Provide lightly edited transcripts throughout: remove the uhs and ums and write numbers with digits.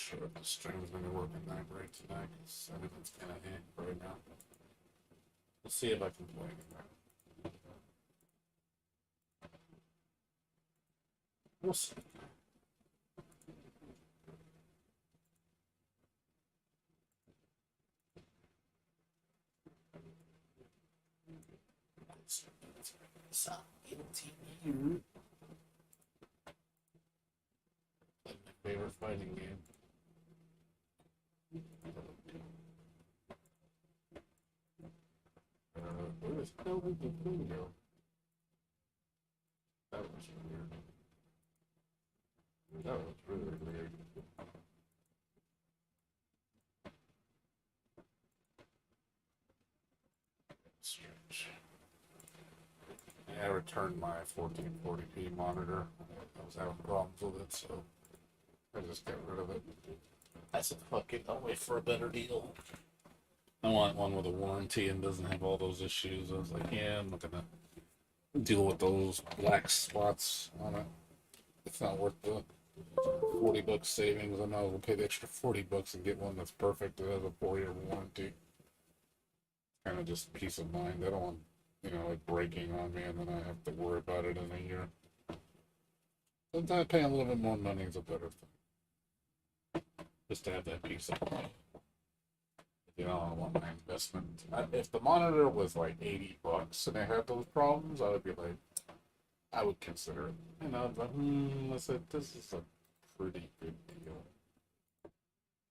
sure if the stream's gonna be working that great tonight, because everything's kind of hit right now. We'll see if I can play it. We'll see. Stop TV. Like my favorite fighting game. Where is hell did the thing go? That was weird. That was really weird. Strange. I returned my 1440p monitor. I was having problems with it, so I just got rid of it. I said, fuck it, I'll wait for a better deal. I want one with a warranty and doesn't have all those issues. I was like, yeah, I'm not gonna deal with those black spots on it. It's not worth the $40 savings. I might as well pay the extra $40 and get one that's perfect that has a 4-year warranty. Kind of just peace of mind. I don't want, like breaking on me and then I have to worry about it in a year. Sometimes paying a little bit more money is a better thing. Just to have that peace of mind. I want my investment. If the monitor was like $80 and it had those problems, I would be like, I would consider it. I'd be like, I said, this is a pretty good deal.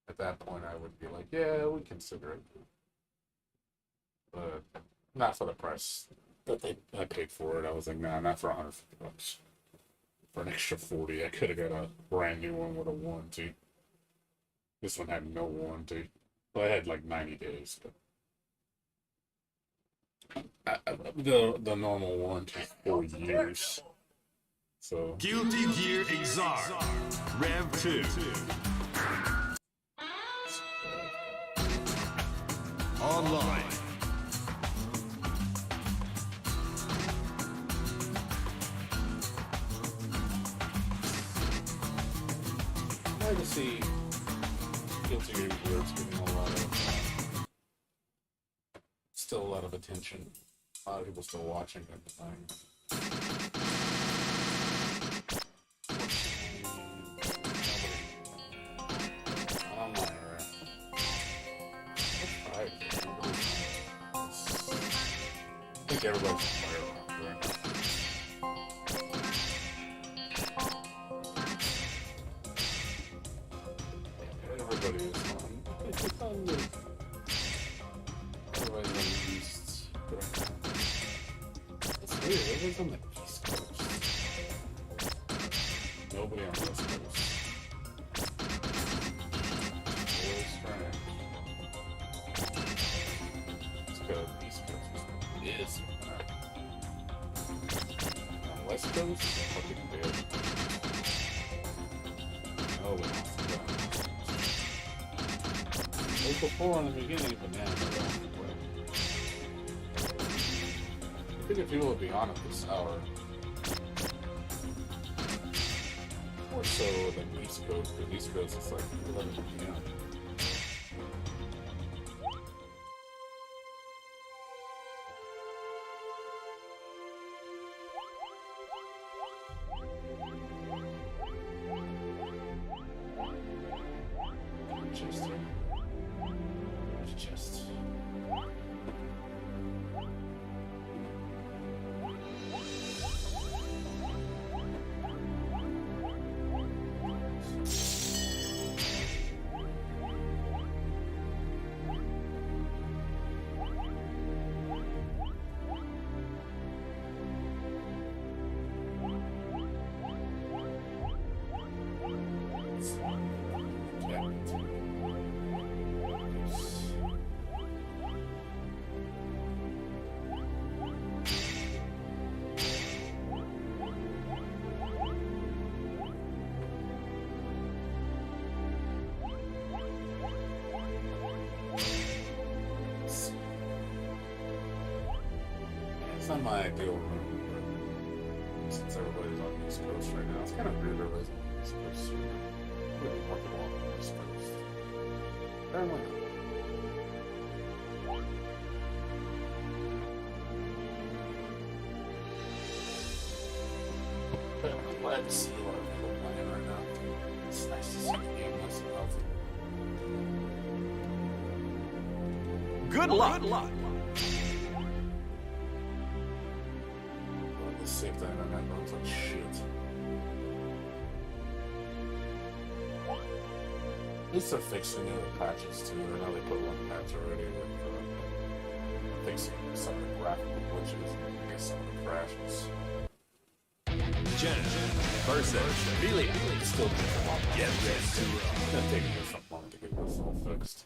At that point, I would be like, yeah, I would consider it. But not for the price that I paid for it. I was like, nah, not for $150. For an extra $40, I could have got a brand new one with a warranty. This one had no warranty. Well, I had like 90 days. But the normal warranty is 4 years. So. Guilty Gear Exar. Rev 2. Online. I like to see Guilty Gear Exar's getting still a lot of attention. A lot of people still watching it. I think everybody's fire right now. Everybody is on. It's on the. Everybody's on the east right now. It's weird. Everybody's on the east coast. Nobody on the west coast. Very strange. It's good. East coast is. On west coast, fucking dead. Oh, we lost the ground. It was before in the beginning, but now they're on the way. I figured people would be on at this hour. More so than East Coast, because East Coast is like 11 p.m. Chest. It's not my ideal room, since everybody's on the East Coast right now. It's kind of weird everybody's on the East Coast. Really marketable on the East East Coast. Apparently not. But I'm glad to see a lot of people playing right now. It's nice to see the game nice and healthy. Good luck. But the save the internet runs like shit. At least they're fixing the other patches too. I know they put one patch already with fixing some of the graphical glitches and I guess some of the crashes. Jen versus Melia. It's still taking a lot longer. Get ready to It's gonna take me some long to get this all fixed.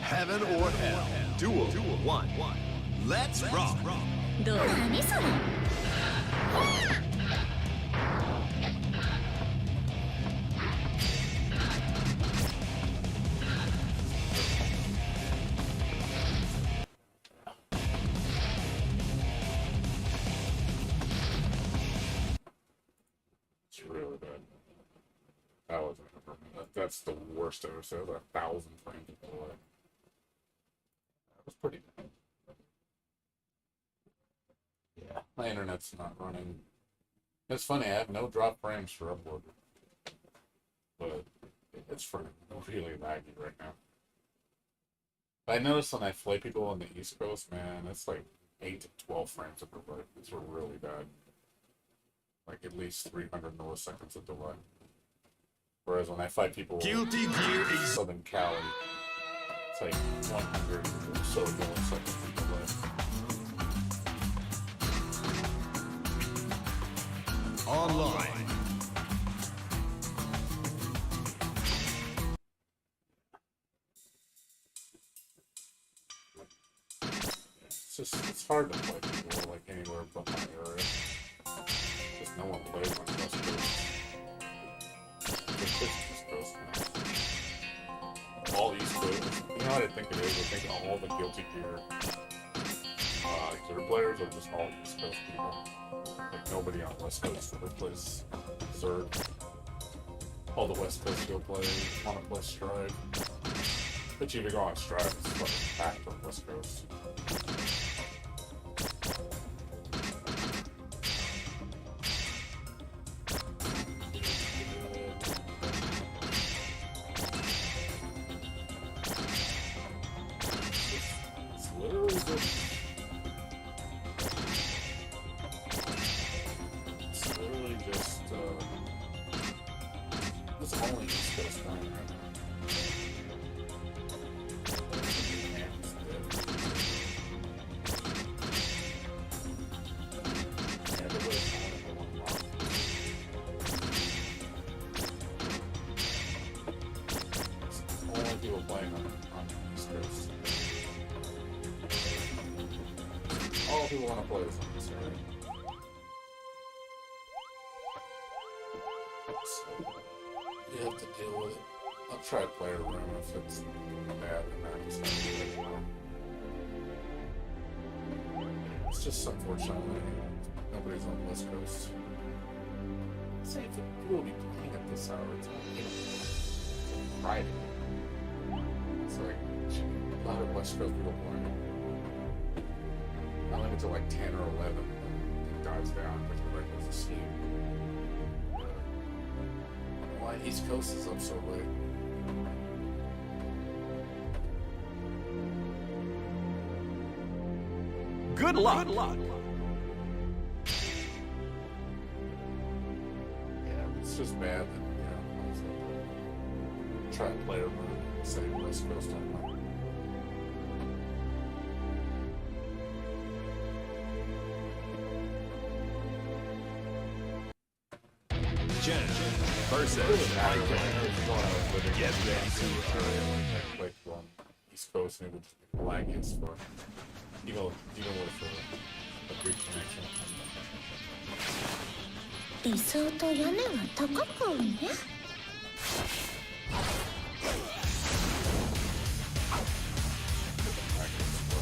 Heaven or hell. Duel 1. Let's rock. どう何それ It's really bad. That was that's the worst I've ever said. It was 1,000 frames of delay. That was pretty bad. Yeah, my internet's not running. It's funny, I have no drop frames for upload. But it's really laggy right now. I noticed when I play people on the East Coast, man, it's like 8 to 12 frames of delay. It's really bad. Like at least 300 milliseconds of delay. Whereas when I fight people Guilty Gear in Southern Cali, it's like 100 or so milliseconds of delay. Online. It's hard to play people like anywhere but my area. Just no one plays on the West Coast. It's East Coast now. All East Coast. You know what I think it is? I think all the Guilty Gear Gear players are just all East Coast people. Like nobody on West Coast ever plays Zerg. All the West Coast go play, want to play Strive. But you even go on Strive, it's fucking packed on West Coast. It's literally just it's only East Coast going right now. Only people playing on the East Coast. All people want to play is on this area. So, you have to deal with it. I'll try to play a room if it's bad, and I just have to do it now. It's just unfortunately nobody's on the West Coast. Say if people will be playing at this hour, it's not, Friday. It's like a lot of West Coast people playing. I leave it to like 10 or 11, and it dies down because everybody goes to sleep. Why East Coast is up so late? Good luck. Yeah, it's just bad that, I was like, try and play over and say West Coast on my. Jen versus Get ready to Like on East Coast, and it would just be laggy as fuck. Even with a brief connection. 理想と屋根は高くね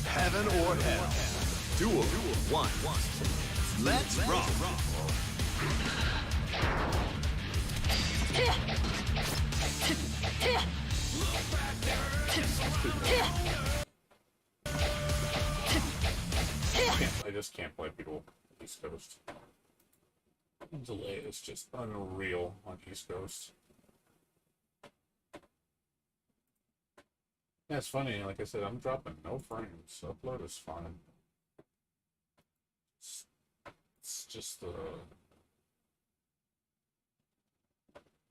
Heaven or hell. Duel 1. Let's rock. Coast. The delay is just unreal on East Coast. Yeah, it's funny. Like I said, I'm dropping no frames. Upload is fine. It's just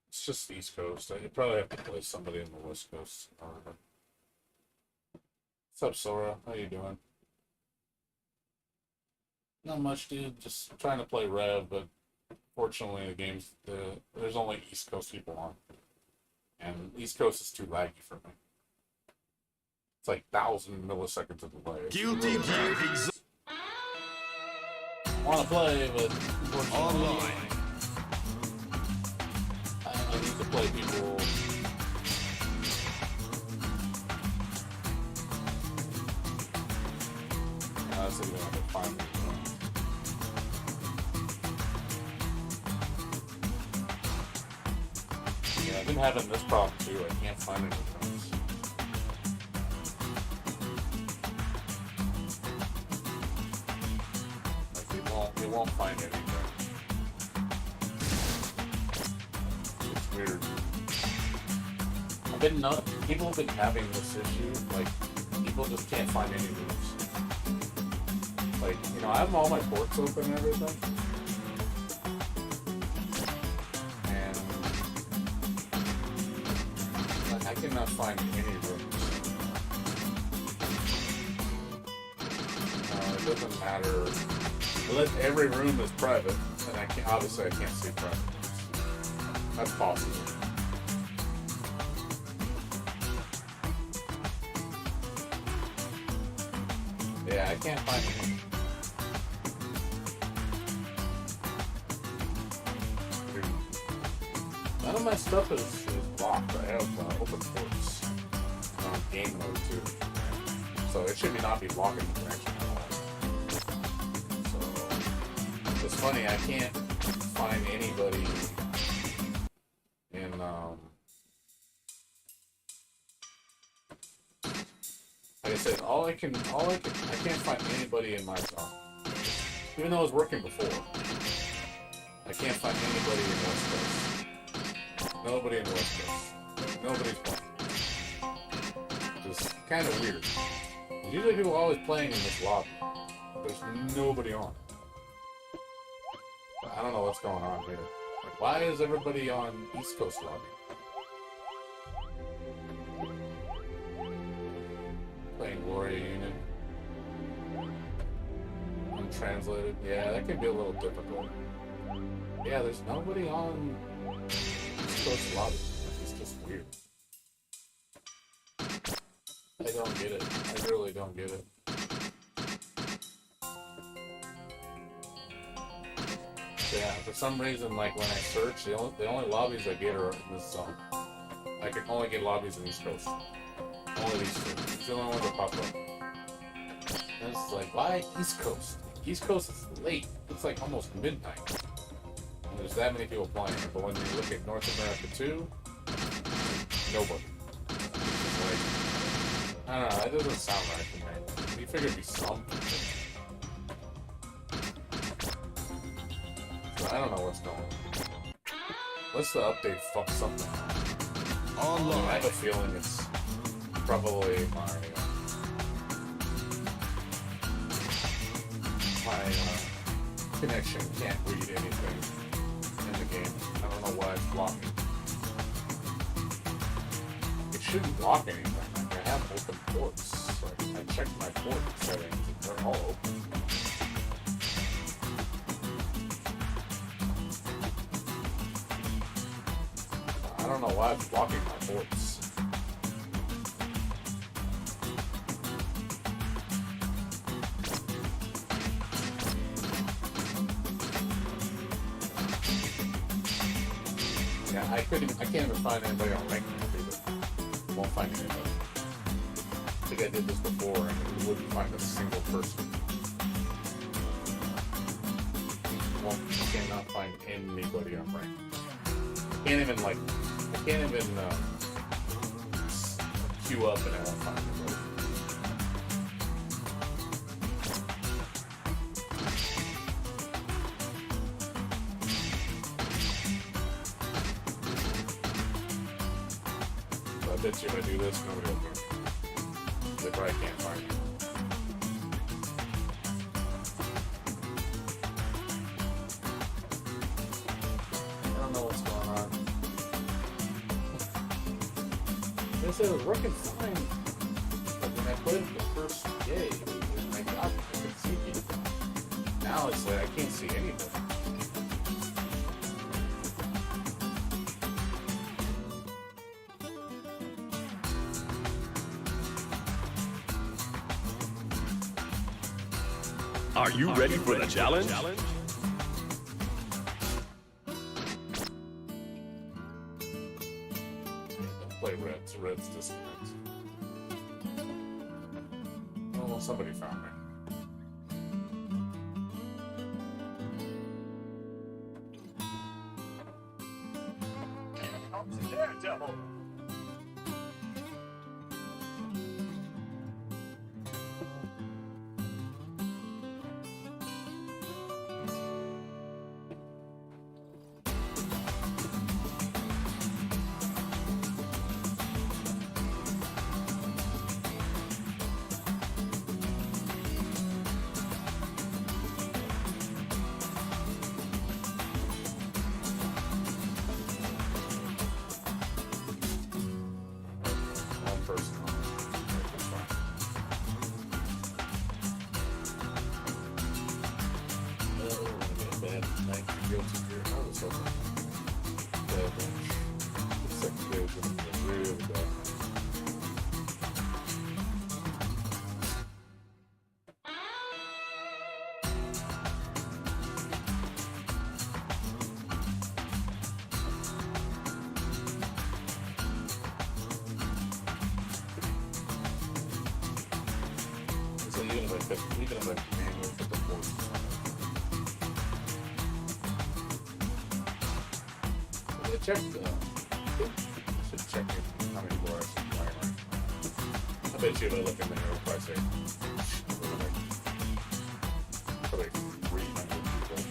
it's just the East Coast. I probably have to play somebody in the West Coast. What's up, Sora? How you doing? Not much, dude. Just trying to play Rev, but fortunately, there's only East Coast people on, and East Coast is too laggy for me. It's like 1,000 milliseconds of delay. Guilty Gear Exalted. I want to play, but unfortunately, Online. I need to play people. That's even have to find them. Yeah, I've been having this problem too. I can't find any friends. Like they won't find anything. It's weird. People have been having this issue. Like people just can't find any moves. Like, you know, I have all my ports open and everything. And like, I cannot find any rooms. It doesn't matter. Unless every room is private, and obviously I can't see private rooms. That's possible. Yeah, I can't find any. None of my stuff is locked. I have open ports on game mode too, so it should not be blocking the connection at all. So it's funny, I can't find anybody in like I said, I can't find anybody in my zone, even though it was working before. I can't find anybody in West Coast. Nobody in the West Coast. Nobody's playing. Just kind of weird. Usually people are always playing in this lobby. There's nobody on. I don't know what's going on here. Like, why is everybody on East Coast lobby? Playing Warrior Unit. Untranslated. Yeah, that can be a little difficult. Yeah, there's nobody on East Coast lobby. It's just weird. I don't get it. I really don't get it. Yeah, for some reason, like when I search, the only lobbies I get are in this zone. I can only get lobbies in East Coast. Only these two. It's the only ones that pop up. And it's like, why East Coast? East Coast is late. It's like almost midnight. And there's that many people playing. But when you look at North America 2, nobody. It's like, I don't know, that doesn't sound right to me. You figure it'd be something. So I don't know what's going on. What's the update? Fuck something. Online. I have a feeling it's probably my connection can't read anything in the game. I don't know why it's blocking. It shouldn't block anything. Like, I have open ports. Like, I checked my port settings. They're all open. I don't know why it's blocking my ports. Yeah, I can't even find anybody on rank either. Won't find anybody. I think I did this before and we wouldn't find a single person. I cannot find anybody on rank. I can't even queue up and I won't find anybody. bet you if I do this, nobody will do it. They probably can't find me. I don't know what's going on. They said it was working fine, but when I played it the first day, I could see people. Now it's like I can't see anybody. Are you ready for the challenge? Don't play Reds. Reds disconnect. Oh, well, somebody found me. Daredevil. One person. Bad night to go to your house. Bad lunch. The second day was going to be really bad. So even if I manually put the force on it. Check should check how many people are actually playing right now. I bet you if I look in there, it'll probably say probably 300 people.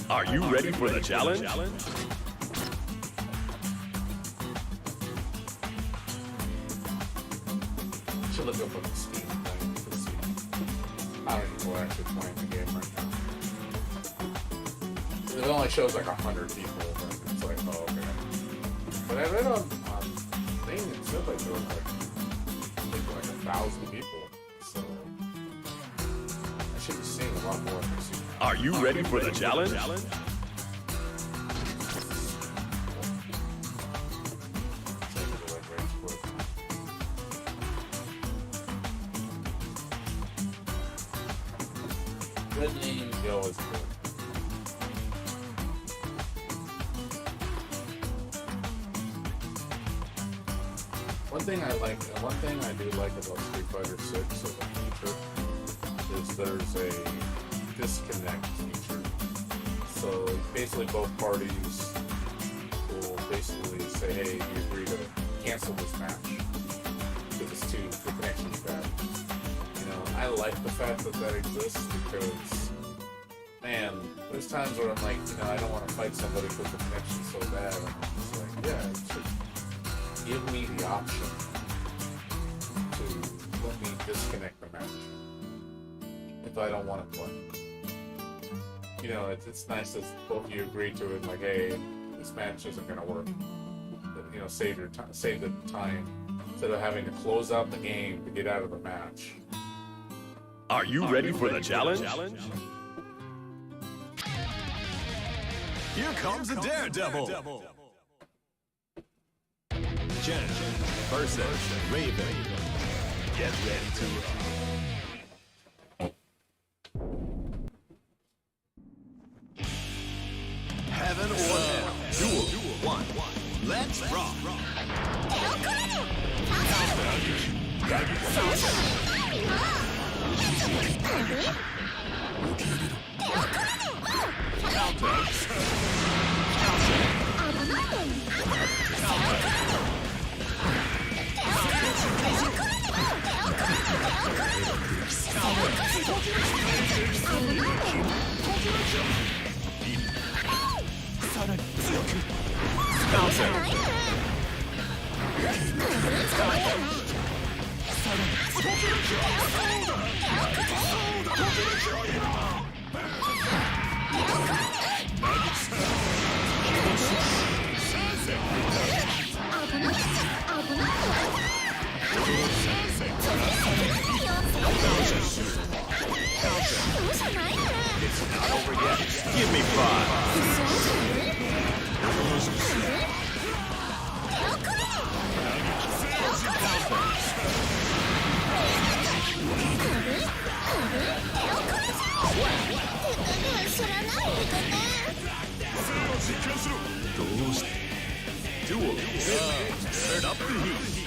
Are you ready for the challenge? Should look up on the Steam thing to see how many people are actually playing the game right now. It only shows like 100 people, but it's like, oh, okay. But I read on thing, it said like there was like 1,000 people, so I should be seeing a lot more than I see now. Are you ready for the challenge? Red name, yellow is good. One thing I do like about Street Fighter 6 as a feature is there's a disconnect feature. So basically both parties will basically say, hey, you agree to cancel this match because it's the connection's bad. You know, I like the fact that that exists because, man, there's times where I'm like, you know, I don't want to fight somebody because the connection's so bad. And it's like, yeah, it should give me the option to let me disconnect the match if I don't want to play. You know, it's nice that both of you agree to it, like, hey, this match isn't going to work. But, you know, save the time instead of having to close out the game to get out of the match. Are you ready for the challenge? Here comes the Daredevil. Jen versus Raven. Get ready to rock. Heaven or hell. Duel 1. Let's rock. Give me 5. Duel. Turn up the heat.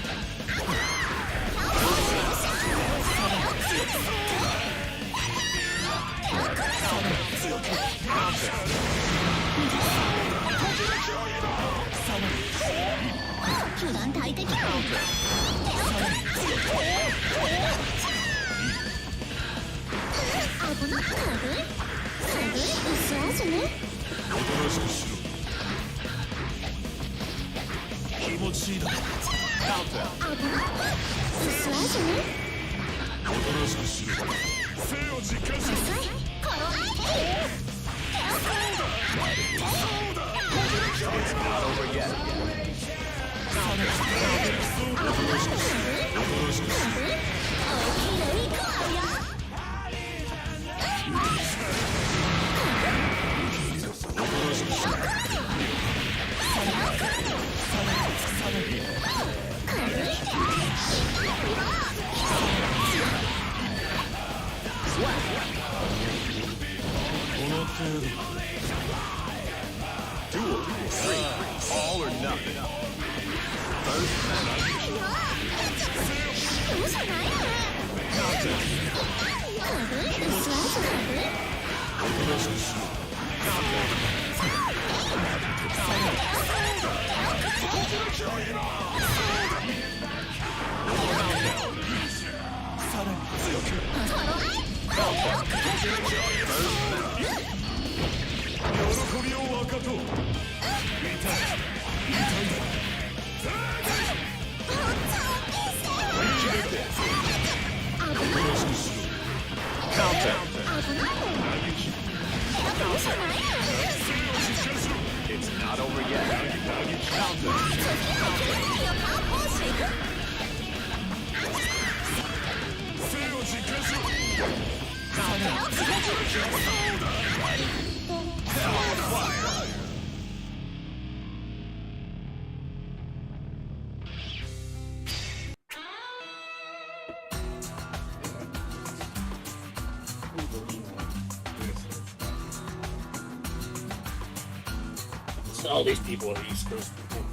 Duel. 3. All or nothing. First match. It's not over yet. So all these people are East Coast people.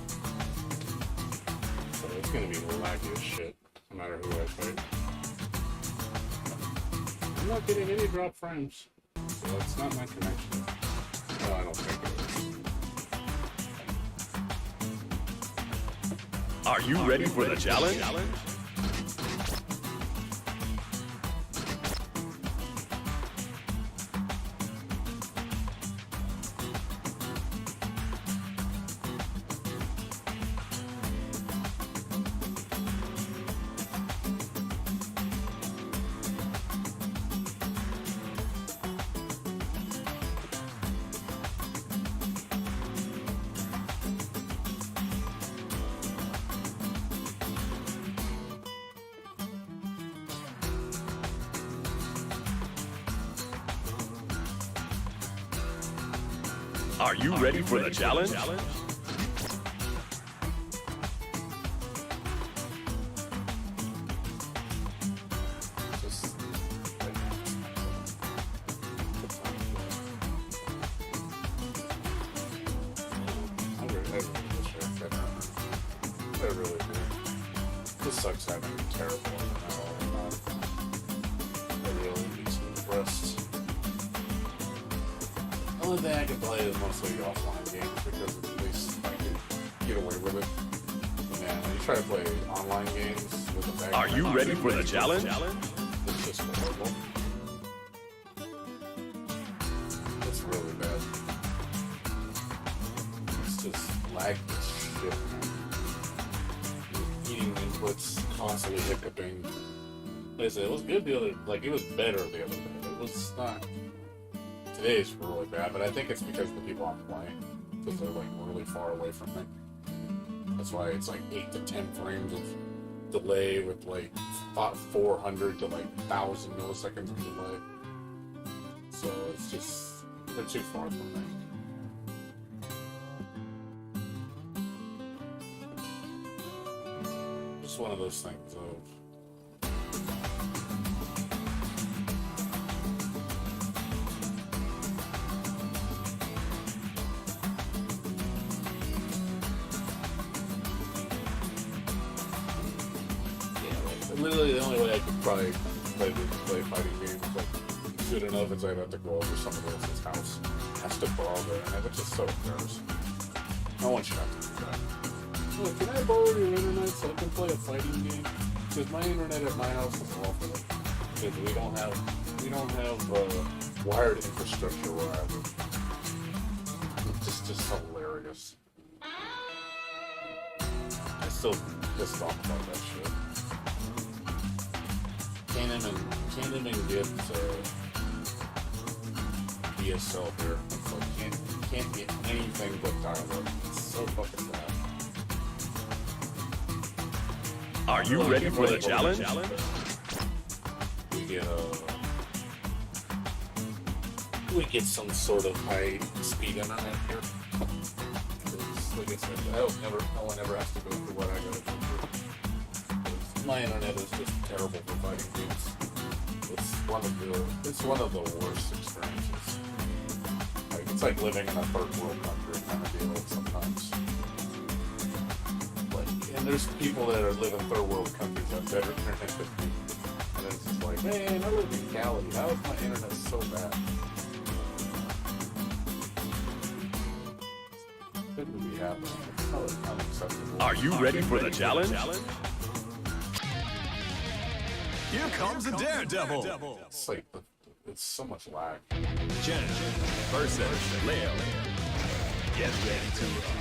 So it's gonna be wacky as shit, no matter who I fight. I'm not getting any drop frames, so that's not my connection. No, I don't think it is. Are you ready for the challenge? Are you ready for the challenge? Just I really do. This sucks having terrible maybe only decent breasts. The only thing I can play is mostly offline games because at least I can get away with it. Man, when you try to play online games with a bag, Are you ready for the challenge? It's just horrible. It's really bad. It's just lag as shit, man. it's constantly hiccuping. Like I said, it was good the other, like, it was better the other day. It was not. Today's really bad, but I think it's because the people I'm playing, because they're like really far away from me. That's why it's like 8 to 10 frames of delay with like 400 to like 1,000 milliseconds of delay. So it's just, they're too far from me. Just one of those things of. Literally, the only way I could probably play fighting games like good enough is I'd have to go over somebody else's house, has to borrow their internet, which is so embarrassing. No one should have to do that. Look, can I borrow your internet so I can play a fighting game? Because my internet at my house is awful. Because we don't have wired infrastructure where I live. It's just hilarious. I still pissed off about that shit. Can't even get DSL here. It's like can't get anything but dial-up. It's so fucking bad. Are you ready for the challenge? We get some sort of high speed internet here. Like I said, no one ever has to go through what I go through. My internet is just terrible for fighting games. It's one of the worst experiences. Like, it's like living in a third world country kind of deal sometimes. Like, and there's people that are living in third world countries that have better internet than me. And it's just like, man, I live in Cali. How is my internet so bad? Shouldn't be happening. It's unacceptable. Are you ready for the challenge? Here comes a daredevil. It's like, it's so much lag. Jen versus Leo. Get ready to rock.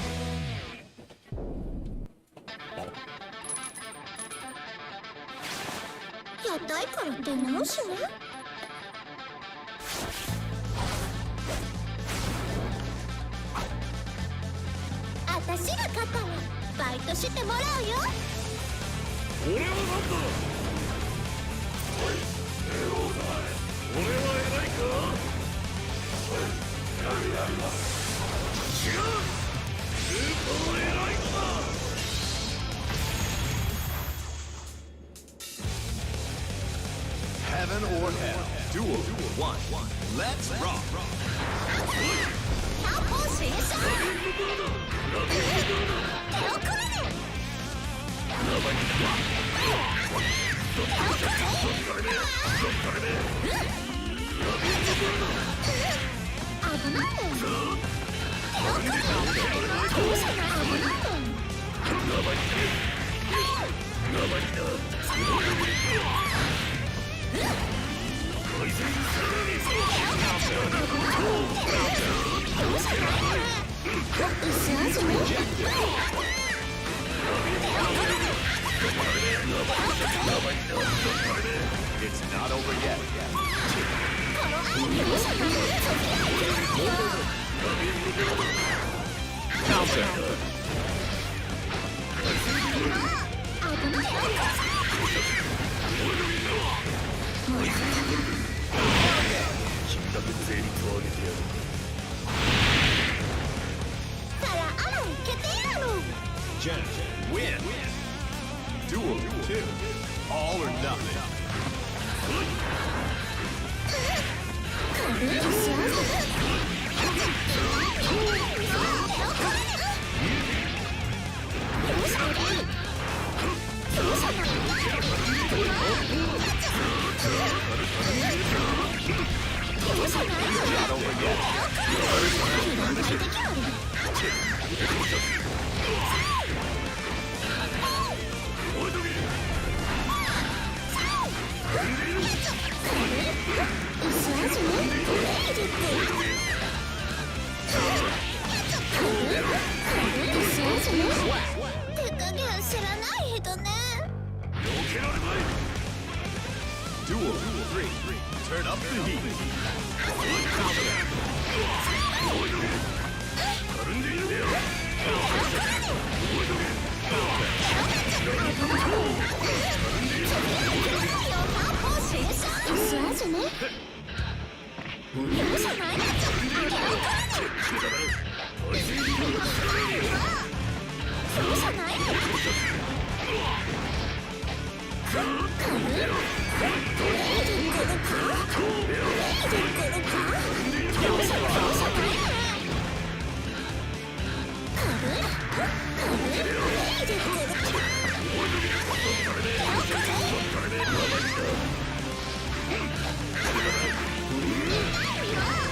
やったいからって直しね。あたしが勝ったらバイトしてもらうよ。俺はなんだ。俺は偉いか。違う。スーパー偉いか。Heaven or hell. Duel 1. Let's rock. 強行新車。手を組め。It's not over yet. Counter. Jen, win. Duel 2. All or nothing. Not over yet. Swag. 手加減知らない人ね。Duel 3. Turn up the heat.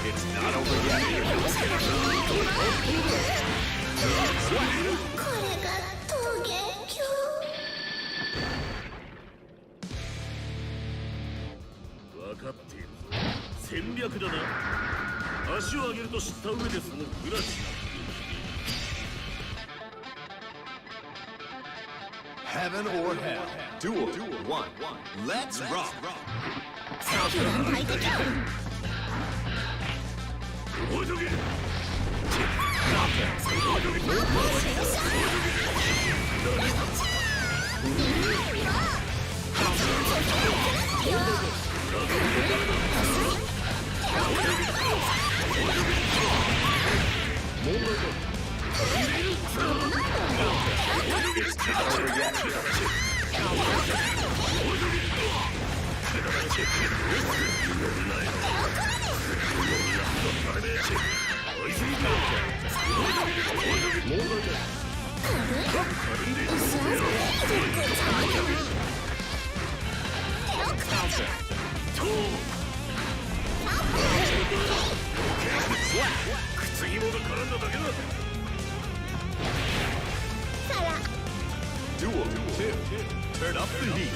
It's not over yet. これが桃源郷。分かっているぞ。戦略だな。足を上げると知った上でその裏地。 Heaven or hell. Duel 1. Let's rock. 団体的覚えとけ。 靴紐が絡んだだけだ。 Duel 2. Turn up the heat.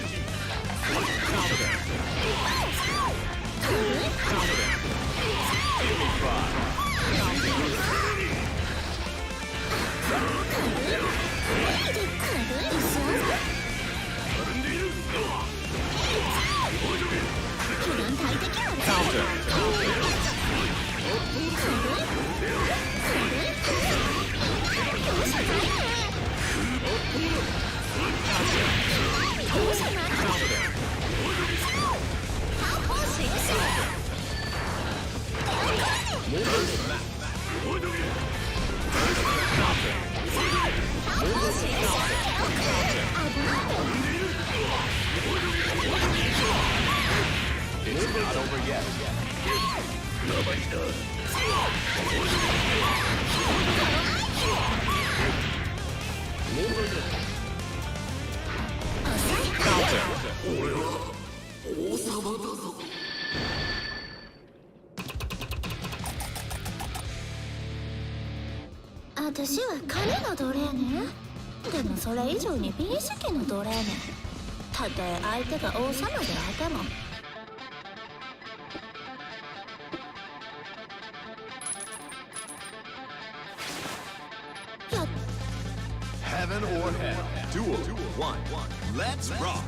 It's not over yet. 私は金の奴隷ね。でもそれ以上に美意識の奴隷ね。たとえ相手が王様であっても。 Heaven or hell. Duel 1. Let's rock.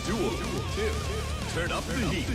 Duel 2. Turn up the heat.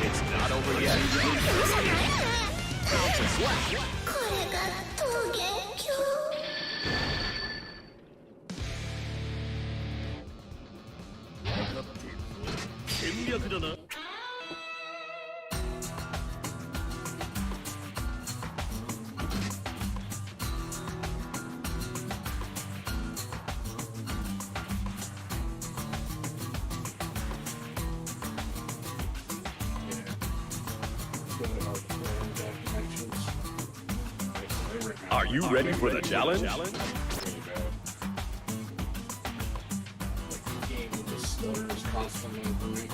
It's not over yet. これが桃源郷。分かっているぞ。戦略だな。Are you ready for the challenge? Really bad. Like the game just stutters constantly for me.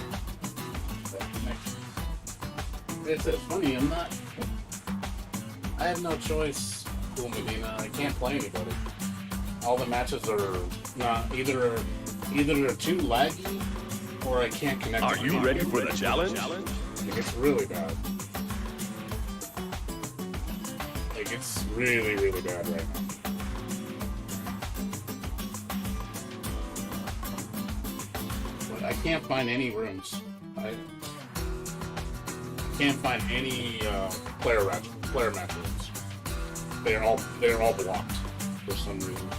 That connection. It's funny, I have no choice, Cool Medina. I can't play anybody. All the matches are not either they're too laggy or I can't connect. Are to you anyone. ready for the challenge? Like, it's really bad. Like, it's really, really bad right now. But I can't find any rooms. I can't find any player match rooms. They're all blocked for some reason.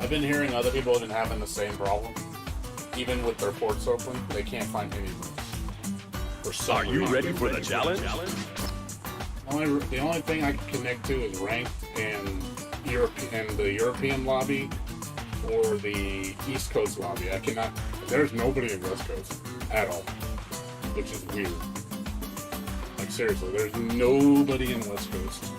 I've been hearing other people have been having the same problem. Even with their ports open, they can't find any rooms. For some Are you reason. ready for the challenge? The only thing I can connect to is ranked and the European lobby or the East Coast lobby. I cannot. There's nobody in West Coast at all, which is weird. Like seriously, there's nobody in West Coast.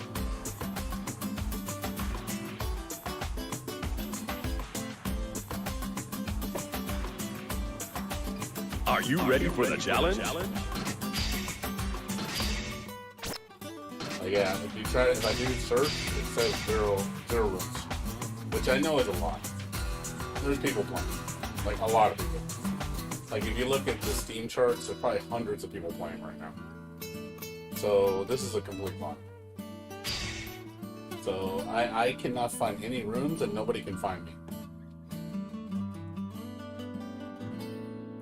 Are you ready for the challenge? Yeah, if I do search, it says zero rooms, which I know is a lot. There's people playing, like a lot of people. Like if you look at the Steam charts, there's probably hundreds of people playing right now. So this is a complete lot. So I cannot find any rooms and nobody can find me,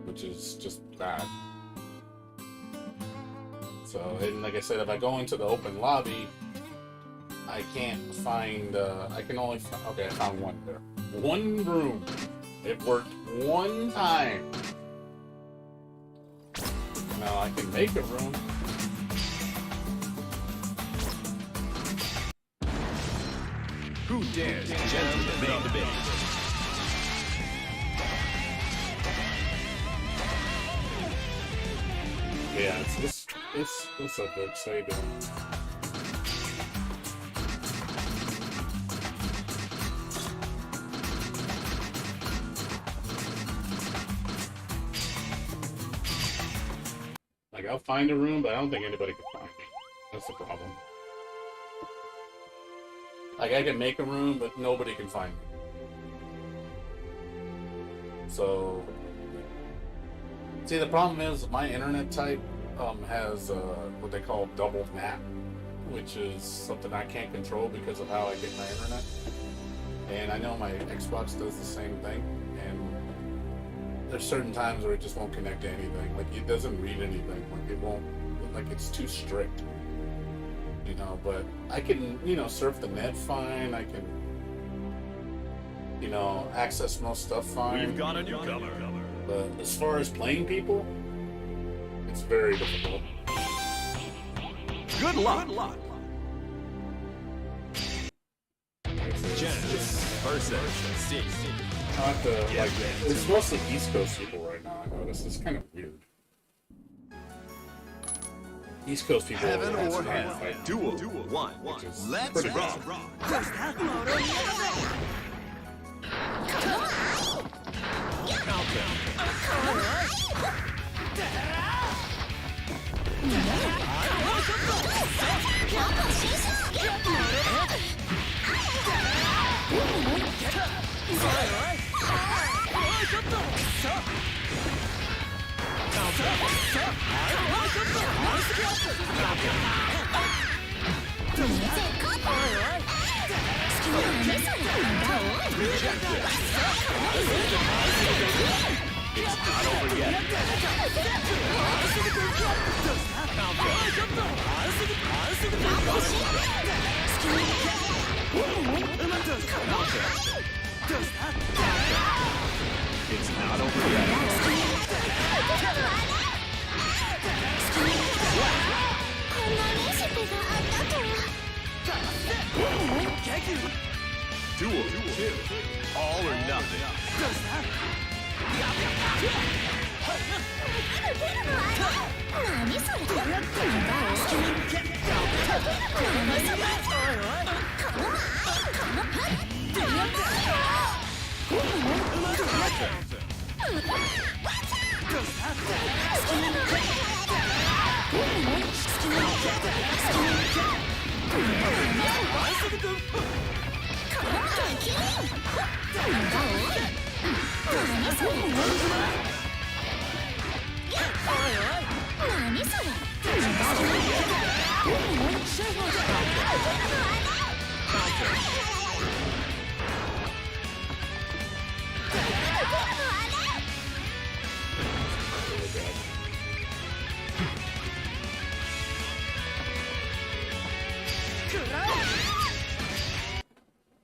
which is just bad. So, and like I said, if I go into the open lobby, I can't find, I can only, okay, I found one there. One room. It worked one time. Now I can make a room. Who dares gently debate the bit? Yeah, it's up there. How you doing? Like, I'll find a room, but I don't think anybody can find me. That's the problem. Like, I can make a room, but nobody can find me. So, see, the problem is my internet type has what they call double NAT, which is something I can't control because of how I get my internet. And I know my Xbox does the same thing, and there's certain times where it just won't connect to anything. Like, it doesn't read anything. Like, it won't, like, it's too strict. You know, but I can, you know, surf the net fine. I can, you know, access most stuff fine. We've got a newcomer. But as far as playing people, it's very difficult. Good luck. It's Versus C. not the, like, it's mostly East Coast people right now, I notice. It's kind of weird. East Coast people Heaven are or trying to hell. fight. Duel 1. Which is Let's pretty rock. It's not over yet. こんなレシピがあったとは Duel 2. All or nothing. 何それなんだ何それ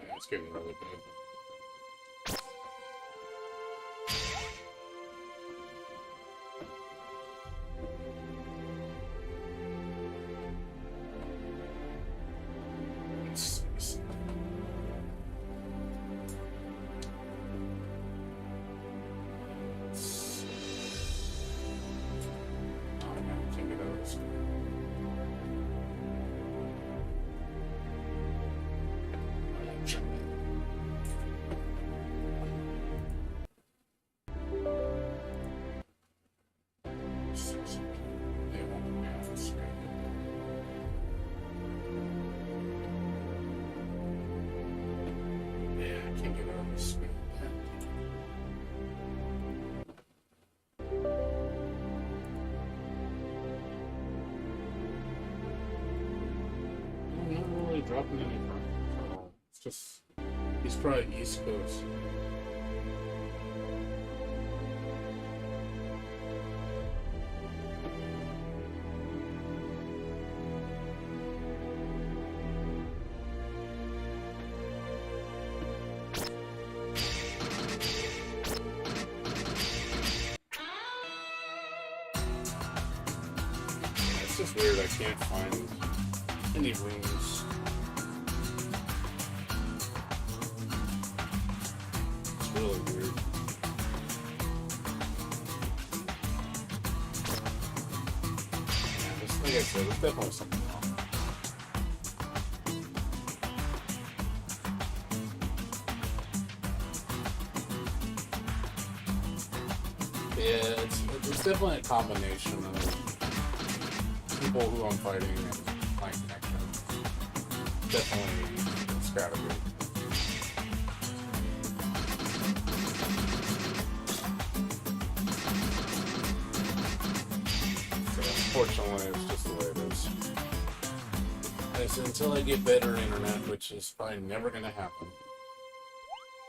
Yeah, it's getting really bad. Oh, man, I can't get out of this. They won't be on the screen. Yeah, I can't get out of the screen. I'm not really dropping any frames at all. It's just, he's probably East Coast. It's just weird, I can't find any rooms. It's really weird. Yeah, just like I said, there's definitely something wrong. Yeah, it's definitely a combination of people who I'm fighting and my connection. Definitely, it's gotta be. So unfortunately, it's just the way it is. I said, until I get better internet, which is probably never gonna happen,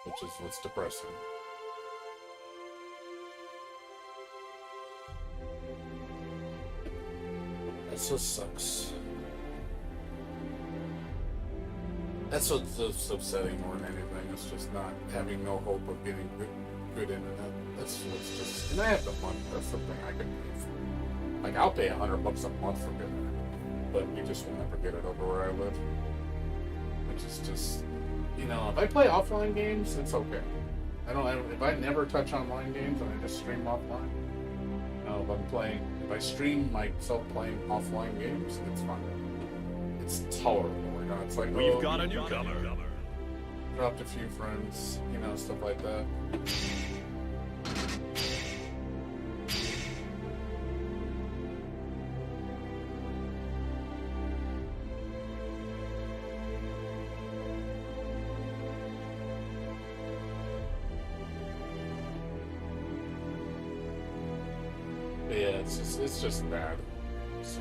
which is what's depressing. That just sucks. That's what's upsetting more than anything. It's just not having no hope of getting good internet. That's what's just. And I have the money. That's the thing I can pay for. Like I'll pay $100 a month for good internet, but we just will never get it over where I live. Which is just, you know, if I play offline games, it's okay. If I never touch online games and I just stream offline. If I stream myself playing offline games, it's fine. It's tolerable, you know, it's like, We've got a newcomer. dropped a few friends, you know, stuff like that. But yeah, it's just bad. So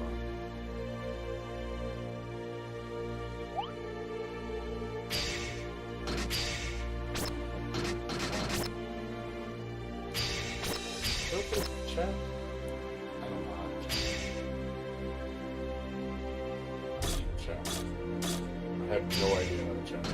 have no idea how to check.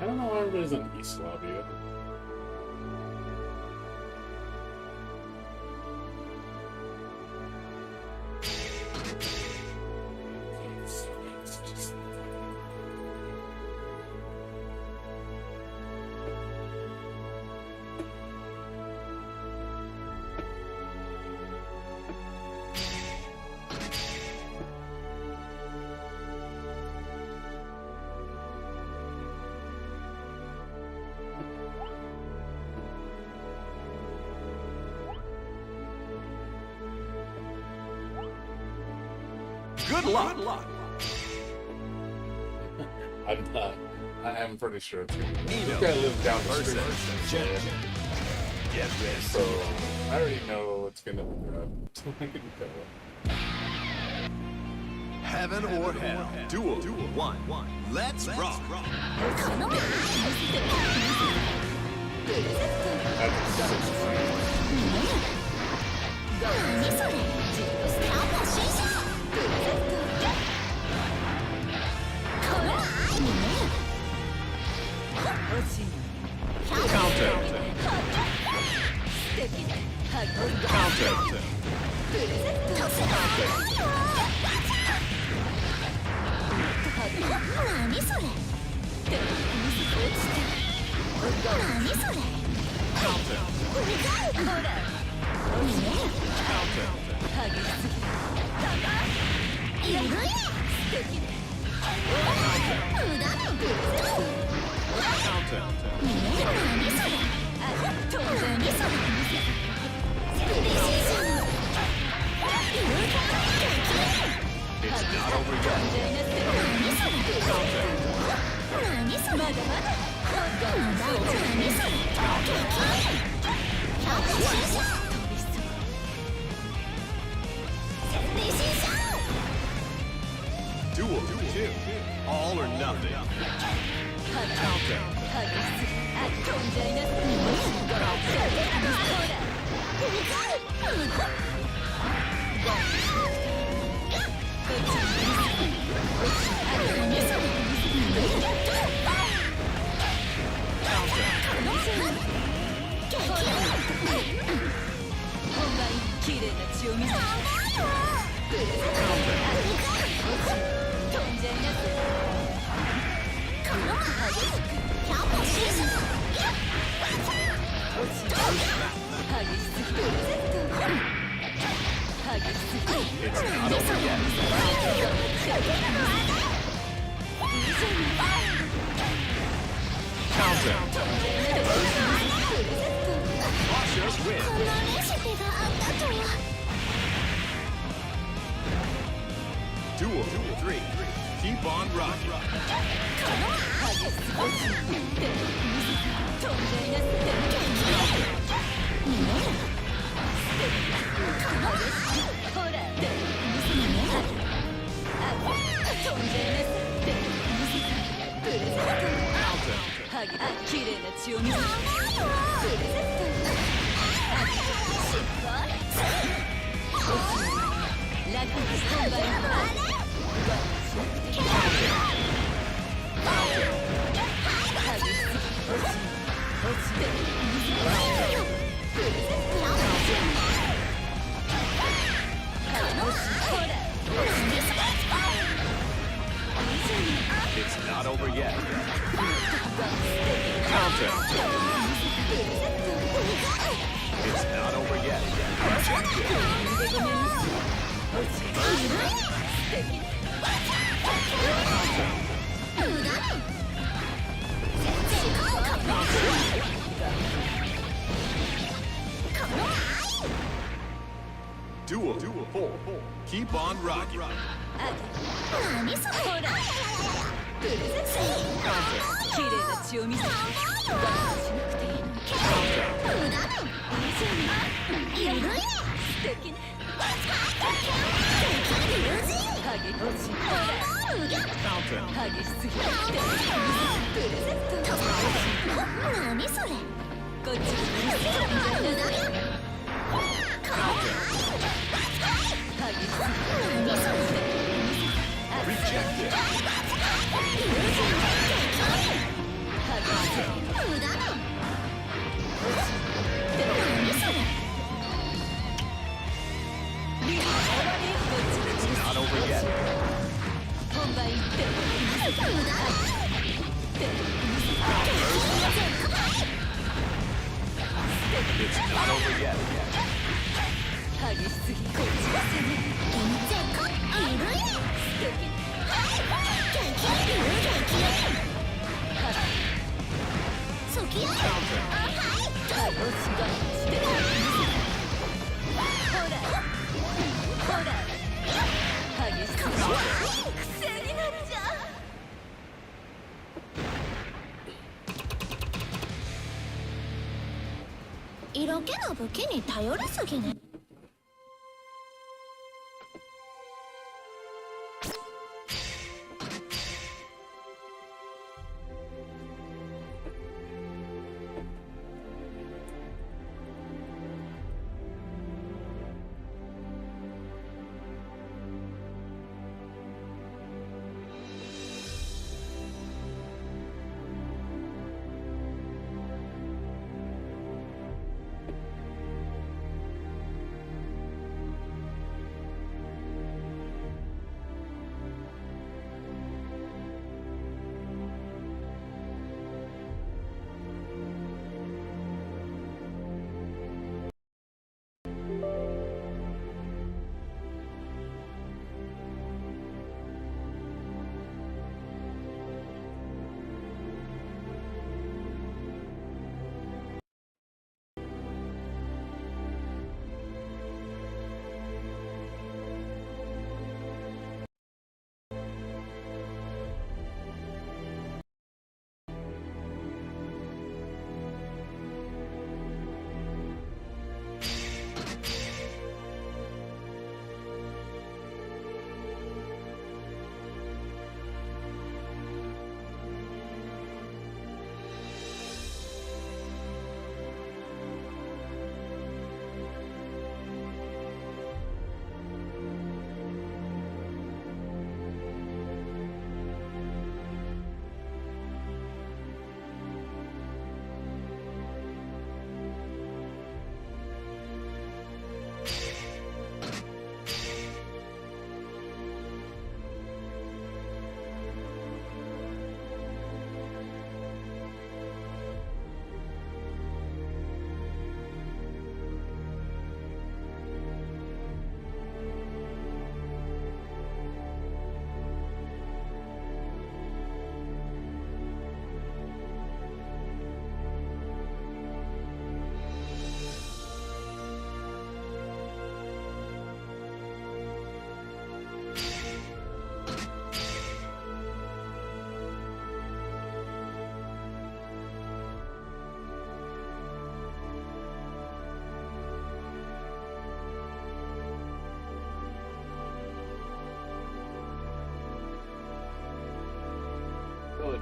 I don't know why everybody's in East Slavia. Good luck. I'm not. I am pretty sure it's gonna be. Eno This guy lives down the street. versus Jet. Get ready. So I already know it's gonna be good. So I can tell. Heaven or hell. Duel 1. Let's rock. 何それキャンパ新車こらCounter. 何それ何それいるね無駄に何それ何それ It's not over yet. 何それまだまだ何それキャンプ新車練習し Duel 2. All or nothing. It's not over yet. Counter. Cautious win. こんなレシピがあったとは Duel 3. Keep on rocking. Counter. It's not over yet. Counter. It's not over yet. Duel. 4. Keep on rocking. 何それほら綺麗な血を見せて我慢しなくていいの無駄だいいじゃないゆるいね素敵ね激しいほら激しすぎるプレゼント何それこっち無駄だ何それ Rejected. 本番行って It's not over yet. 激しすぎこっちが攻め全然かいるね素敵そきやあはいおしがしてほら激しすぎ癖になるじゃん色気の武器に頼りすぎね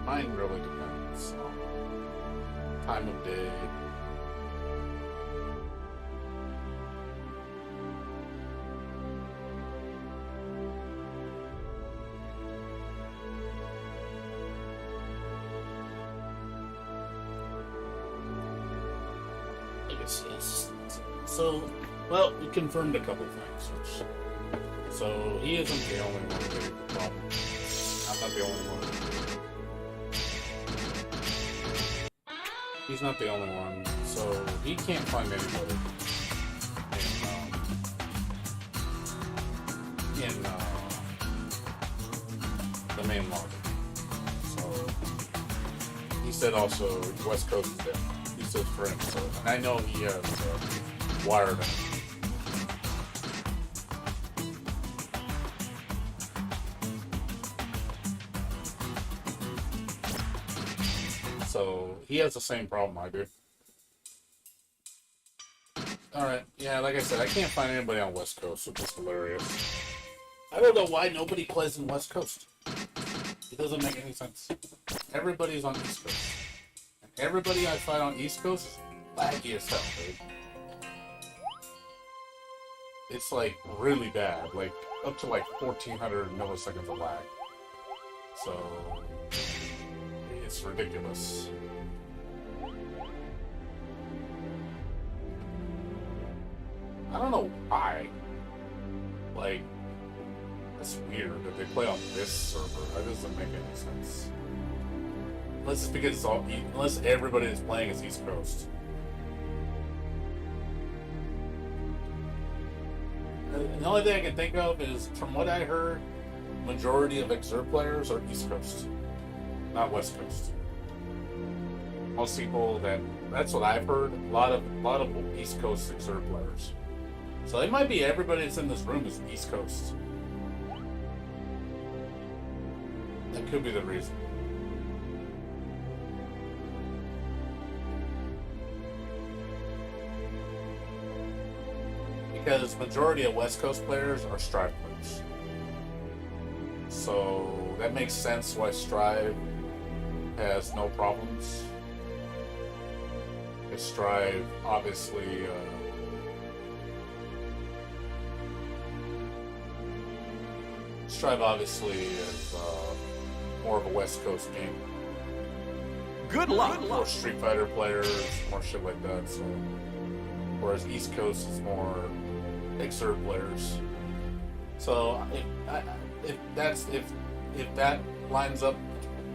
Mine really depends on time of day. Yes. So, well, we confirmed a couple things. So he isn't the only one with the problem. I'm not the only one. He's not the only one, so he can't find anybody in the main lobby. So he said also West Coast is there. He said for him, so, and I know he has wired him. So he has the same problem I do. Alright, yeah, like I said, I can't find anybody on West Coast, which is hilarious. I don't know why nobody plays in West Coast. It doesn't make any sense. Everybody's on East Coast. And everybody I fight on East Coast is laggy as hell, dude. It's like really bad, like up to like 1400 milliseconds of lag. So it's ridiculous. I don't know why. Like, that's weird that they play on this server. That doesn't make any sense. Unless it's because it's all, unless everybody that's playing is East Coast. The only thing I can think of is, from what I heard, majority of Exert players are East Coast, not West Coast. Most people that's what I've heard. A lot of East Coast Exert players. So it might be everybody that's in this room is East Coast. That could be the reason. Because majority of West Coast players are Strive players. So that makes sense why Strive has no problems. Because Strive obviously is more of a West Coast game. Good luck. More Street Fighter players, more shit like that. So, whereas East Coast is more Exert players. So if that lines up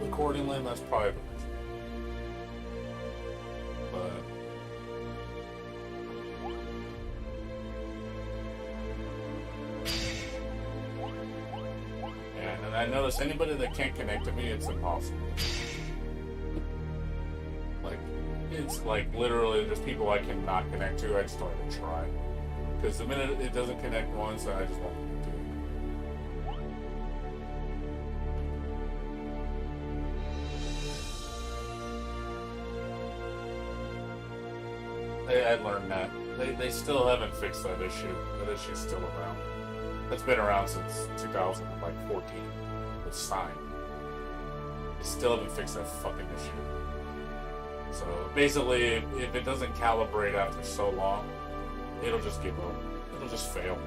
accordingly, that's probably the reason. But and I notice anybody that can't connect to me, it's impossible. Like, it's like literally there's people I cannot connect to. I just don't even try. Because the minute it doesn't connect once, I just won't connect to it. I learned that. They still haven't fixed that issue. That issue's still around. It's been around since 2014. It's signed. They still haven't fixed that fucking issue. So basically, if it doesn't calibrate after so long, it'll just give up. It'll just fail.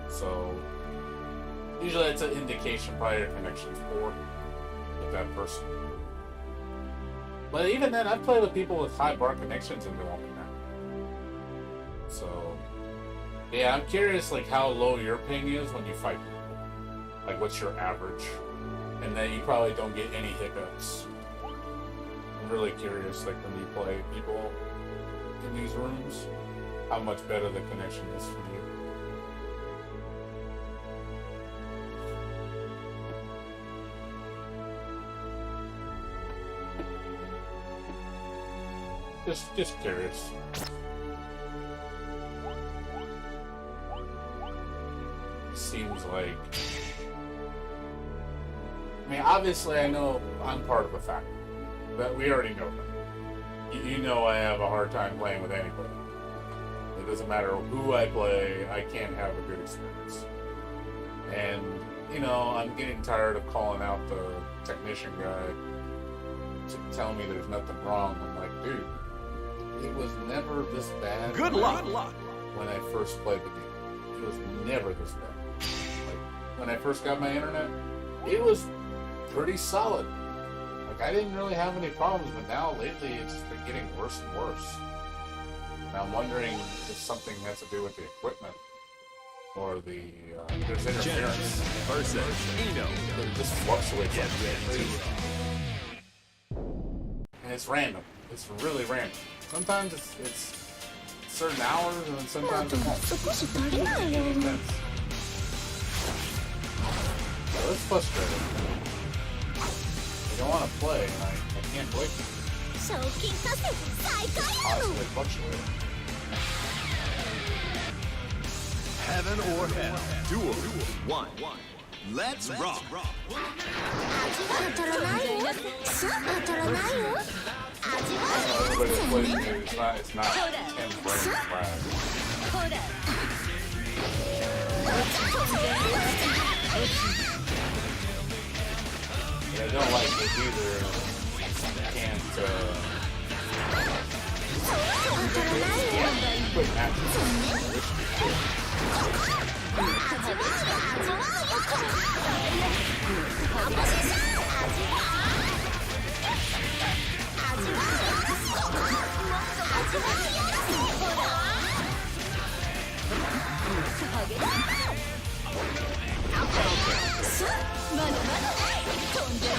So usually it's an indication probably your connection's poor with that person. But even then, I've played with people with high bar connections and they won't connect. So yeah, I'm curious like how low your ping is when you fight people. Like what's your average? And then you probably don't get any hiccups. I'm really curious like when you play people in these rooms, how much better the connection is for you. Just curious. Seems like, I mean, obviously I know I'm part of the factor, but we already know that. You know I have a hard time playing with anybody. It doesn't matter who I play, I can't have a good experience. And, you know, I'm getting tired of calling out the technician guy to tell me there's nothing wrong. I'm like, dude, it was never this bad. Good luck. When I first played the game. It was never this bad. Like, when I first got my internet, it was pretty solid. Like, I didn't really have any problems, but now lately it's just been getting worse and worse. And I'm wondering if something has to do with the equipment or the there's interference. versus Eno. It just fluctuates like crazy. And it's random. It's really random. Sometimes it's certain hours, and then sometimes it won't. 少し足りないよ。 So it's frustrating. I don't want to play, and I can't wait to 賞金稼ぎ再開やろ。 constantly fluctuate. Heaven or hell. Duel 1. Let's rock. 当たらないよ。さあ当たらないよ。味わ Everybody that plays い me, it's not him playing flag. ほら。 Yeah, I don't like it either. Can't quit matches. まだまだ飛んでるね。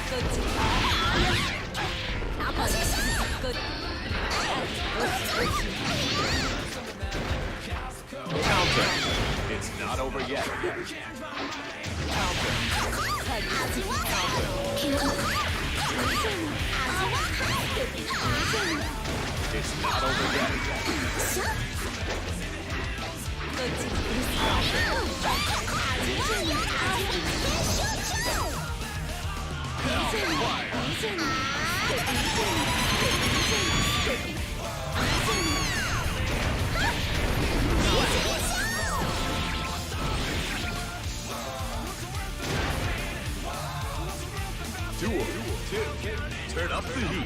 こっち。こっち。 Counter. It's not over yet. Counter. It's not over yet. Duel 2. Turn up the heat.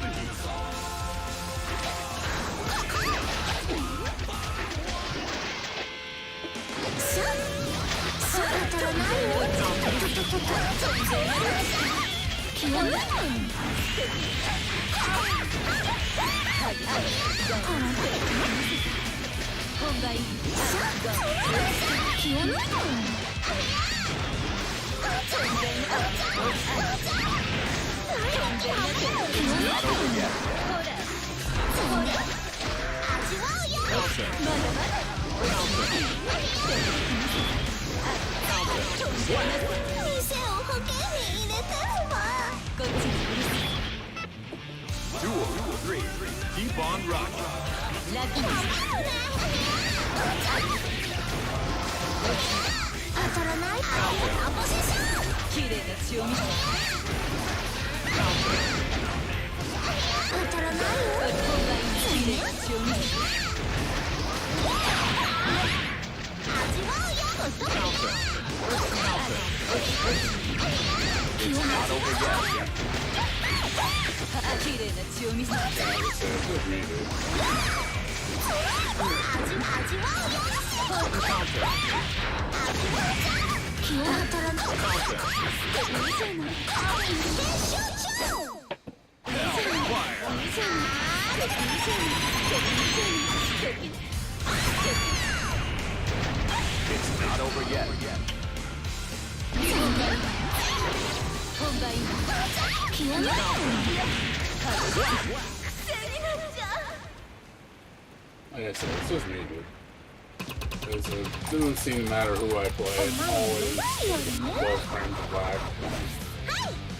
Duel 3. Keep on rocking. 当たらない。綺麗な血を見せ。当たらないよ。綺麗な血を見せ。味わうよ。 It's not over yet. 綺麗な血を見せ。 It's not over yet. Like I said, it's just me, dude. It doesn't seem to matter who I play. It's always 12 frames of black.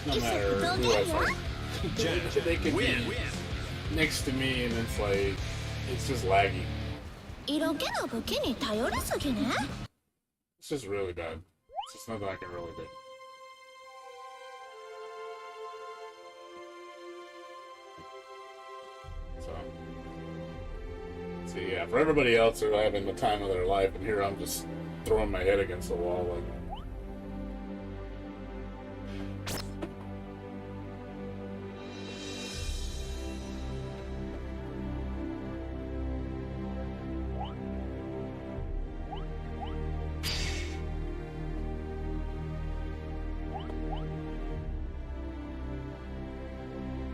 No matter who I fight. They could be next to me and it's like, it's just laggy. 色気の武器に頼りすぎね。 It's just really bad. It's just nothing I can really do. So yeah, for everybody else, they're having the time of their life, and here I'm just throwing my head against the wall. Like,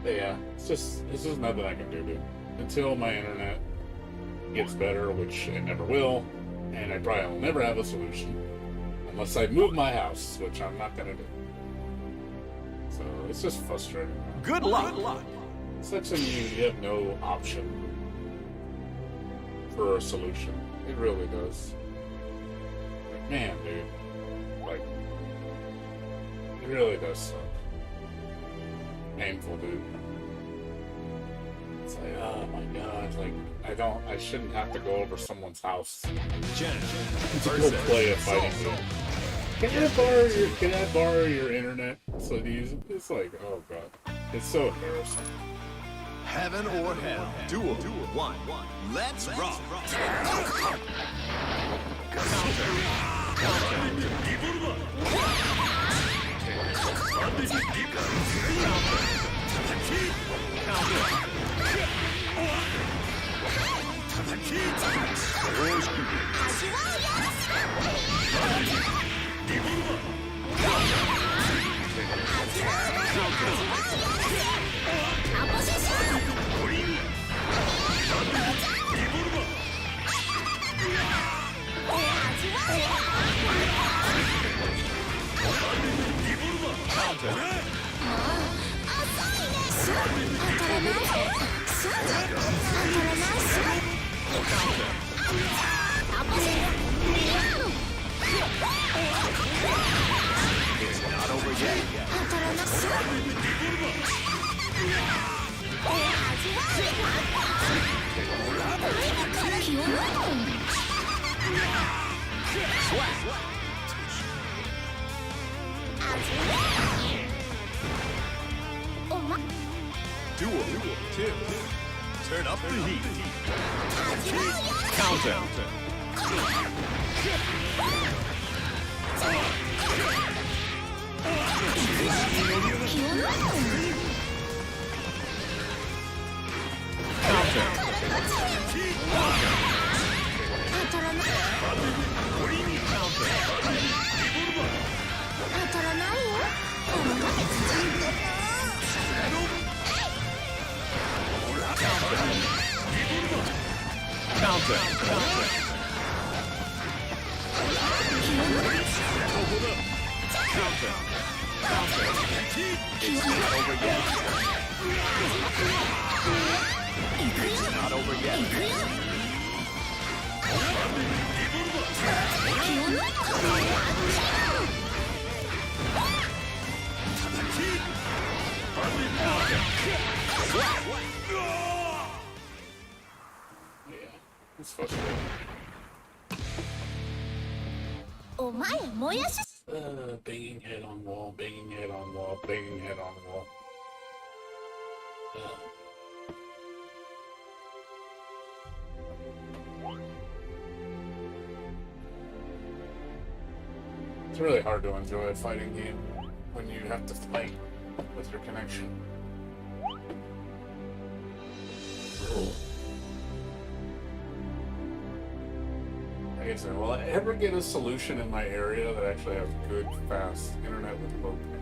but yeah, it's just nothing I can do, dude. Until my internet gets better, which it never will. and I probably will never have a solution unless I move my house, which I'm not gonna do. So it's just frustrating. Good luck. It's like when you have no option for a solution. It really does. Like, man, dude. Like, it really does suck. Painful, dude. It's like, oh my god, like, I shouldn't have to go over someone's house Jen to go versus play a fighting Soul. game. Can I borrow your internet so to use it? It's like, oh god. It's so embarrassing. Heaven or hell. Duel 1. Let's rock. It's not over yet. Duel 2. Turn up the heat. Countdown. It's not over yet. It's not over yet. Yeah, it's frustrating. Banging head on wall, banging head on wall, banging head on wall. It's really hard to enjoy a fighting game when you have to fight with your connection. Like I said, will I ever get a solution in my area that actually has good, fast internet with Rollback?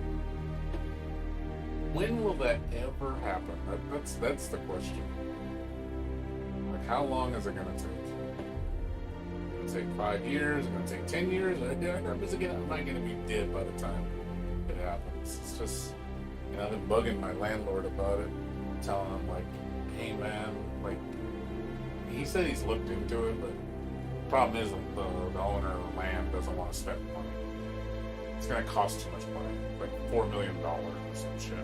When will that ever happen? That's the question. Like, how long is it going to take? Is it going to take 5 years? Is it going to take 10 years? Or am I going to be dead by the time it happens? It's just, I've been bugging my landlord about it, telling him, like, hey man, like, he said he's looked into it, but the problem is the owner of the land doesn't want to spend money. It's going to cost too much money, like $4 million or some shit,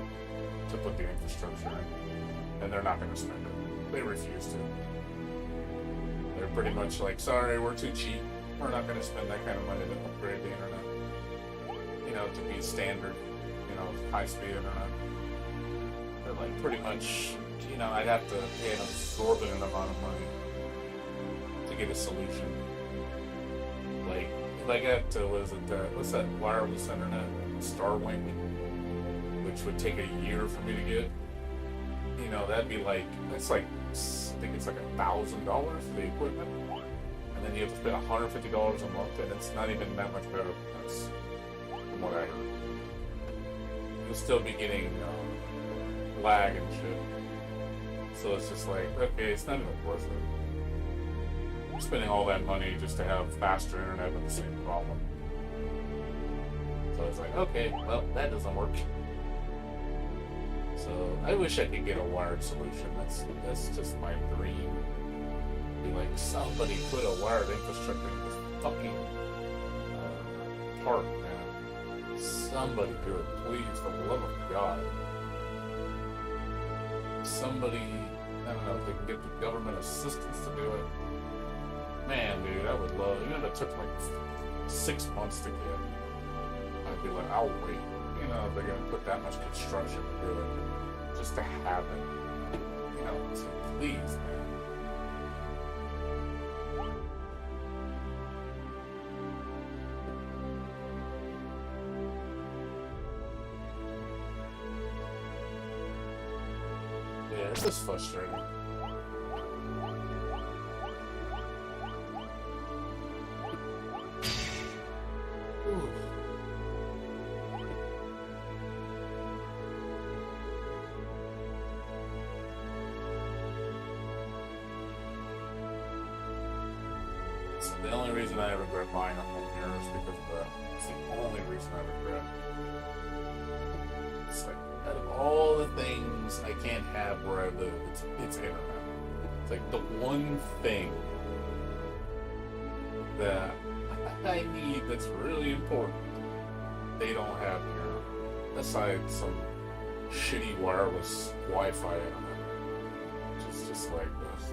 to put the infrastructure in. And they're not going to spend it. They refuse to. They're pretty much like, sorry, we're too cheap. We're not going to spend that kind of money to upgrade the internet, to be standard, high-speed internet. They're like, pretty much, I'd have to pay an absorbent amount of money to get a solution. Like at, what's that wireless internet, Starlink, which would take a year for me to get. That'd be like, I think it's like $1,000 for the equipment, and then you have to spend $150 a month, and it's not even that much better than this, from what I heard. You'll still be getting lag and shit. So it's just like, okay, it's not even worth it. spending all that money just to have faster internet with the same problem. So it's like, okay, well, that doesn't work. So I wish I could get a wired solution. That's just my dream. Be like, somebody put a wired infrastructure in this fucking park, man. Somebody do it, please, for the love of God. Somebody, I don't know if they can get the government assistance to do it. Man, dude, I would love, even if it took like 6 months to get, I'd be like, I'll wait. You know, if they're gonna put that much construction to do it, just to have it. You know, so please, man. Yeah, this is frustrating. Ooh. So the only reason I regret buying a home here is because of that. It's the only reason I regret. It's like, out of all the things I can't have where I live, it's internet. It's like the one thing that I need that's really important they don't have here, aside some shitty wireless Wi-Fi internet, which is just like this.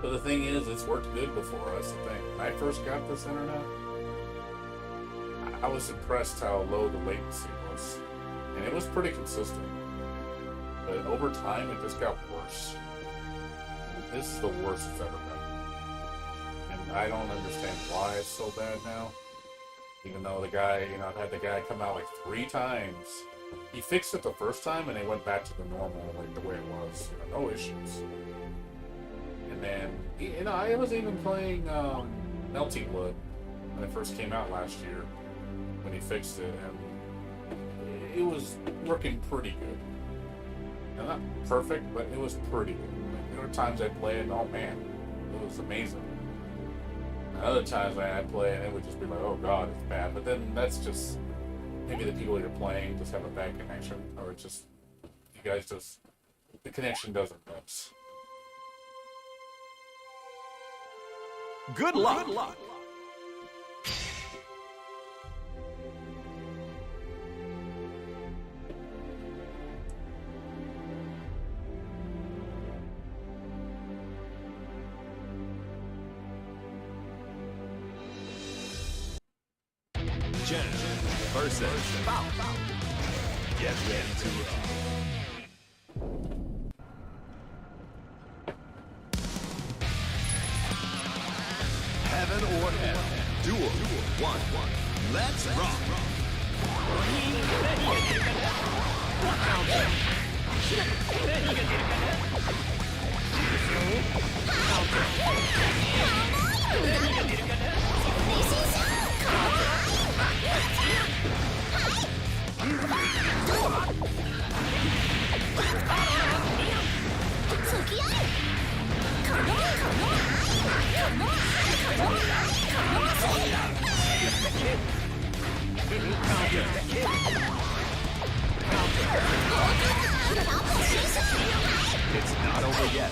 But the thing is, it's worked good before. That's the thing. When I first got this internet, I was impressed how low the latency was, and it was pretty consistent. But over time, it just got worse. This is the worst it's ever been, and I don't understand why it's so bad now. Even though the guy, you know, I've had the guy come out like 3 times. He fixed it the first time, and it went back to the normal, like the way it was. You know, no issues. And then, you know, I was even playing Melting Blood when it first came out last year, when he fixed it, and it was working pretty good. Now, not perfect, but it was pretty good. Like, there were times I'd play it, and oh man, it was amazing. And other times I'd play it, and it would just be like, oh god, it's bad. But then that's just, maybe the people you're playing just have a bad connection, or it's just, you guys just, the connection doesn't mix. Good luck. Good luck. Jen versus Bow. Get ready to roll. Heaven or hell. Duel 1. Let's rock. It's not over yet.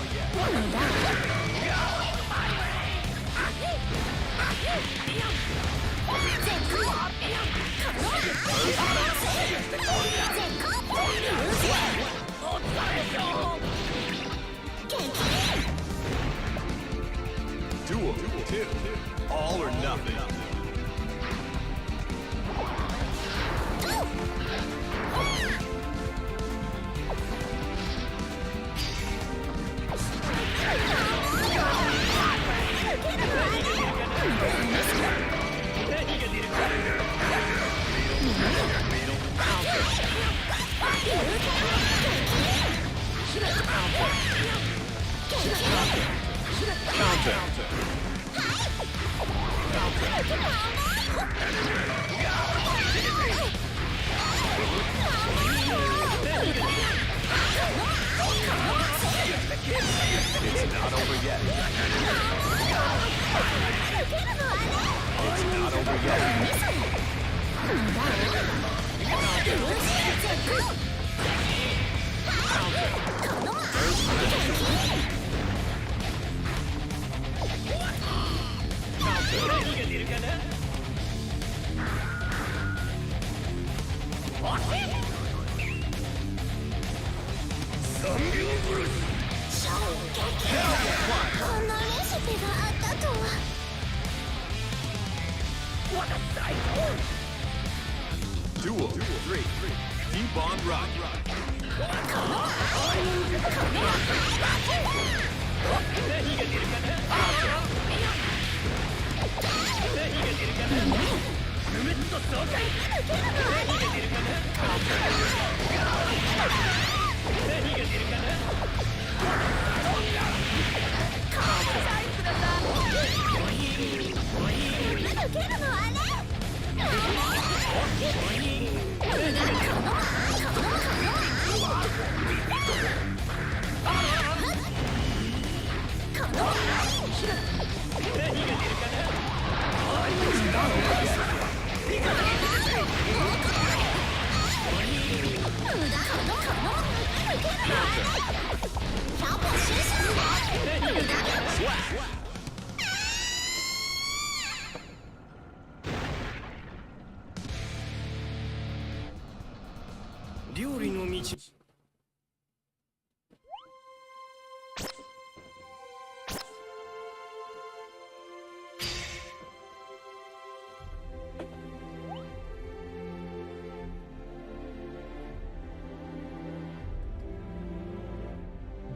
Duel 2. All or nothing. It's not over yet. It's not over yet. Duel 3. Keep on rocking.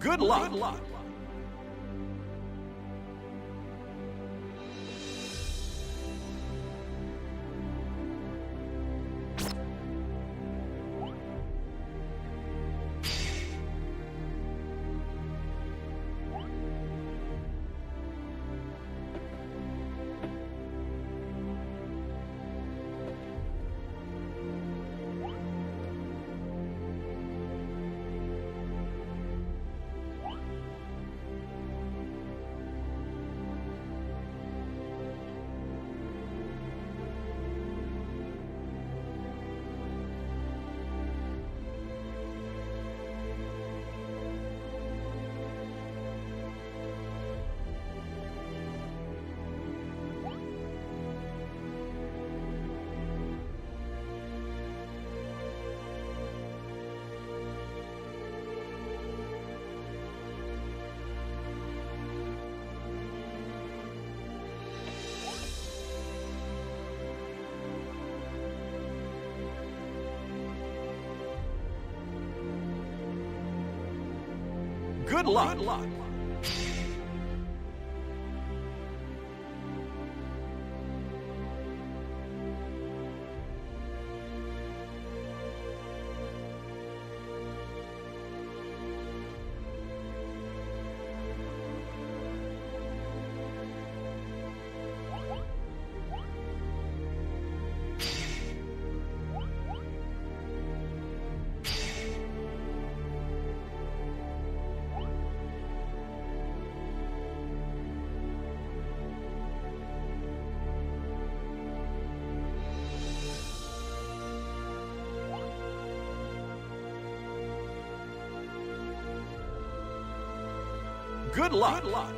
Good luck. Good luck. Good luck. Good luck. Good luck. Good luck.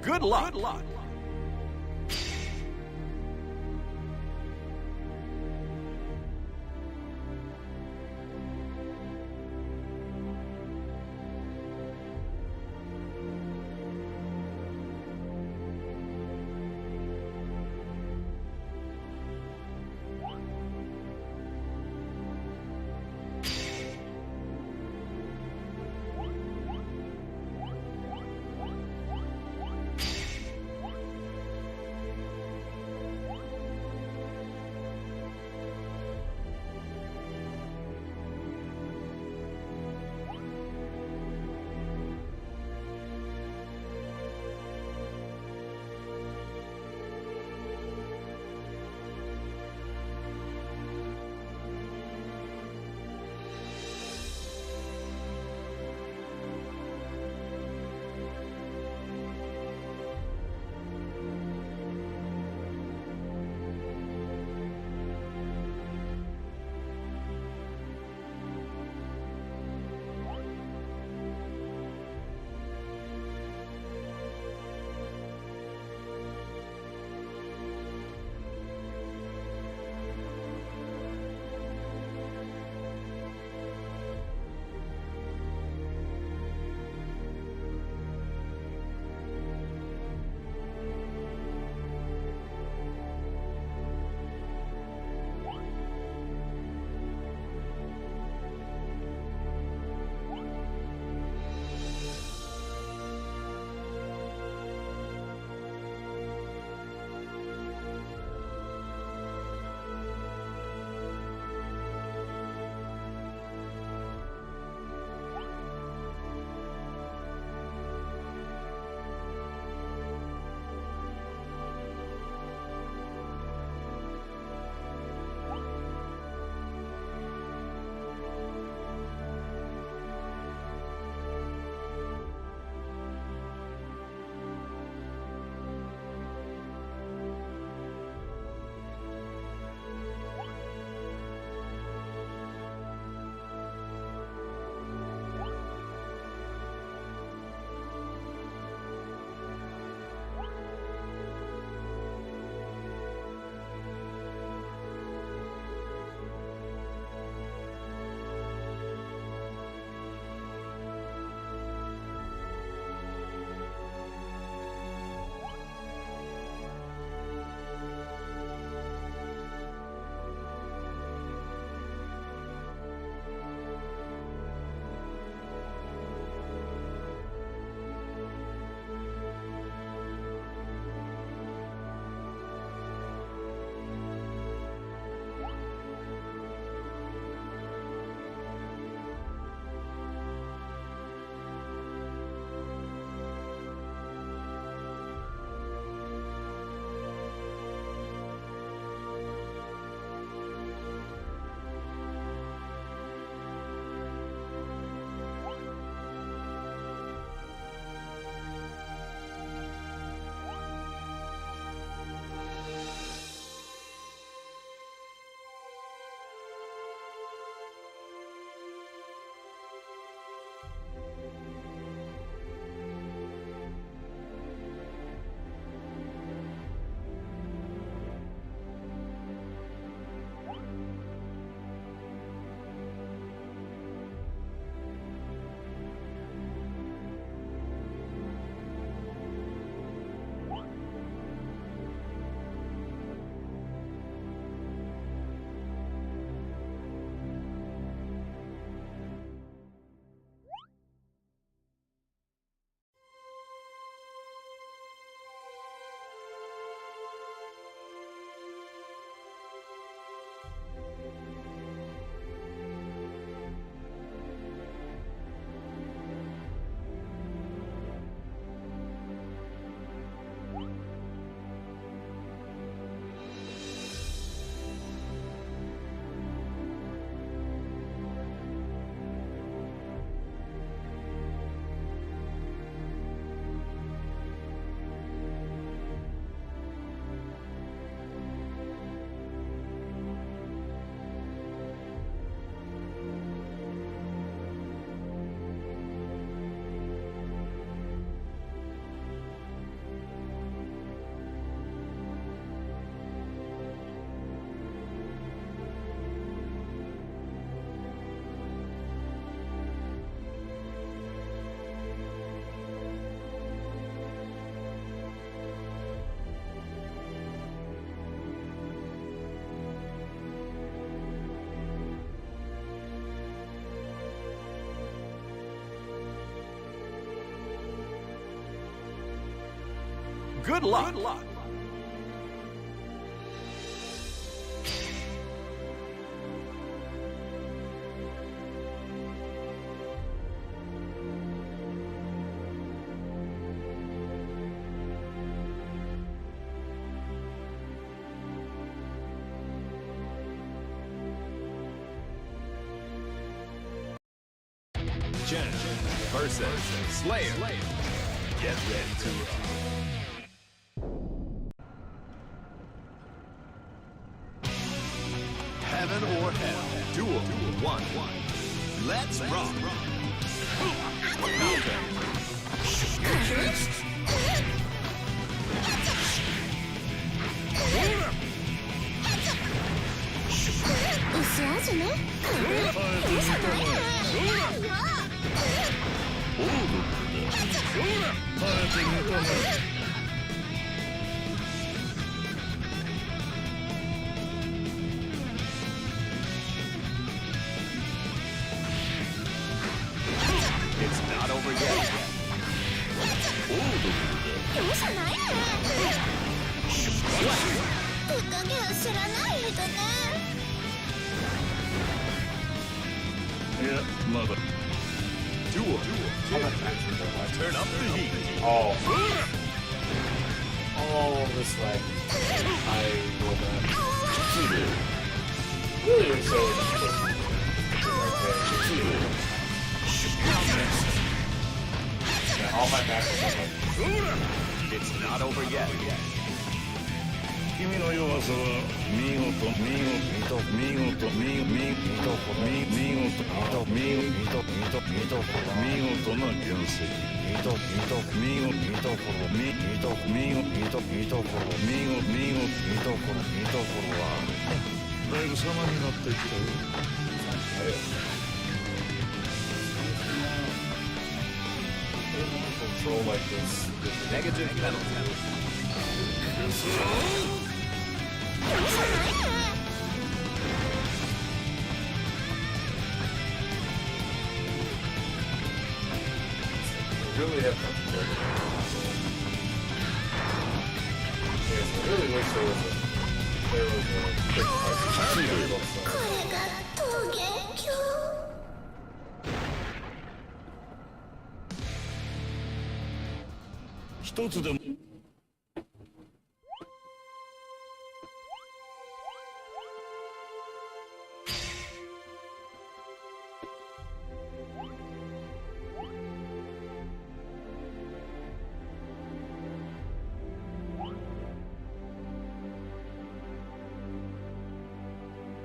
Good luck. Good luck. Good luck. Good luck. Jen versus Slayer. Get ready to rock. Heaven or hell. Duel 1. Let's rock. It's not over yet. Duel. Turn up the heat. Oh. Oh, this way. I will back. Really wish I would yeah, all my matches are like, It's not over yet. 君の弱さは見事な原石だいぶ様になってきたよ control like this. Negative penalty. Really have to. Yes, I really wish there was a quick fight. これが桃源郷。一つでも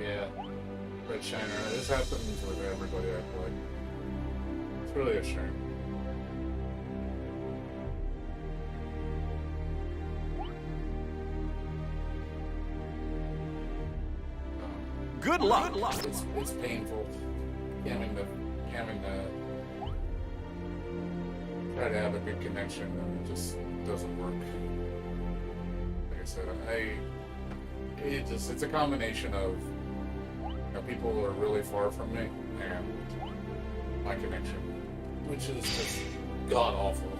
Yeah, Red Shiner. This happens with everybody I play. It's really a shame. Good luck. It's painful having to try to have a good connection and it just doesn't work. Like I said, it's a combination of people who are really far from me and my connection, which is just god awful.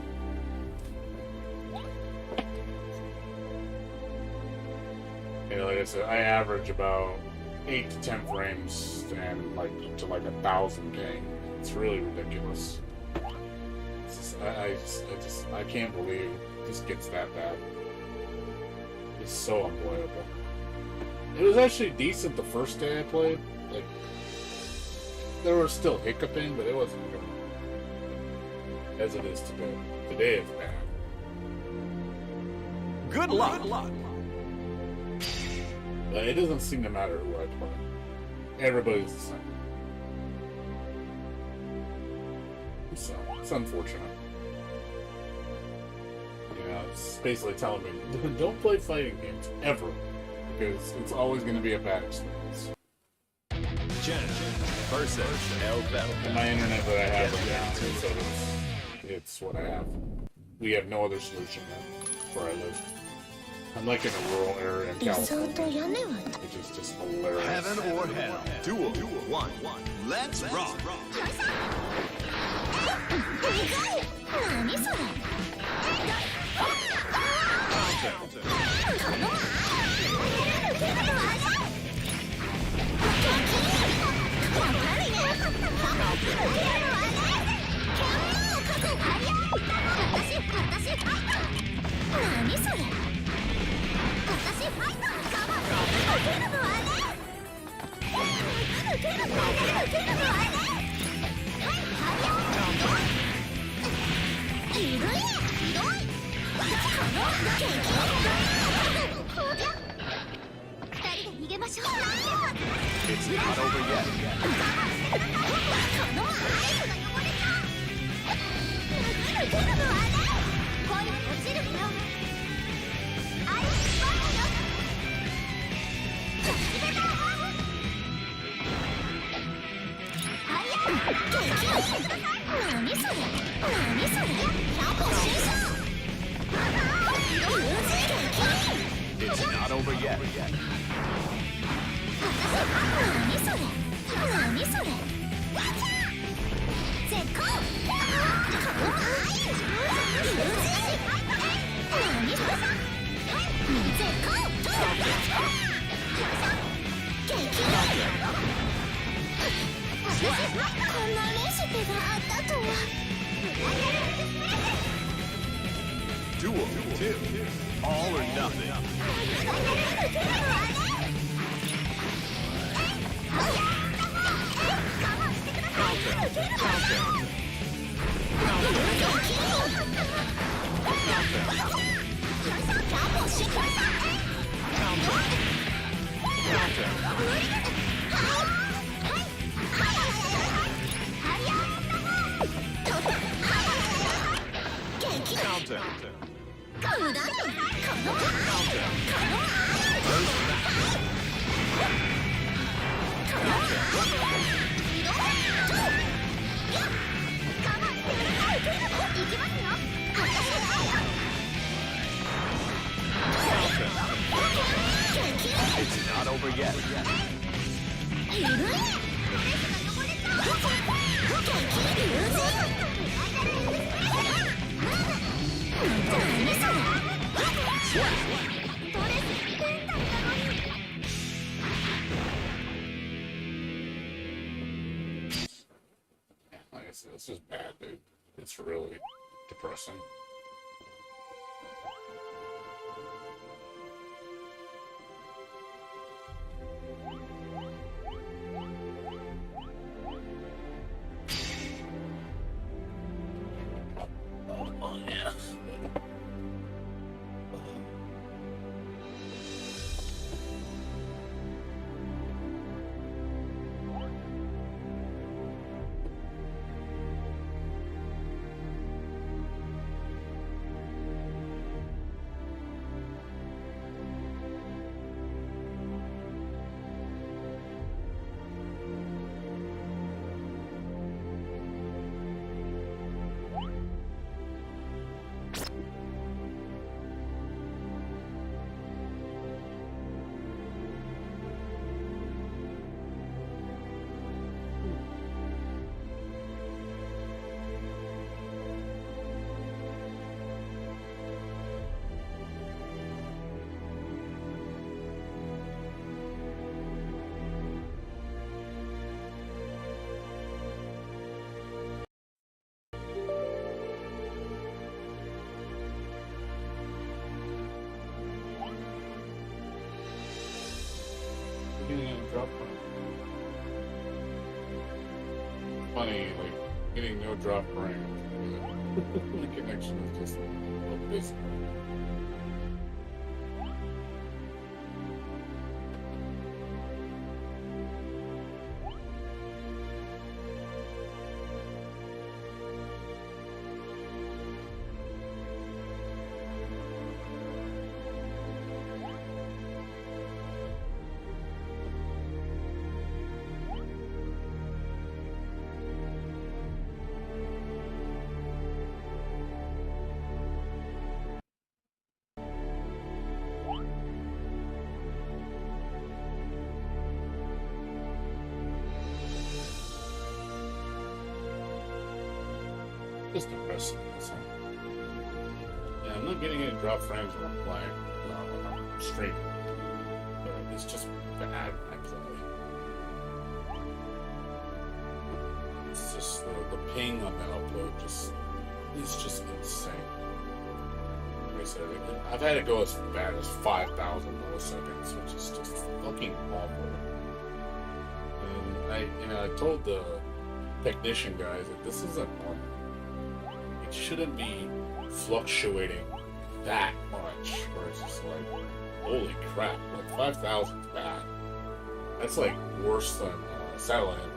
Like I said, I average about 8 to 10 frames and like to like 1,000 ping. It's really ridiculous. It's just, I can't believe it just gets that bad. It's so unplayable. It was actually decent the first day I played. Like, there was still hiccuping, but it wasn't as it is today. Today it's bad. Good luck. But it doesn't seem to matter who I play. Everybody's the same. So, it's unfortunate. Yeah, it's basically telling me, don't play fighting games, ever. Because it's always going to be a bad experience. Jen versus El Bell. And my internet that I have right now, so it's what I have. We have no other solution where I live. I'm like in a rural area in California, which is just hilarious. Heaven or hell. Duel 1. Let's rock. It's not over yet. It's not over yet. Duel 2. All or nothing. It's not over yet. Like I said, this is bad, dude. It's really depressing. Oh yeah. Drop funny, like getting no drop ring. The connection is just abysmal. Just depressing. So. Yeah, I'm not getting any drop frames when I'm playing, when I'm streaming. But it's just bad when I play. It's just the ping on the upload it's just insane. Like I said, I've had it go as bad as 5,000 milliseconds, which is just fucking awful. And I told the technician guys that this isn't normal. It shouldn't be fluctuating that much, where it's just like, holy crap, like 5,000 is bad. That's like worse than satellite internet.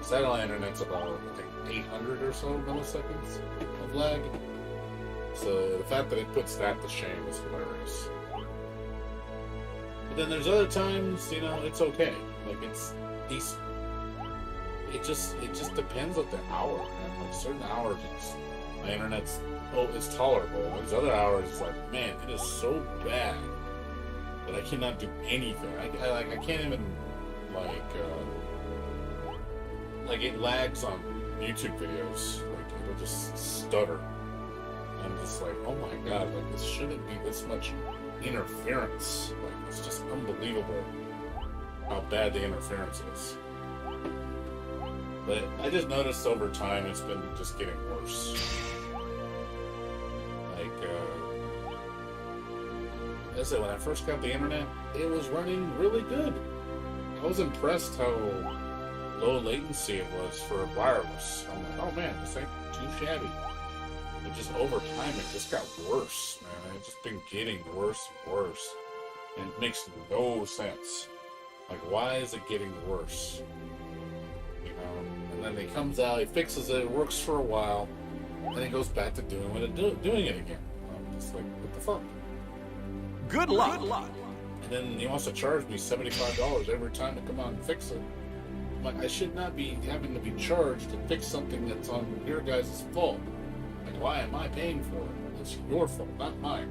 Satellite internet's about, I think, 800 or so milliseconds of lag. So the fact that it puts that to shame is hilarious. But then there's other times, it's okay. Like, it's decent. It just depends on the hour, man. Like, certain hours, my internet's tolerable. There's other hours, it's like, man, it is so bad that I cannot do anything. I can't even, like it lags on YouTube videos. Like, it'll just stutter. I'm just like, oh my god, like, this shouldn't be this much interference. Like, it's just unbelievable how bad the interference is. But I just noticed over time it's been just getting worse. Like, I said, when I first got the internet, it was running really good. I was impressed how low latency it was for wireless. I'm like, oh man, this ain't too shabby. But just over time, it just got worse, man. It's just been getting worse and worse. And it makes no sense. Like, why is it getting worse? And then it comes out, he fixes it, it works for a while, and then he goes back to doing it again. I'm just like, what the fuck? Good luck. And then he wants to charge me $75 every time to come out and fix it. I'm like, I should not be having to be charged to fix something that's on your guys' fault. Like, why am I paying for it? It's your fault, not mine.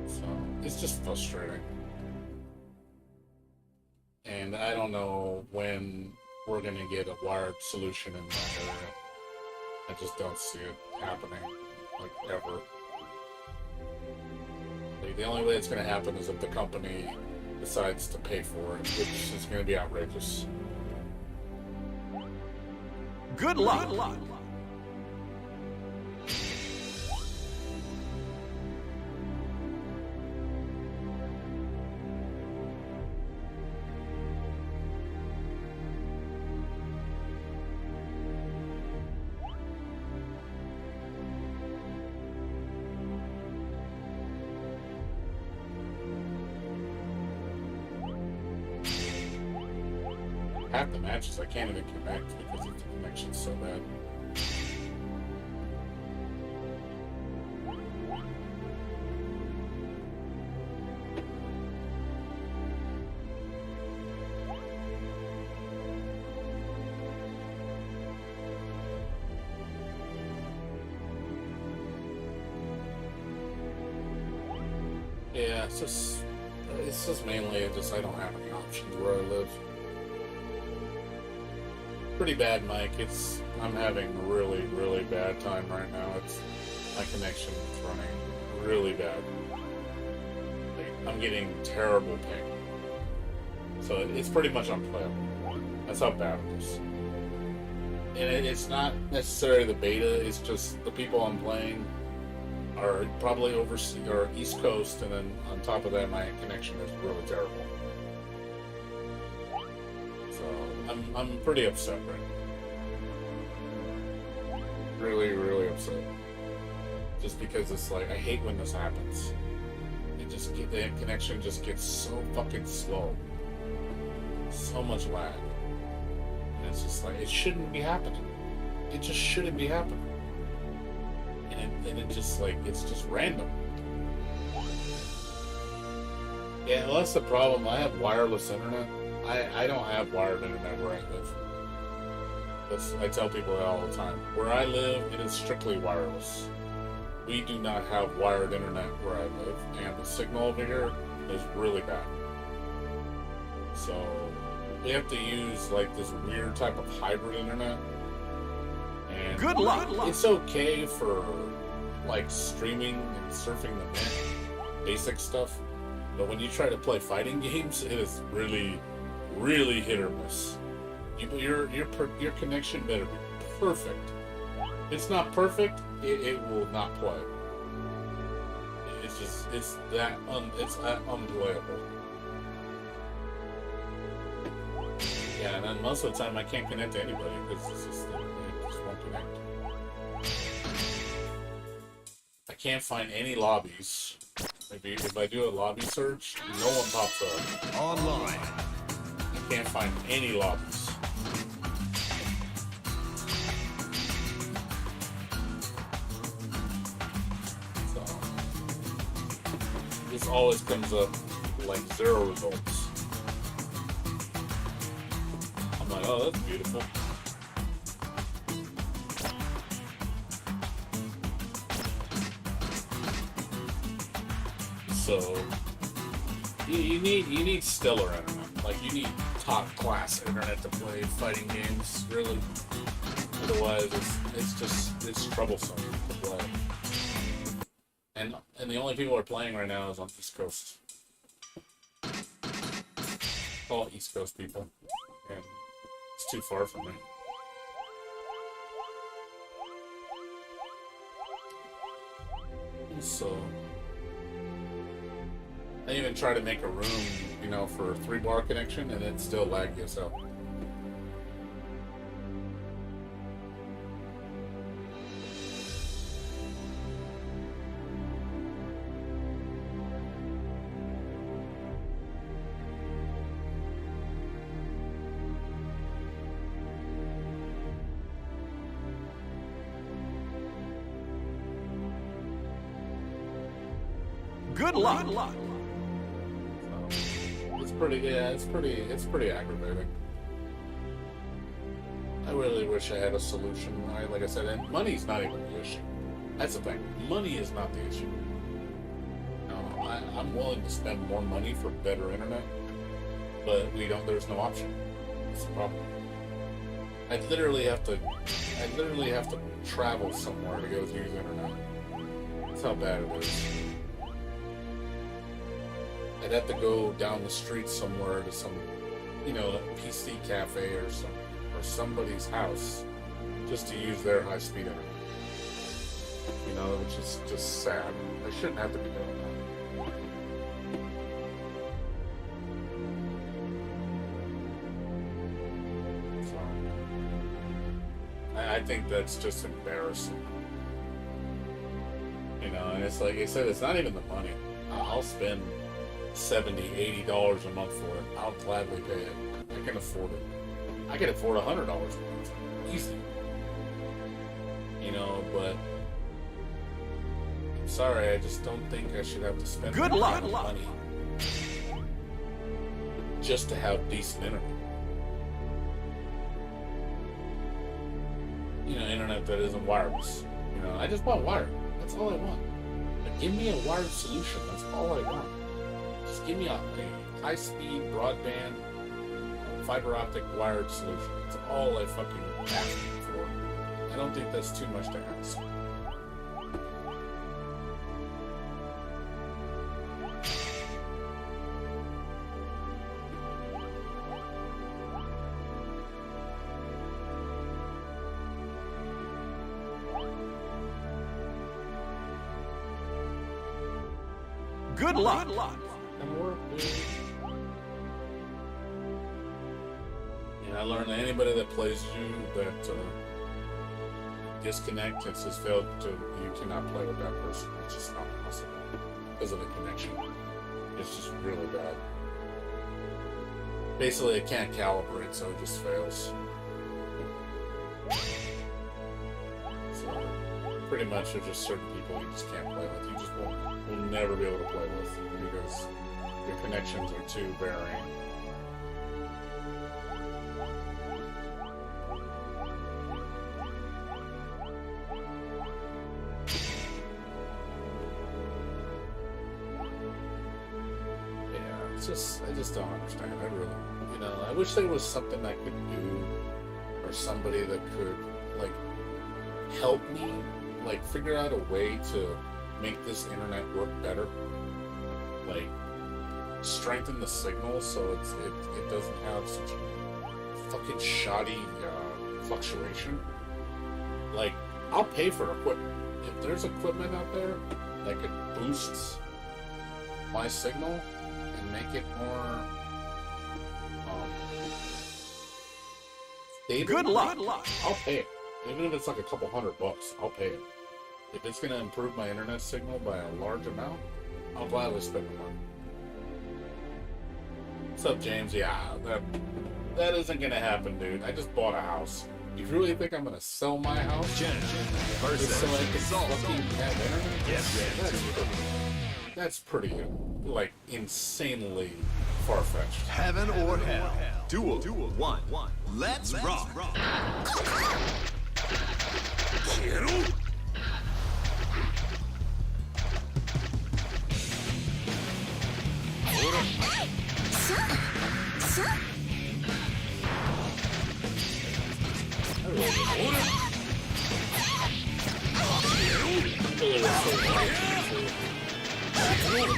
So, it's just frustrating. And I don't know when we're going to get a wired solution in that area. I just don't see it happening, like, ever. Like, the only way it's going to happen is if the company decides to pay for it, which is going to be outrageous. Good luck. Half the matches I can't even connect because the connection's so bad. Yeah, it's just mainly I don't have any options where I live. Pretty bad, Mike. I'm having a really, really bad time right now. My connection is running really bad. I'm getting terrible ping. So it's pretty much unplayable. That's how bad it is. And it's not necessarily the beta, it's just the people I'm playing are probably overseas or East Coast, and then on top of that, my connection is really terrible. So I'm pretty upset right now. Really, really upset. Just because it's like, I hate when this happens. The connection just gets so fucking slow. So much lag. And it's just like, it shouldn't be happening. It just shouldn't be happening. And it just like, it's just random. Yeah, well, that's the problem. I have wireless internet. I don't have wired internet where I live. I tell people that all the time. Where I live, it is strictly wireless. We do not have wired internet where I live, and the signal over here is really bad. So we have to use like this weird type of hybrid internet. And good luck. It's okay for like streaming and surfing the net, basic stuff. But when you try to play fighting games, it is really, really hit or miss. Your connection better be perfect. If it's not perfect, it will not play. It's that unplayable. Yeah, and then most of the time I can't connect to anybody because it just won't connect. I can't find any lobbies. Maybe if I do a lobby search, no one pops up. Online. I can't find any lobbies. So this always comes up like 0 results. I'm like, oh, that's beautiful. So you need stellar internet. Like you need top class internet to play fighting games. Really, otherwise it's troublesome to play. And the only people who are playing right now is on East Coast. All East Coast people, and it's too far from me. So. I even try to make a room, you know, for a 3-bar connection, and it's still laggy as hell. Good luck. It's pretty aggravating. I really wish I had a solution. Like I said, and money's not even the issue. That's the thing. Money is not the issue. No, I'm willing to spend more money for better internet, but there's no option. That's the problem. I literally have to travel somewhere to go use internet. That's how bad it is. I'd have to go down the street somewhere to some, you know, PC cafe or somebody's house just to use their high-speed internet. You know, which is just sad. I shouldn't have to be doing that. So, I think that's just embarrassing. You know, and it's like I said, it's not even the money. I'll spend $70, $80 a month for it. I'll gladly pay it. I can afford it. I can afford $100 a month. Easy. You know, but I'm sorry, I just don't think I should have to spend that kind of money just to have decent internet. You know, internet that isn't wireless. You know, I just want wired. That's all I want. But give me a wired solution. That's all I want. Just give me a high-speed broadband, fiber optic wired solution. That's all I fucking ask for. I don't think that's too much to ask. Good luck. And I learned that anybody that plays you that disconnect, it says failed to, you cannot play with that person. It's just not possible because of the connection. It's just really bad. Basically, it can't calibrate, so it just fails. So, pretty much, there's just certain people you just can't play with. You just will never be able to play with because your connections are too varying. I just don't understand. I really, you know, I wish there was something I could do, or somebody that could, like, help me like figure out a way to make this internet work better. Like strengthen the signal so it doesn't have such fucking shoddy fluctuation. Like I'll pay for equipment. If there's equipment out there that could boost my signal and make it more stable, Good luck. I'll pay it. Even if it's like a couple $100, I'll pay it. If it's gonna improve my internet signal by a large amount, I'll gladly spend the money. What's up, James? Yeah, that isn't gonna happen, dude. I just bought a house. You really think I'm gonna sell my house Jen just so I can versus Salt. fucking have internet? Yes. That's pretty, like, insanely far-fetched. Heaven or hell. Duel 1. Let's rock.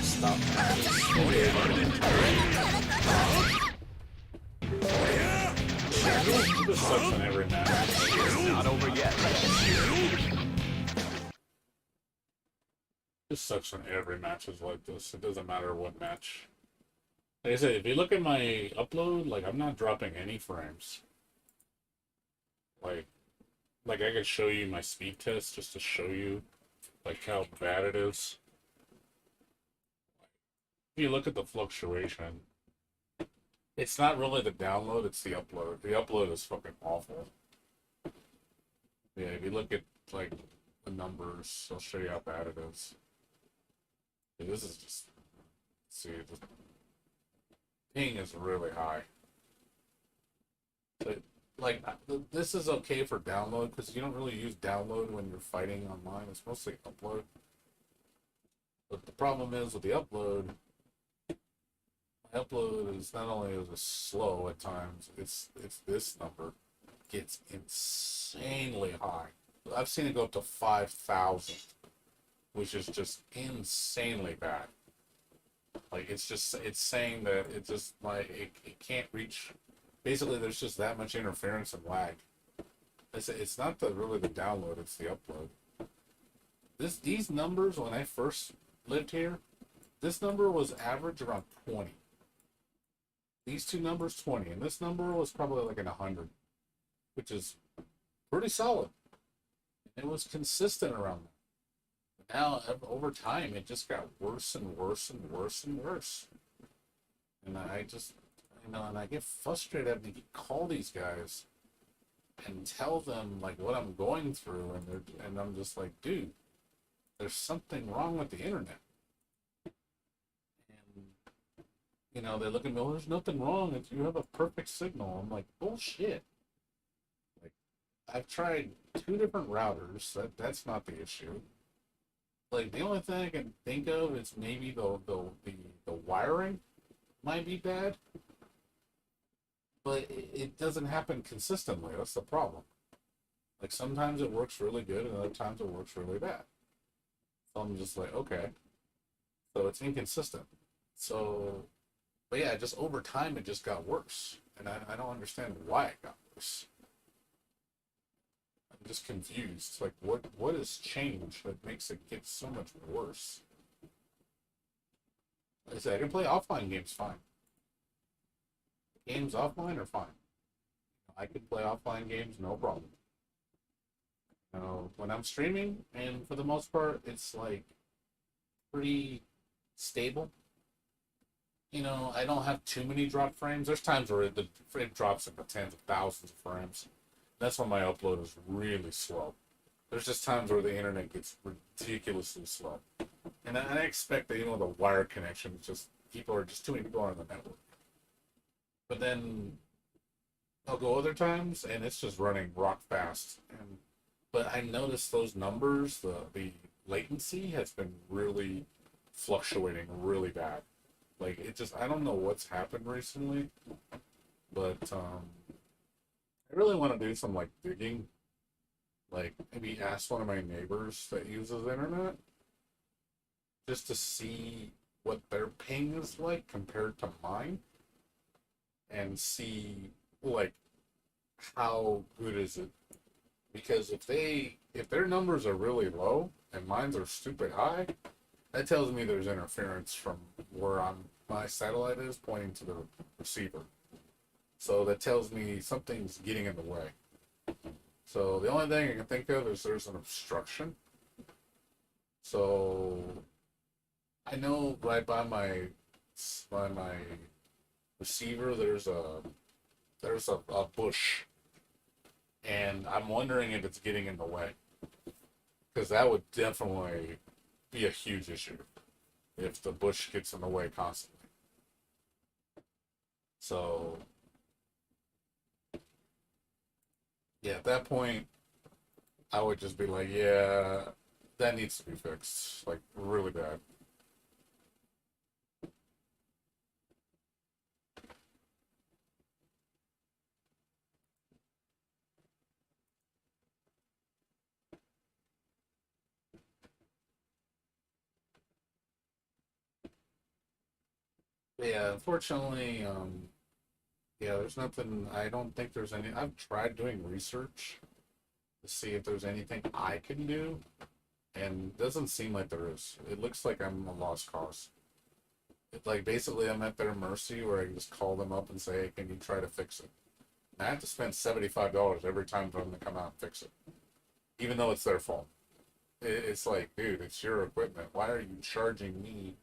Stop. This sucks on every match. Not over yet. This sucks on every matches like this. It doesn't matter what match. Like I said, if you look at my upload, like I'm not dropping any frames. Like I could show you my speed test just to show you like how bad it is. If you look at the fluctuation, it's not really the download, it's the upload. The upload is fucking awful. Yeah, if you look at like the numbers, I'll show you how bad it is. Yeah, this is just, see, the ping is really high. But, like, this is okay for download because you don't really use download when you're fighting online. It's mostly upload. But the problem is with the upload, my upload is not only is it slow at times, it's this number gets insanely high. I've seen it go up to 5,000, which is just insanely bad. Like it's saying that it just like it can't reach. Basically, there's just that much interference and lag. It's not really the download; it's the upload. These numbers when I first lived here, this number was average around 20. These two numbers 20, and this number was probably like in 100, which is pretty solid. It was consistent around that. But now over time, it just got worse and worse and worse and worse. And I just. And I get frustrated having to call these guys and tell them like what I'm going through, and I'm just like, dude, there's something wrong with the internet. And they look at me, well, there's nothing wrong. If you have a perfect signal, I'm like, bullshit. Like, I've tried 2 different routers. That's not the issue. Like the only thing I can think of is maybe the wiring might be bad. But it doesn't happen consistently. That's the problem. Like sometimes it works really good, and other times it works really bad. So I'm just like, okay. So it's inconsistent. So, but yeah, just over time it just got worse, and I don't understand why it got worse. I'm just confused. Like what has changed that makes it get so much worse? Like I said, I can play offline games fine. Games offline are fine. I can play offline games, no problem. When I'm streaming, and for the most part, it's like pretty stable. I don't have too many drop frames. There's times where the frame drops into tens of thousands of frames. That's when my upload is really slow. There's just times where the internet gets ridiculously slow. And I expect that, the wire connection, just too many people are on the network. But then I'll go other times and it's just running rock fast. But I noticed those numbers, the latency has been really fluctuating really bad. Like I don't know what's happened recently, but I really want to do some like digging. like maybe ask one of my neighbors that uses internet just to see what their ping is like compared to mine, and see like how good is it. Because if their numbers are really low and mine's are stupid high, that tells me there's interference from where my satellite is pointing to the receiver. So that tells me something's getting in the way. So the only thing I can think of is there's an obstruction. So I know right by my receiver there's a bush, and I'm wondering if it's getting in the way, because that would definitely be a huge issue if the bush gets in the way constantly. So yeah, at that point, I would just be like, yeah, that needs to be fixed, like really bad. But yeah, unfortunately, yeah, there's nothing. I don't think there's any. I've tried doing research to see if there's anything I can do, and it doesn't seem like there is. It looks like I'm a lost cause. Like basically I'm at their mercy, where I can just call them up and say, hey, can you try to fix it? And I have to spend $75 every time for them to come out and fix it, even though it's their fault. It's like, dude, it's your equipment. Why are you charging me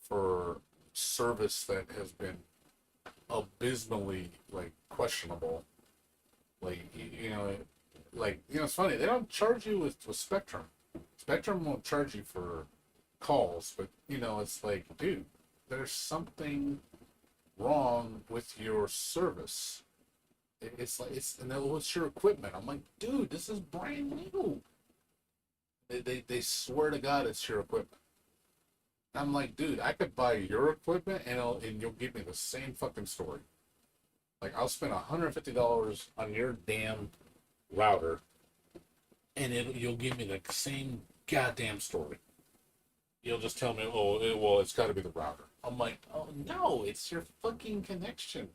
for service that has been abysmally like questionable? Like it's funny, they don't charge you with Spectrum. Spectrum won't charge you for calls, but it's like, dude, there's something wrong with your service. It's like, and then what's your equipment? I'm like, dude, this is brand new. They swear to God it's your equipment. I'm like, dude, I could buy your equipment and you'll give me the same fucking story. Like, I'll spend $150 on your damn router, and you'll give me the same goddamn story. You'll just tell me, oh, well, it's got to be the router. I'm like, oh, no, it's your fucking connection.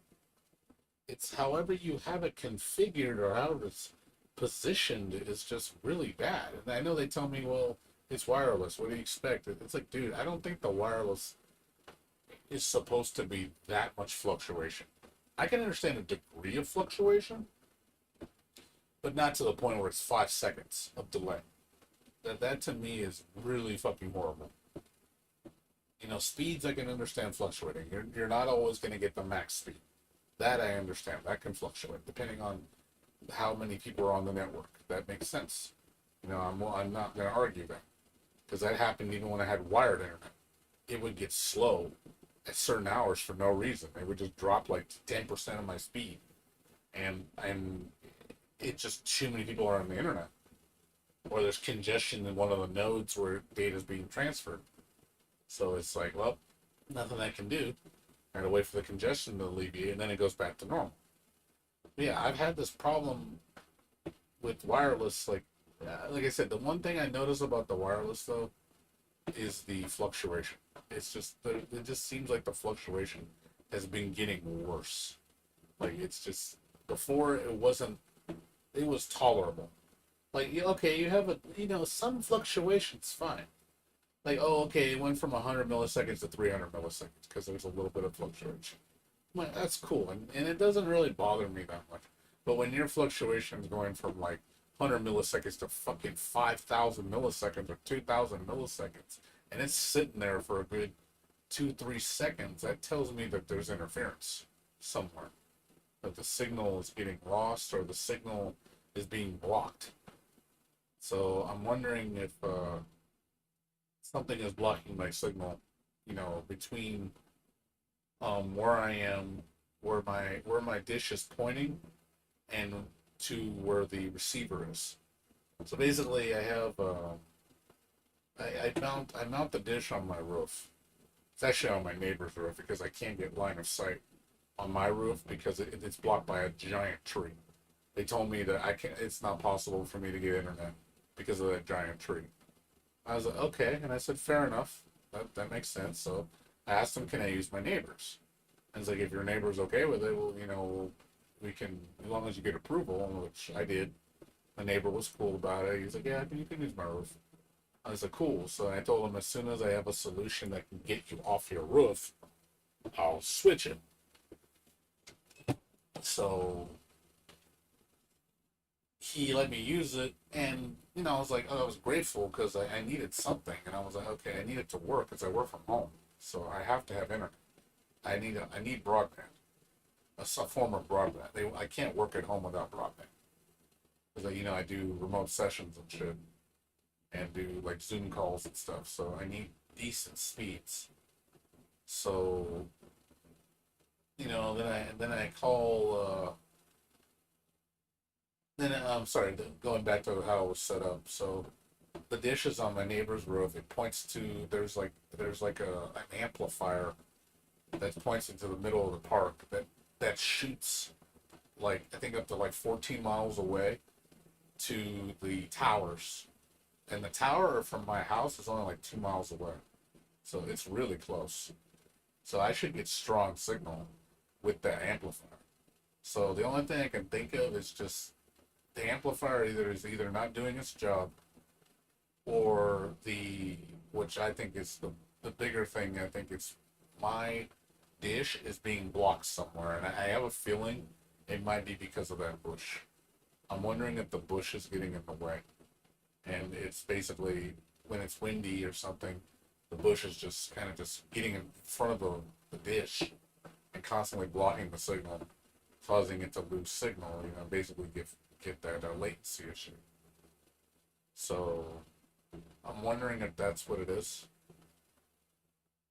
It's however you have it configured or however it's positioned is just really bad. And I know they tell me, well, it's wireless. What do you expect? It's like, dude, I don't think the wireless is supposed to be that much fluctuation. I can understand a degree of fluctuation, but not to the point where it's 5 seconds of delay. That to me is really fucking horrible. Speeds I can understand fluctuating. You're not always going to get the max speed. That I understand. That can fluctuate depending on how many people are on the network. That makes sense. I'm not going to argue that, because that happened even when I had wired internet. It would get slow at certain hours for no reason. It would just drop like 10% of my speed, and it's just too many people are on the internet, or there's congestion in one of the nodes where data is being transferred. So it's like, well, nothing I can do. I gotta wait for the congestion to alleviate, and then it goes back to normal. But yeah, I've had this problem with wireless. Like I said, the one thing I notice about the wireless though is the fluctuation. It just seems like the fluctuation has been getting worse. Like, it's just, before it was tolerable. Like, okay, you have some fluctuations, fine. Like, oh, okay, it went from 100 milliseconds to 300 milliseconds because there's a little bit of fluctuation. I'm like, that's cool, and it doesn't really bother me that much. But when your fluctuation is going from like 100 milliseconds to fucking 5,000 milliseconds or 2,000 milliseconds, and it's sitting there for a good 2-3 seconds, that tells me that there's interference somewhere. That the signal is getting lost, or the signal is being blocked. So I'm wondering if something is blocking my signal, between where I am, where my dish is pointing, and to where the receiver is. So basically, I have I mount the dish on my roof. It's actually on my neighbor's roof, because I can't get line of sight on my roof because it's blocked by a giant tree. They told me that I can't. It's not possible for me to get internet because of that giant tree. I was like, okay, and I said, fair enough. That makes sense. So I asked him, can I use my neighbors? And it's like, if your neighbor's okay with it, well, we can, as long as you get approval, which I did. The neighbor was cool about it. He's like, yeah, you can use my roof. I was like, cool. So I told him, as soon as I have a solution that can get you off your roof, I'll switch it. So he let me use it, and I was like, oh, I was grateful because I needed something, and I was like, okay, I need it to work because I work from home, so I have to have internet. I need broadband, a form of broadband. I can't work at home without broadband because I do remote sessions and shit, and do like Zoom calls and stuff. So I need decent speeds. So then I call. I'm sorry, going back to how it was set up. So the dish is on my neighbor's roof. It points to there's like an amplifier that points into the middle of the park that shoots like I think up to like 14 miles away to the towers, and the tower from my house is only like 2 miles away, so it's really close. So I should get strong signal with that amplifier. So the only thing I can think of is just the amplifier is either not doing its job, or which I think is the bigger thing. I think it's my dish is being blocked somewhere, and I have a feeling it might be because of that bush. I'm wondering if the bush is getting in the way, and it's basically when it's windy or something, the bush is just kind of just getting in front of the dish and constantly blocking the signal, causing it to lose signal. Basically get that latency issue. So I'm wondering if that's what it is.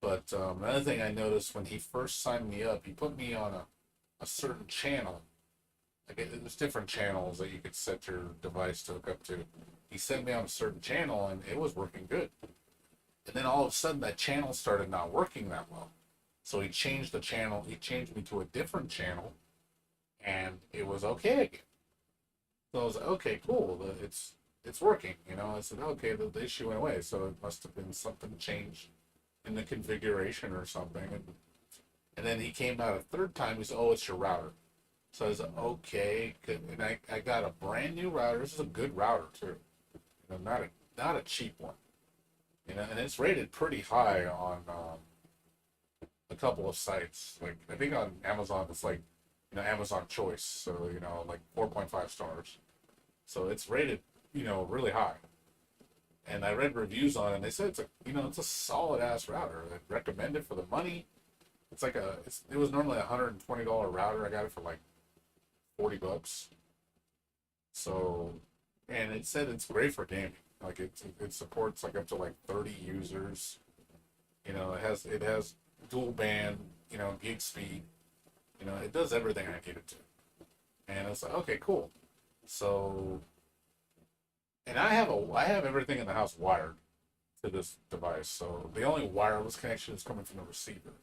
But another thing I noticed when he first signed me up, he put me on a certain channel. Like there's different channels that you could set your device to hook up to. He set me on a certain channel and it was working good. And then all of a sudden that channel started not working that well. So he changed the channel. He changed me to a different channel, and it was okay again. So I was like, okay, cool. It's working. I said, okay, the issue went away. So it must have been something changed in the configuration or something. And then he came out a third time. He said, oh, it's your router. So I was like, okay, good. And I got a brand new router. This is a good router too. Not a cheap one. And it's rated pretty high on a couple of sites. Like I think on Amazon it's like Amazon Choice, so like 4.5 stars. So it's rated really high. And I read reviews on it, and they said it's a solid ass router. They recommend it for the money. It's like it was normally $120 router. I got it for like $40. So, and it said it's great for gaming. Like it supports like up to like 30 users. It has dual band, gig speed. It does everything I need it to. And it's like, okay, cool. So, and I have everything in the house wired to this device. So the only wireless connection is coming from the receiver.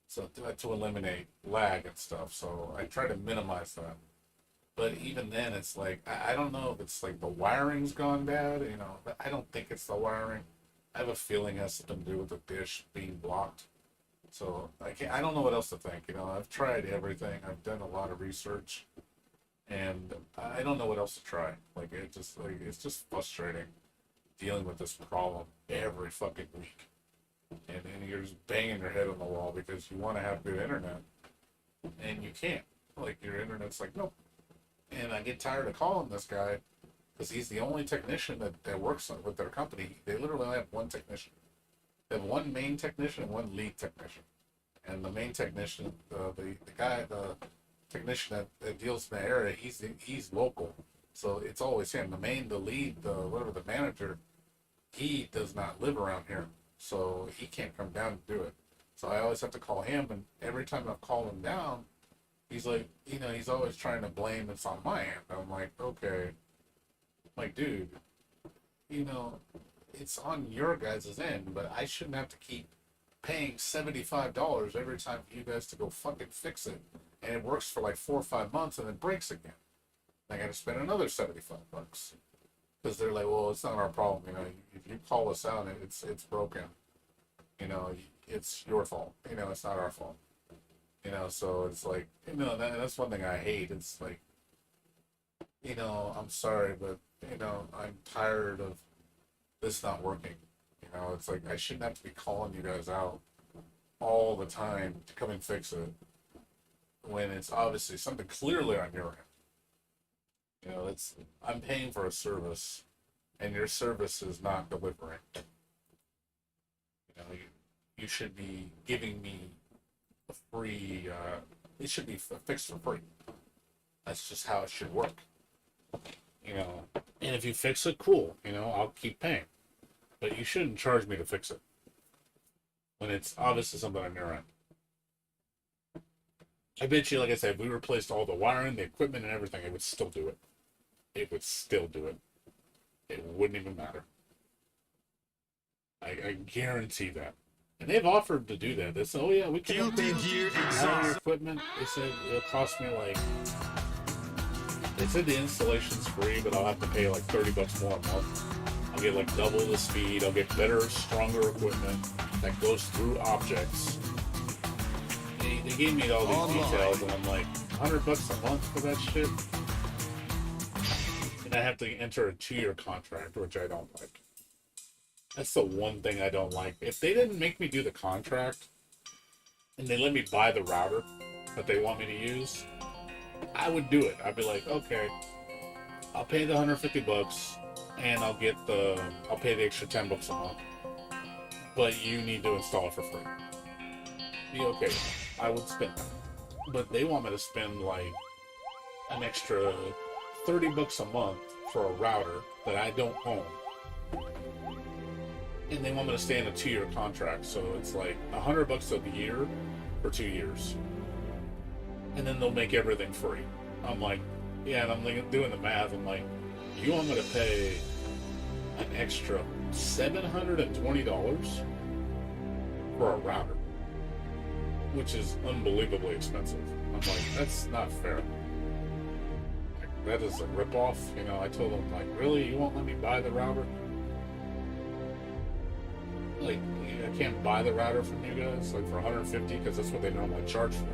So to eliminate lag and stuff. So I try to minimize that. But even then, it's like, I don't know if it's like the wiring's gone bad, but I don't think it's the wiring. I have a feeling it has something to do with the dish being blocked. So I don't know what else to think. I've tried everything. I've done a lot of research, and I don't know what else to try. It's just frustrating dealing with this problem every fucking week. And you're just banging your head on the wall because you want to have good internet, and you can't. Like your internet's like, nope. And I get tired of calling this guy because he's the only technician that works with their company. They literally only have one technician. They have one main technician and one lead technician. And the main technician, the technician that deals in the area, he's local. So it's always him. The lead, the manager, he does not live around here. So he can't come down and do it. So I always have to call him, and every time I've called him down, he's like, he's always trying to blame it's on my end. I'm like, okay. I'm like, dude, it's on your guys' end, but I shouldn't have to keep paying $75 every time for you guys to go fucking fix it. And it works for like 4 or 5 months and then breaks again. I got to spend another $75 because they're like, well, it's not our problem. You know, if you call us out, it's broken. You know, it's your fault. You know, it's not our fault. You know, so it's like, you know, that's one thing I hate. It's like, you know, I'm sorry, but, you know, I'm tired of this not working. You know, it's like I shouldn't have to be calling you guys out all the time to come and fix it when it's obviously something clearly on your end. You know, I'm paying for a service and your service is not delivering. You know, you should be giving me a free, it should be fixed for free. That's just how it should work. You know, and if you fix it, cool. You know, I'll keep paying. But you shouldn't charge me to fix it when it's obviously something on your end. I bet you, like I said, if we replaced all the wiring, the equipment, and everything, it would still do it. It would still do it. It wouldn't even matter. I guarantee that. And they've offered to do that. They said, oh yeah, we can upgrade Gear all your exhaust. equipment. They said it'll cost me like, they said the installation's free, but I'll have to pay like $30 more a month. I'll get like double the speed. I'll get better, stronger equipment that goes through objects. They gave me all these details, and I'm like, $100 a month for that shit? And I have to enter a 2-year contract, which I don't like. That's the one thing I don't like. If they didn't make me do the contract, and they let me buy the router that they want me to use, I would do it. I'd be like, okay, I'll pay the $150, and I'll pay the extra $10 a month. But you need to install it for free. Be okay. I would spend that. But they want me to spend like an extra $30 a month for a router that I don't own. And they want me to stay in a 2-year contract, so it's like $100 a year for 2 years. And then they'll make everything free. I'm like, yeah, and I'm like doing the math. I'm like, you want me to pay an extra $720 for a router, which is unbelievably expensive. I'm like, that's not fair. Like, that is a ripoff. You know, I told them, like, really, you won't let me buy the router? Like, I can't buy the router from you guys, like, for $150 because that's what they normally charge for it.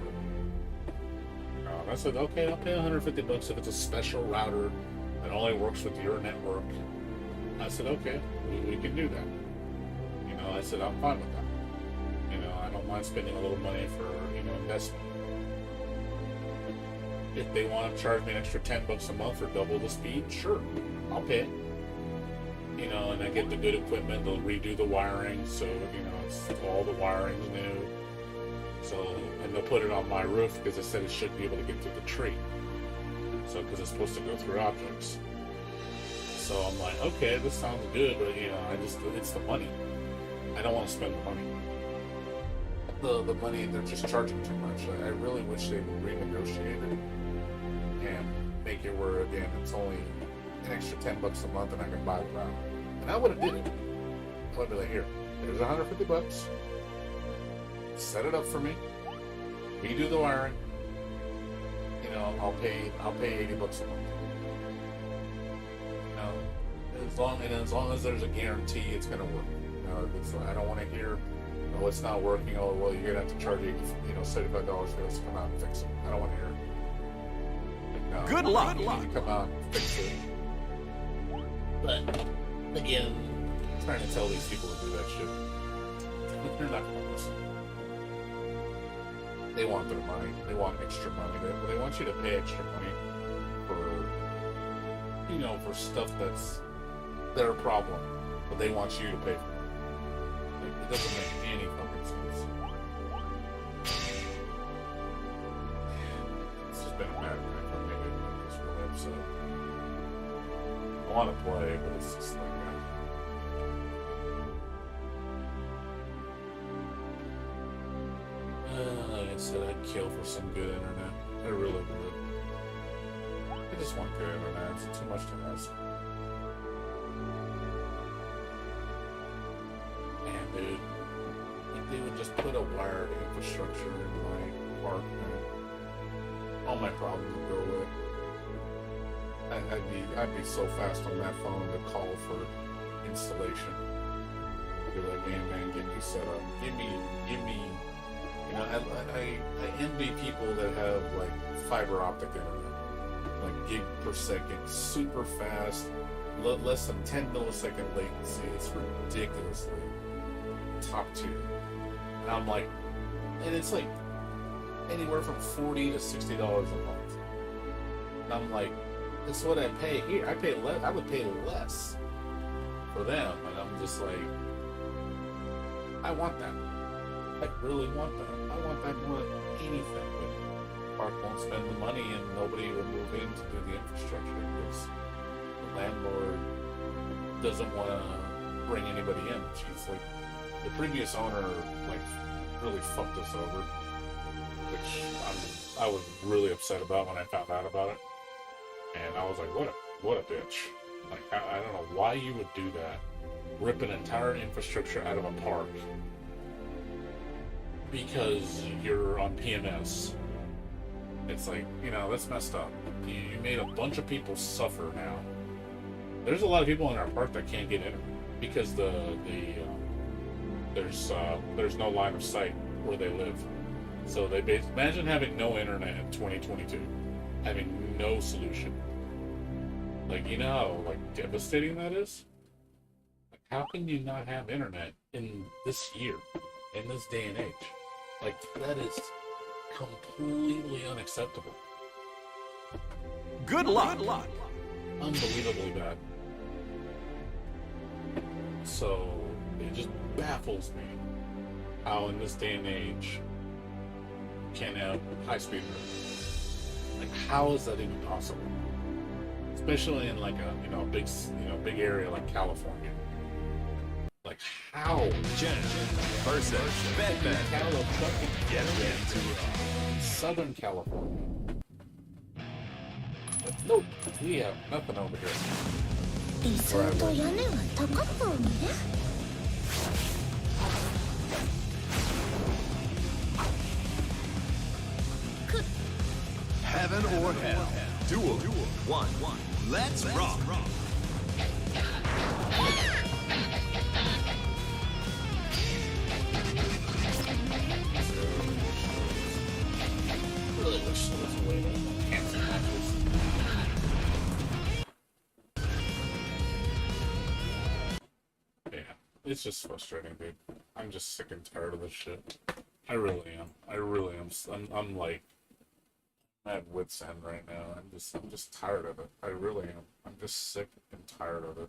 I said, okay, I'll pay $150 if it's a special router that only works with your network. I said, okay, we can do that. You know, I said, I'm fine with that. You know, I don't mind spending a little money for, you know, investment. If they want to charge me an extra $10 a month for double the speed, sure, I'll pay it. You know, and I get the good equipment. They'll redo the wiring, so you know, it's all the wiring's new. So, and they'll put it on my roof because they said it should be able to get through the tree. So, because it's supposed to go through objects. So I'm like, okay, this sounds good, but you know, it's the money. I don't want to spend the money. The money, they're just charging too much. I really wish they would renegotiate it and make it where, again, it's only an extra $10 a month and I can buy the router. And I would have did it. I would be like, here, there's $150. Set it up for me. Redo the wiring. You know, I'll pay $80 a month. You know, as long as there's a guarantee it's gonna work. You know, I don't want to hear, oh, it's not working. Oh, well, you're gonna have to charge $75 for us to come out and fix it. I don't want to hear it. Like, no, Good luck. You need to come out and fix it. But again, trying to tell these people to do that shit, they're not gonna listen. They want their money. They want extra money. They want you to pay extra money for, you know, for stuff that's their problem, but they want you to pay for it. Like, it doesn't make any fucking sense. It's just been a bad night for me. I'm just really upset. I want to play, but it's just like that. Like I said, I'd kill for some good internet. I really would. I just want good internet. It's too much to ask. Man, dude. If they would just put a wired infrastructure in my apartment, all my problems would go away. I'd be so fast on that phone to call for installation. I'd be like, man, get me set up. Give me. You know, I envy people that have like fiber optic internet, like gig per second, super fast, less than 10 millisecond latency. It's ridiculously top tier. And I'm like, and it's like anywhere from $40 to $60 a month. And I'm like, that's what I pay here. I would pay less for them, and I'm just like, I want that. I really want that. I want that more than anything. But Park won't spend the money, and nobody will move in to do the infrastructure because the landlord doesn't want to bring anybody in. She's like, the previous owner like really fucked us over, which I was really upset about when I found out about it. And I was like, what a bitch. Like, I don't know why you would do that. Rip an entire infrastructure out of a park because you're on PMS. It's like, you know, that's messed up. You made a bunch of people suffer now. There's a lot of people in our park that can't get in because there's no line of sight where they live. So imagine having no internet in 2022, having no solution. Like, you know how like devastating that is? Like, how can you not have internet in this year, in this day and age? Like, that is completely unacceptable. Good luck. Unbelievably bad. So it just baffles me how in this day and age you can't have high-speed internet. Like, how is that even possible? Especially in like a big area like California. Like, how? Jen versus Batman. California. Get ready to rock. Southern California. But nope, we have nothing over here. 理想と屋根は高そうね。Heaven or hell. Duel. One. Let's rock. Really wish there was a way to cancel matches. Yeah, it's just frustrating, dude. I'm just sick and tired of this shit. I really am. I'm like at wit's end right now. I'm just tired of it. I really am. I'm just sick and tired of it.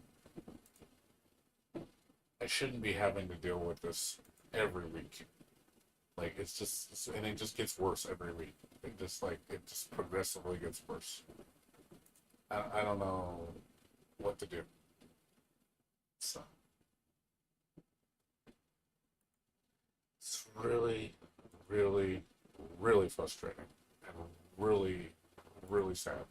I shouldn't be having to deal with this every week. Like, and it just gets worse every week. It just progressively gets worse. I don't know what to do. So it's really, really, really frustrating and really, really sad.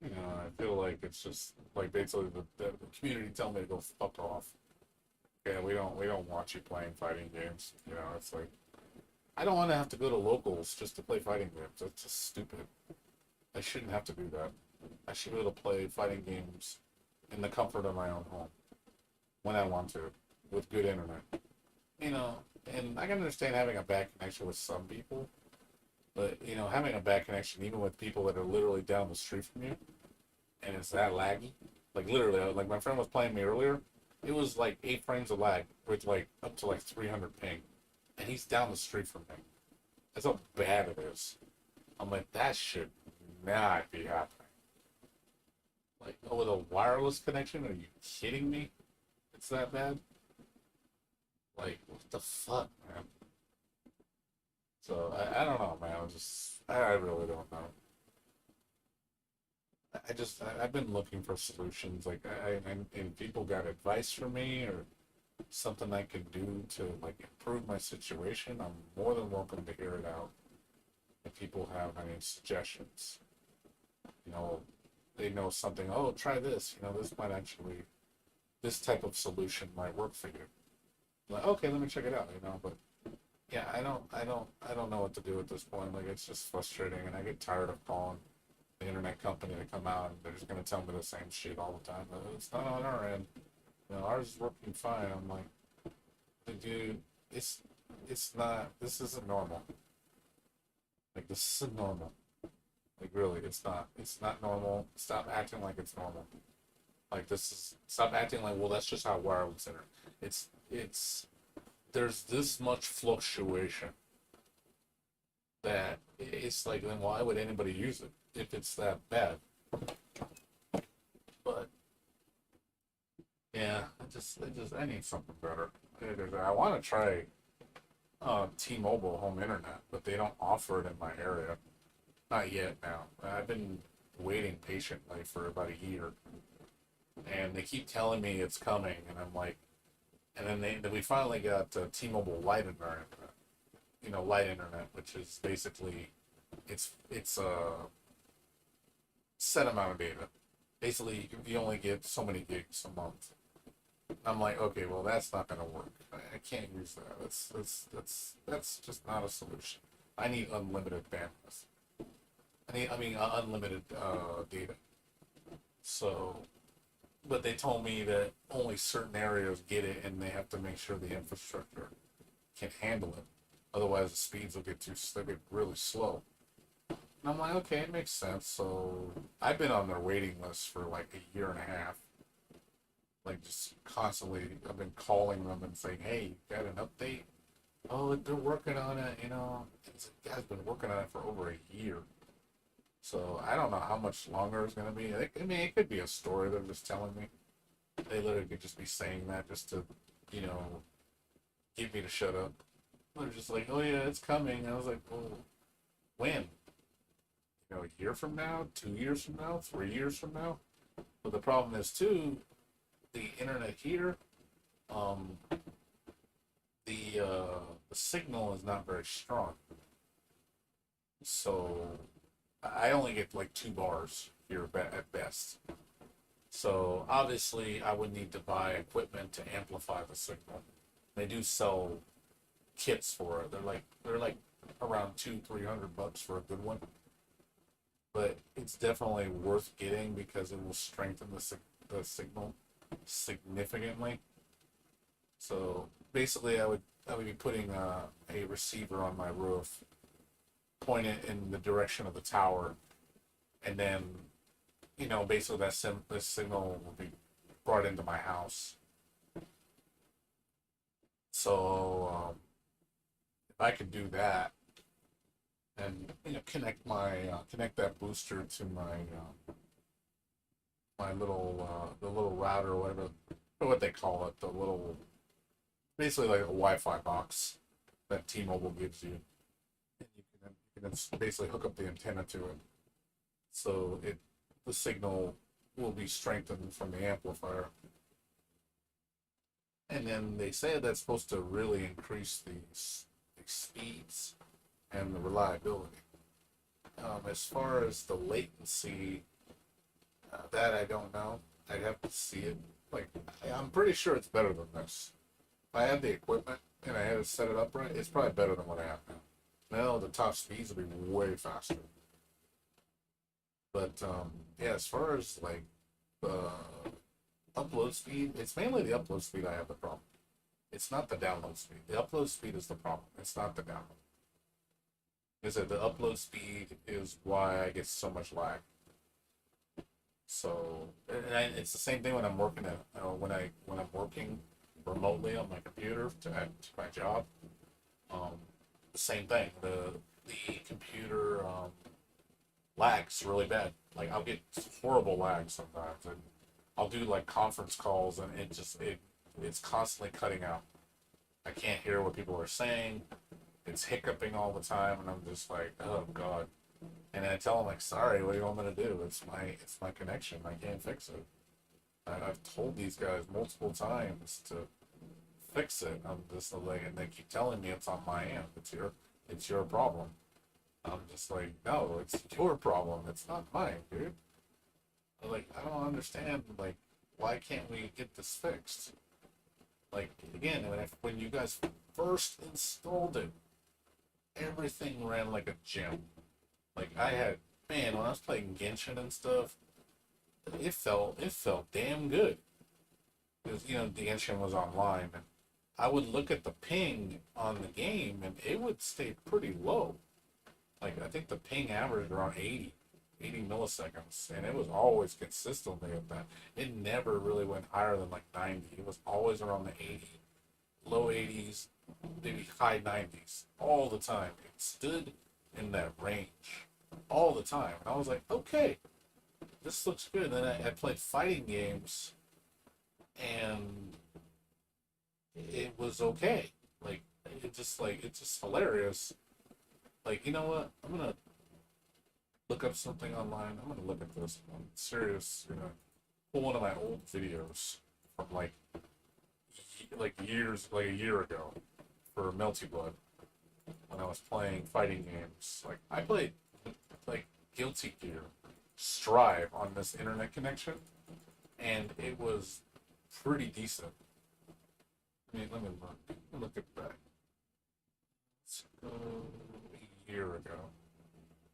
You know, I feel like it's just like basically the community tell me to go fuck off. Yeah, we don't want you playing fighting games. You know, it's like, I don't want to have to go to locals just to play fighting games. That's just stupid. I shouldn't have to do that. I should be able to play fighting games in the comfort of my own home when I want to, with good internet. You know, and I can understand having a bad connection with some people, but, you know, having a bad connection even with people that are literally down the street from you, and it's that laggy. Like, literally, like my friend was playing me earlier, it was like 8 frames of lag with like up to like 300 ping, and he's down the street from me. That's how bad it is. I'm like, that should not be happening. Like, oh, with a wireless connection? Are you kidding me? It's that bad? Like, what the fuck, man? So, I don't know, man. I really don't know. I've been looking for solutions. Like, and people got advice for me or something I can do to, like, improve my situation. I'm more than welcome to hear it out. If people have any suggestions, you know, they know something, oh, try this, you know, this type of solution might work for you. Like, okay, let me check it out, you know, but yeah, I don't know what to do at this point. Like, it's just frustrating, and I get tired of calling the internet company to come out, and they're just gonna tell me the same shit all the time. It's not on our end. You know, ours is working fine. I'm like, dude, it's it's not. This isn't normal. Like, this isn't normal. Like, really, it's not. It's not normal. Stop acting like it's normal. Like, this is. Stop acting like, well, that's just how wireless internet. It's. There's this much fluctuation that it's like, then why would anybody use it if it's that bad? But yeah, I need something better. I want to try T-Mobile home internet, but they don't offer it in my area. Not yet. Now I've been waiting patiently for about a year, and they keep telling me it's coming, and I'm like, and then we finally got T-Mobile Light Internet. You know, light internet, which is basically it's a set amount of data. Basically, you only get so many gigs a month. I'm like, okay, well, that's not gonna work. I can't use that. That's just not a solution. I need unlimited bandwidth. I mean, unlimited data. So, but they told me that only certain areas get it, and they have to make sure the infrastructure can handle it. Otherwise, the speeds will they'll get really slow. And I'm like, okay, it makes sense. So I've been on their waiting list for like a year and a half. Like, just constantly, I've been calling them and saying, hey, you got an update? Oh, they're working on it, you know. The guy's been working on it for over a year. So I don't know how much longer it's gonna be. I mean, it could be a story they're just telling me. They literally could just be saying that just to, you know, get me to shut up. They're just like, oh yeah, it's coming. And I was like, well, when? You know, a year from now, 2 years from now, 3 years from now? But the problem is too, the internet here, um, the signal is not very strong. So I only get like 2 bars here at best. So obviously, I would need to buy equipment to amplify the signal. They do sell kits for it. They're like around $200-300 for a good one. But it's definitely worth getting because it will strengthen the signal significantly. So basically, I would be putting a receiver on my roof, point it in the direction of the tower, and then, you know, basically the signal will be brought into my house. So if I could do that, and, you know, connect that booster to my little the little router or whatever, or what they call it, the little, basically like a Wi-Fi box that T-Mobile gives you, and you can then basically hook up the antenna to it, so the signal will be strengthened from the amplifier, and then they say that's supposed to really increase the speeds and the reliability. As far as the latency, that I don't know. I'd have to see it. Like, I'm pretty sure it's better than this. If I had the equipment and I had to set it up right, it's probably better than what I have now. Now the top speeds will be way faster. But yeah, as far as like the upload speed, it's mainly the upload speed I have the problem. It's not the download speed. The upload speed is the problem. It's not the download. Is that the upload speed is why I get so much lag. So, it's the same thing when I'm working when I'm working remotely on my computer to my job. The same thing. The computer lags really bad. Like, I'll get horrible lag sometimes, and I'll do like conference calls, and it's constantly cutting out. I can't hear what people are saying. It's hiccuping all the time, and I'm just like, oh god. And I tell them, like, sorry, what do you want me to do? It's my connection. I can't fix it. I've told these guys multiple times to fix it. I'm just like, and they keep telling me it's on my end. It's your problem. I'm just like, no, it's your problem. It's not mine, dude. Like, I don't understand. Like, why can't we get this fixed? Like, again, when you guys first installed it, everything ran like a gem. Like I had, man, when I was playing Genshin and stuff, it felt damn good. Because the Genshin was online, and I would look at the ping on the game, and it would stay pretty low. Like I think the ping averaged around 80 milliseconds, and it was always consistently at that. It never really went higher than like 90. It was always around the 80, low 80s, maybe high 90s, all the time. It stood in that range all the time. And I was like, okay, this looks good. Then I played fighting games, and it was okay. Like it's just hilarious. Like, you know what? I'm gonna look up something online. I'm gonna look at this. I'm serious. Pull one of my old videos from years, like a year ago, for Melty Blood, when I was playing fighting games. Like I played like Guilty Gear, Strive on this internet connection, and it was pretty decent. Let me look. Let me look it back. Let's go a year ago.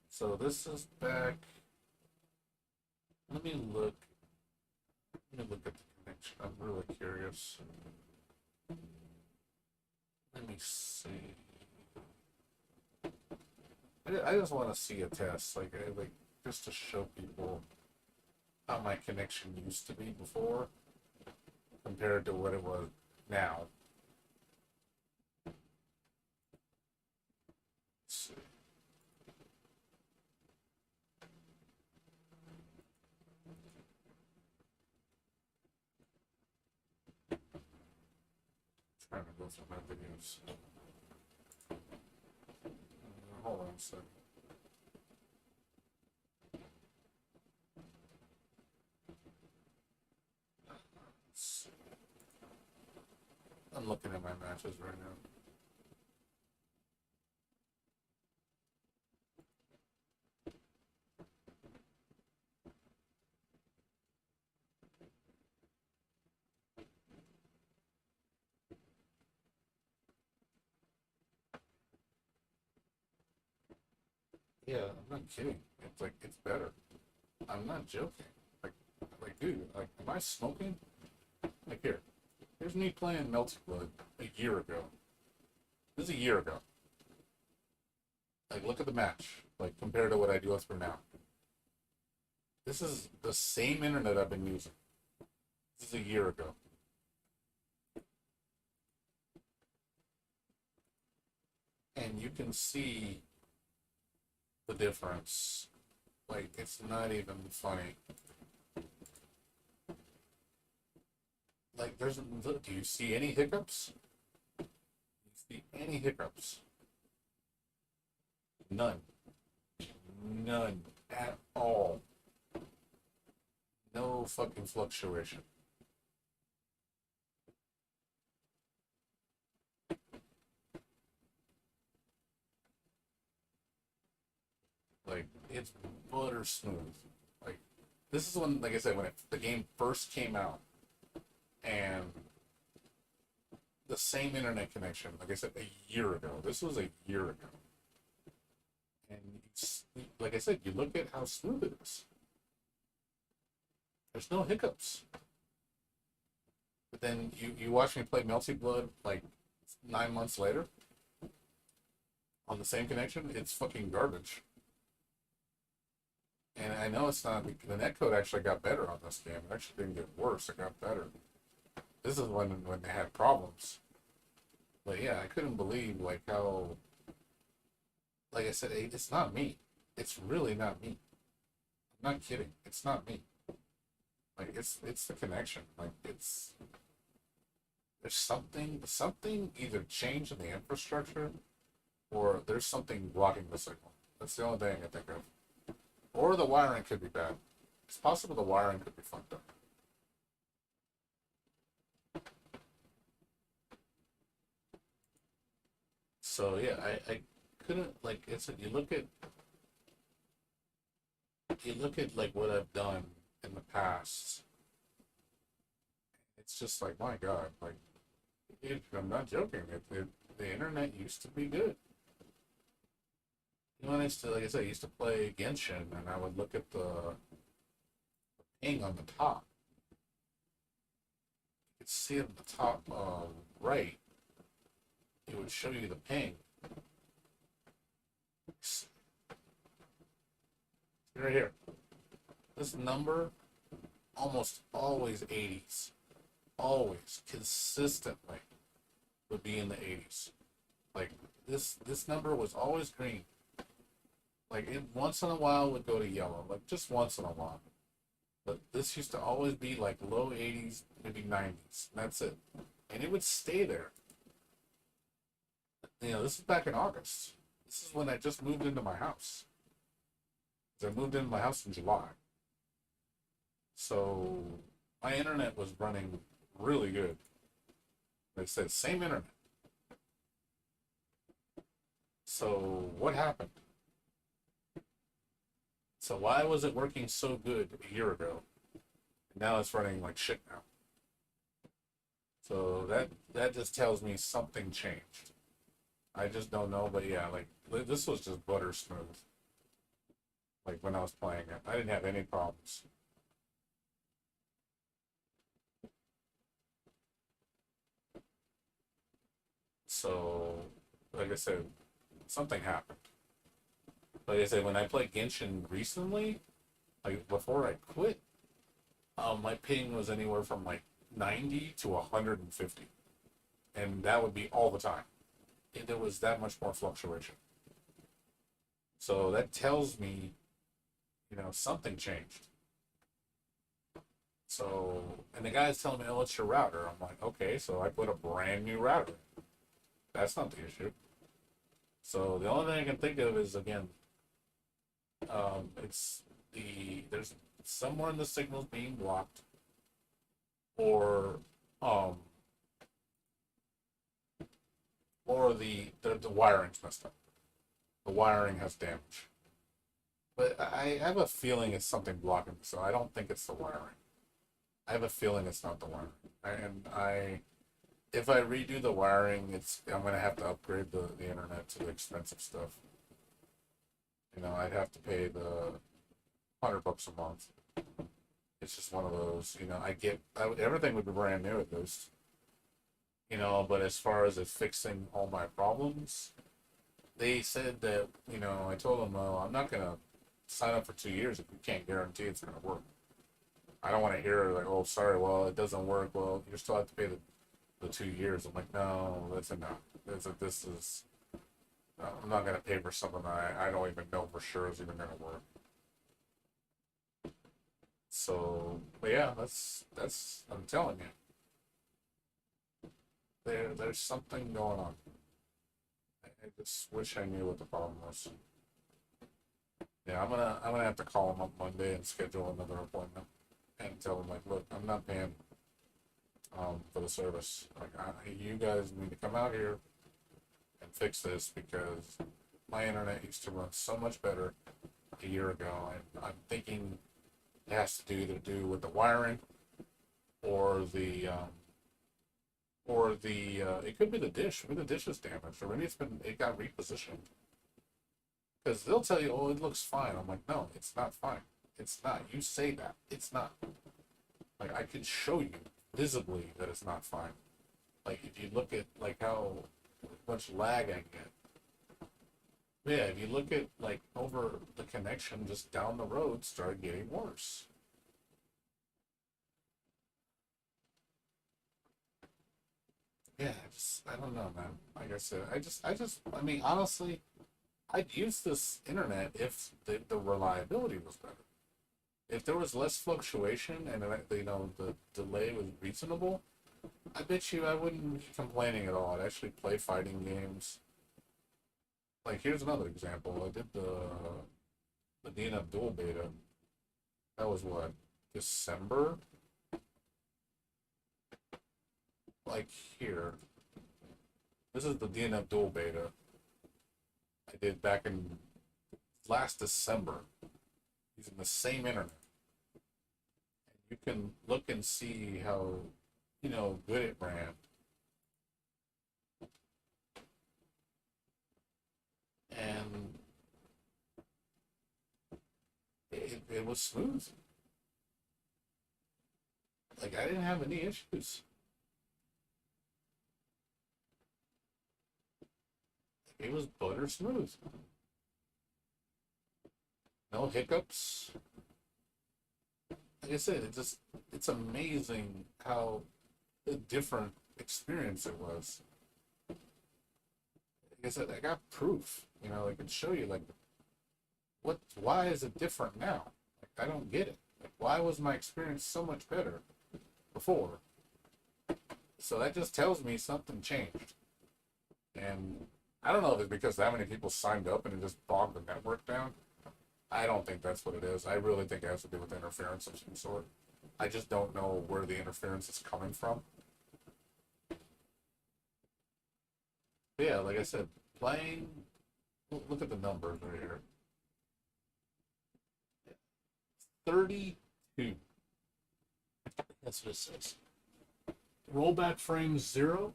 So this is back. Let me look. Let me look at the connection. I'm really curious. Let me see. I just want to see a test, like just to show people how my connection used to be before compared to what it was now. Let's see. Trying to go through my videos. Hold on a second. I'm looking at my matches right now. Yeah, I'm not kidding. It's better. I'm not joking. Dude, am I smoking? Here's me playing Melty Blood a year ago. This is a year ago. Look at the match. Compared to what I do with for now. This is the same internet I've been using. This is a year ago. And you can see the difference. It's not even funny. Do you see any hiccups? Do you see any hiccups? None. None at all. No fucking fluctuation. It's butter smooth. This is when, like I said, when the game first came out, and the same internet connection, like I said, a year ago. This was a year ago. And like I said, you look at how smooth it is. There's no hiccups. But then you watch me play Melty Blood 9 months later on the same connection, it's fucking garbage. And I know it's not, the netcode actually got better on this game. It actually didn't get worse, it got better. This is when they had problems. But yeah, I couldn't believe how, like I said, it's not me. It's really not me. I'm not kidding. It's not me. It's the connection. There's something either changed in the infrastructure, or there's something blocking the signal. That's the only thing I think of. Or the wiring could be bad. It's possible the wiring could be fucked up. So yeah, I couldn't it's you look at what I've done in the past. It's just my God, I'm not joking. The internet used to be good. When I used to, like I said, I used to play Genshin, and I would look at the ping on the top. You could see at the top right, it would show you the ping. Right here. This number, almost always 80s. Always, consistently, would be in the 80s. Like, this number was always green. Like, it once in a while would go to yellow. Like, just once in a while. But this used to always be like low 80s, maybe 90s. And that's it. And it would stay there. You know, this is back in August. This is when I just moved into my house. I moved into my house in July. So my internet was running really good. Like I said, same internet. So what happened? So why was it working so good a year ago? And now it's running like shit now. So that just tells me something changed. I just don't know, but yeah, like this was just butter smooth. Like when I was playing it, I didn't have any problems. So, like I said, something happened. Like I said, when I played Genshin recently, like before I quit, my ping was anywhere from like 90 to 150, and that would be all the time. And there was that much more fluctuation. So that tells me, you know, something changed. So, and the guy's telling me, "Oh, it's your router." I'm like, "Okay." So I put a brand new router. That's not the issue. So the only thing I can think of is again, it's there's somewhere in the signals being blocked, or um, or the wiring's messed up. The wiring has damage. But I have a feeling it's something blocking me, so I don't think it's the wiring. I have a feeling it's not the wiring. If I redo the wiring, I'm gonna have to upgrade the internet to the expensive stuff. You know, I'd have to pay the $100 a month. It's just one of those. You know, everything would be brand new at least. You know, but as far as it fixing all my problems, they said that, you know, I told them, well, I'm not gonna sign up for 2 years if you can't guarantee it's gonna work. I don't want to hear like, oh, sorry, well, it doesn't work. Well, you still have to pay the 2 years. I'm like, no, that's enough. This is. I'm not gonna pay for something I don't even know for sure is even gonna work. So, but yeah, that's I'm telling you, there's something going on. I just wish I knew what the problem was. Yeah, I'm gonna have to call him up Monday and schedule another appointment and tell him like, look, I'm not paying for the service. Like, you guys need to come out here and fix this because my internet used to run so much better a year ago, and I'm thinking it has to either do with the wiring or the it could be the dish. Maybe the dish is damaged, or maybe it got repositioned. Because they'll tell you, oh, it looks fine. I'm like, no, it's not fine. It's not. You say that. It's not. Like, I can show you visibly that it's not fine. Like, if you look at, like, how much lag I get. Yeah, if you look at, like, over the connection just down the road, started getting worse. Yeah, I don't know, man. Like I said, I mean, honestly, I'd use this internet if the reliability was better. If there was less fluctuation and you know the delay was reasonable, I bet you I wouldn't be complaining at all. I'd actually play fighting games. Like here's another example. I did the Dean Abdul beta. That was what, December? Like here. This is the Dean Abdul beta I did back in last December using the same internet. And you can look and see how, you know, good it ran. And it was smooth. Like, I didn't have any issues. It was butter smooth. No hiccups. Like I said, it's amazing how a different experience it was. Like I said, I got proof. You know, I can show you like why is it different now? Like, I don't get it. Like, why was my experience so much better before? So that just tells me something changed. And I don't know if it's because that many people signed up and it just bogged the network down. I don't think that's what it is. I really think it has to do with interference of some sort. I just don't know where the interference is coming from. But yeah, like I said, playing. Look at the numbers right here. 32. That's what it says. Rollback frames 0.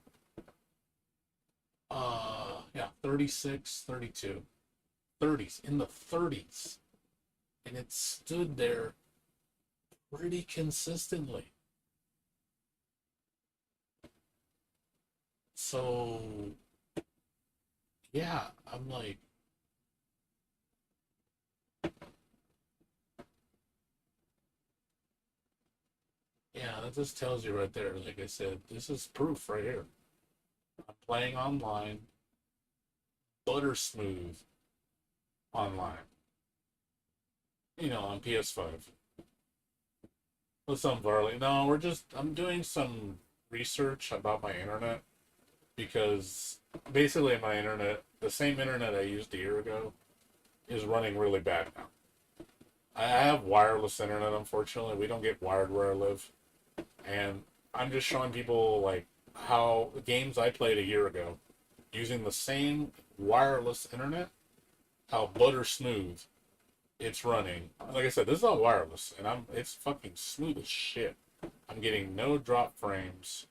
Yeah, 36, 32. 30s, in the 30s. And it stood there pretty consistently. So, yeah, I'm like, yeah, that just tells you right there. Like I said, this is proof right here. I'm playing online, butter smooth online. You know, on PS5. What's up, Varley? No, I'm doing some research about my internet because basically my internet, the same internet I used a year ago, is running really bad now. I have wireless internet, unfortunately. We don't get wired where I live. And I'm just showing people, like, how the games I played a year ago, using the same wireless internet, how butter smooth it's running. Like I said, this is all wireless, and it's fucking smooth as shit. I'm getting no drop frames,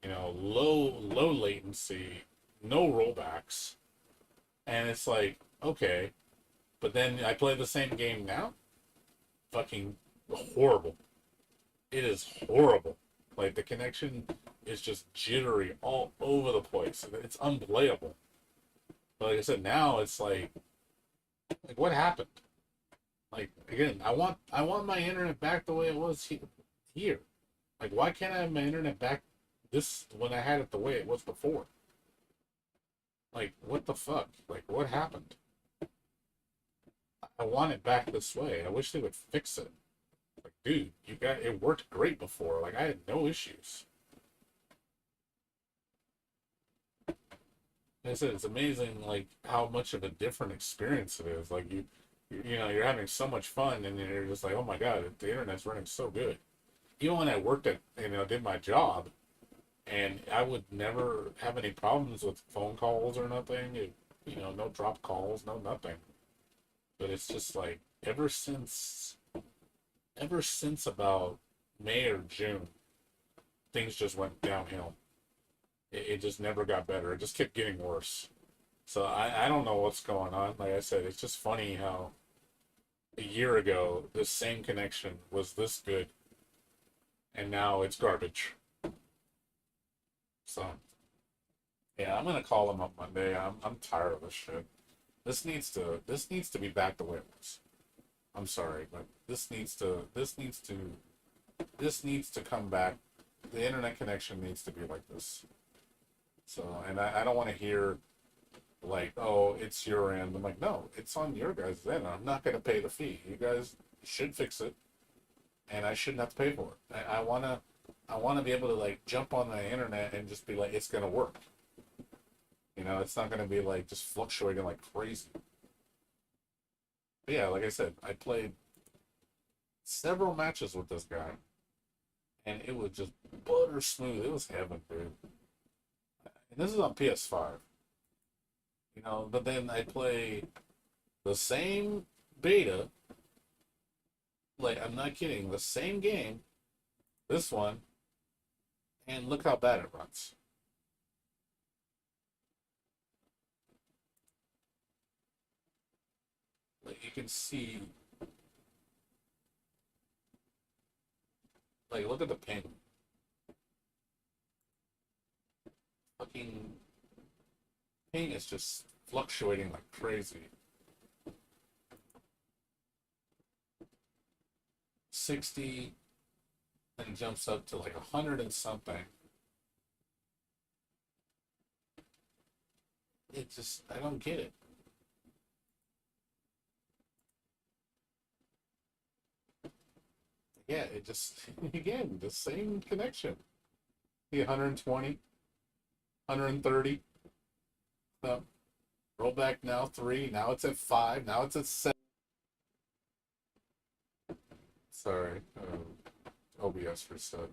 you know, low latency, no rollbacks, and it's like, okay, but then I play the same game now, fucking horrible. It is horrible. Like, the connection is just jittery all over the place. It's unplayable. But like I said, now it's like what happened? Like, again, I want my internet back the way it was here. Like, why can't I have my internet back this when I had it the way it was before? Like, what the fuck? Like, what happened? I want it back this way. I wish they would fix it. Like, dude, it worked great before. Like, I had no issues. Like I said, it's amazing, like, how much of a different experience it is. Like, you know, you're having so much fun, and you're just like, oh my god, the internet's running so good. Even when I worked did my job, and I would never have any problems with phone calls or nothing. You know, no drop calls, no nothing. But it's just like ever since about May or June, things just went downhill. It just never got better. It just kept getting worse. So I don't know what's going on. Like I said, it's just funny how a year ago this same connection was this good, and now it's garbage. So yeah, I'm gonna call him up Monday. I'm tired of this shit. This needs to be back the way it was. I'm sorry, but this needs to come back. The internet connection needs to be like this. So, and I don't want to hear like, oh, it's your end. I'm like, no, it's on your guys' end. I'm not going to pay the fee. You guys should fix it, and I shouldn't have to pay for it. I wanna be able to like jump on the internet and just be like, it's gonna work. You know, it's not gonna be like just fluctuating like crazy. But yeah, like I said, I played several matches with this guy, and it was just butter smooth. It was heaven, dude. And this is on PS5. You know, but then I play the same beta. Like, I'm not kidding, the same game, this one, and look how bad it runs. Like, you can see Like, look at the ping. Fucking ping is just fluctuating like crazy. 60, then jumps up to like 100 and something. It just, I don't get it. Yeah, it just, again, the same connection. The 120, 130. Rollback now 3, now it's at 5, now it's at 7. Sorry, OBS reset.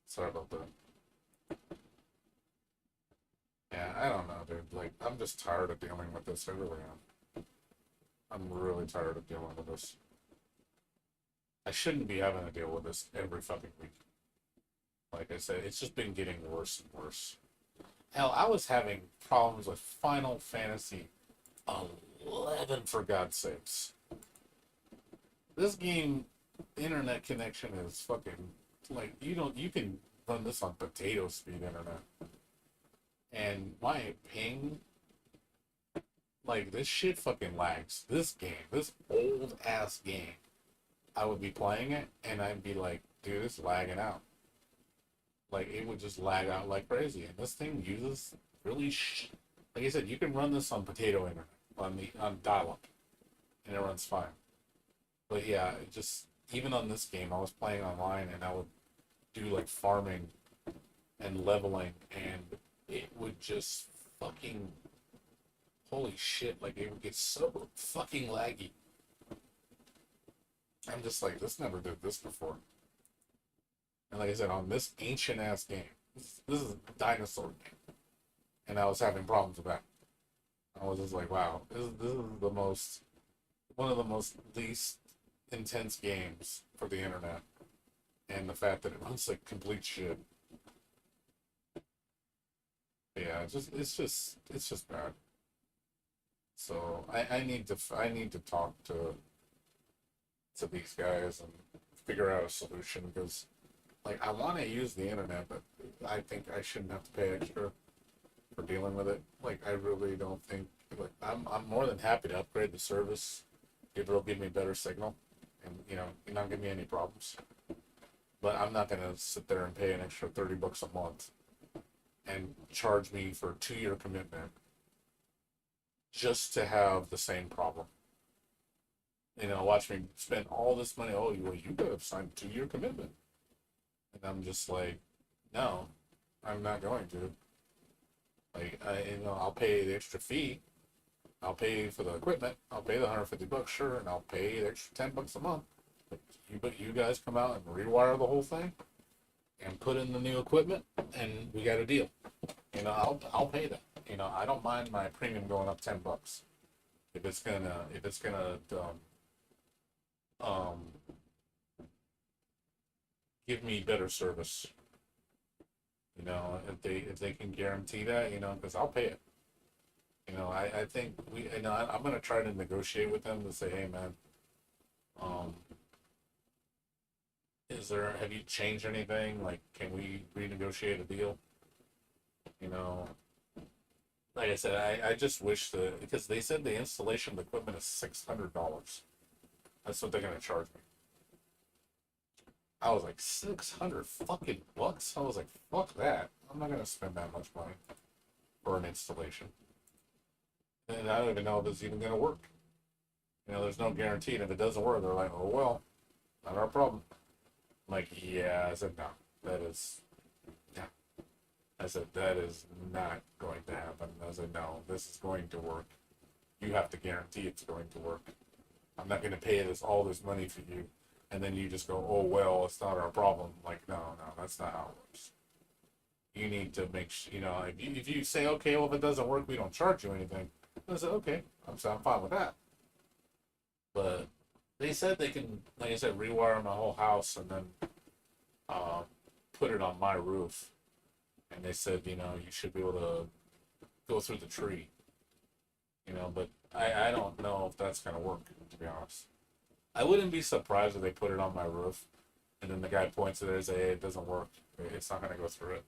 Sorry about that. Yeah, I don't know, dude. Like, I'm just tired of dealing with this. I really am. I'm really tired of dealing with this. I shouldn't be having to deal with this every fucking week. Like I said, it's just been getting worse and worse. Hell, I was having problems with Final Fantasy 11, for God's sakes. This game, internet connection is fucking, like, you can run this on potato speed internet. And my ping, like, this shit fucking lags. This game, this old ass game, I would be playing it and I'd be like, dude, it's lagging out. Like, it would just lag out like crazy. And this thing uses really like I said, you can run this on potato internet, on dial-up, and it runs fine. But yeah, it just, even on this game, I was playing online and I would do like farming and leveling, and it would just fucking, holy shit, like, it would get so fucking laggy. I'm just like, this never did this before. And like I said, on this ancient ass game, this is a dinosaur game, and I was having problems with that. I was just like, wow, this is the most, one of the most least intense games for the internet, and the fact that it runs like complete shit. Yeah, it's just bad. So I need to talk to these guys and figure out a solution, because, like, I want to use the internet, but I think I shouldn't have to pay extra for dealing with it. Like, I really don't think, like, I'm more than happy to upgrade the service. It'll give me better signal, and, you know, not give me any problems. But I'm not gonna sit there and pay an extra $30 a month and charge me for a 2-year commitment just to have the same problem. You know, watch me spend all this money. Oh, well, you could have signed a 2-year commitment. And I'm just like, no, I'm not going to. Like, I'll pay the extra fee. I'll pay for the equipment. I'll pay the $150, sure, and I'll pay the extra $10 a month. But you guys come out and rewire the whole thing and put in the new equipment, and we got a deal. You know, I'll pay that. You know, I don't mind my premium going up $10 if it's gonna give me better service. You know, if they can guarantee that, you know, because I'll pay it. You know, I think I'm gonna try to negotiate with them to say, hey man, have you changed anything? Like, can we renegotiate a deal? You know, like I said, I just wish because they said the installation of the equipment is $600. That's what they're gonna charge me. I was like, 600 fucking bucks? I was like, fuck that. I'm not gonna spend that much money for an installation. And I don't even know if it's even gonna work. You know, there's no guarantee, and if it doesn't work, they're like, oh well, not our problem. I'm like, yeah. I said, no, I said, that is not going to happen. I said, no, this is going to work. You have to guarantee it's going to work. I'm not going to pay all this money for you, and then you just go, oh, well, it's not our problem. Like, no, that's not how it works. You need to make sure, you know, if you say, okay, well, if it doesn't work, we don't charge you anything. I said, okay, I'm fine with that. But they said they can, like I said, rewire my whole house and then put it on my roof. And they said, you know, you should be able to go through the tree. You know, but I don't know if that's going to work, to be honest. I wouldn't be surprised if they put it on my roof, And then the guy points at it and says, hey, it doesn't work. It's not going to go through it.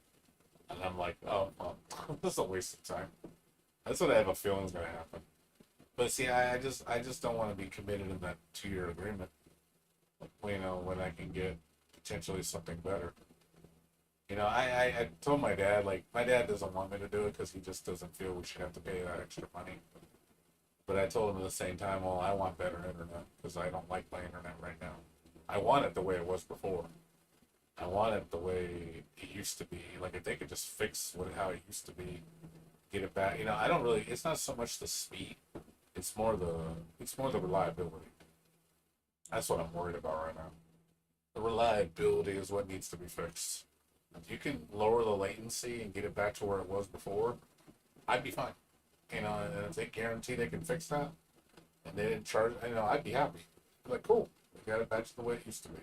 And I'm like, oh, well, this is a waste of time. That's what I have a feeling is going to happen. But see, I just don't want to be committed in that 2-year agreement. You know, when I can get potentially something better. You know, I told my dad, like, my dad doesn't want me to do it because he just doesn't feel we should have to pay that extra money. But I told him at the same time, well, I want better internet because I don't like my internet right now. I want it the way it was before. I want it the way it used to be. Like, if they could just fix how it used to be, get it back. You know, I don't really. It's not so much the speed. It's more the reliability. That's what I'm worried about right now. The reliability is what needs to be fixed. If you can lower the latency and get it back to where it was before, I'd be fine. You know, and if they guarantee they can fix that, and they didn't charge, you know, I'd be happy. I'd be like, cool, we got it back to the way it used to be.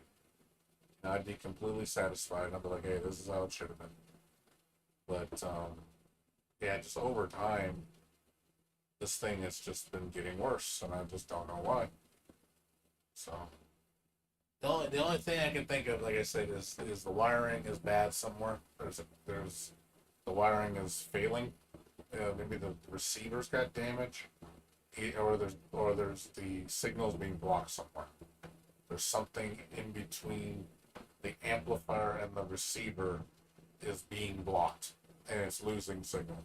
And I'd be completely satisfied. I'd be like, hey, this is how it should have been. But yeah, just over time, this thing has just been getting worse, and I just don't know why. So the only thing I can think of, like I said, is the wiring is bad somewhere. There's the wiring is failing. Maybe the receivers got damaged, or there's the signals being blocked somewhere. There's something in between the amplifier and the receiver is being blocked, and it's losing signal.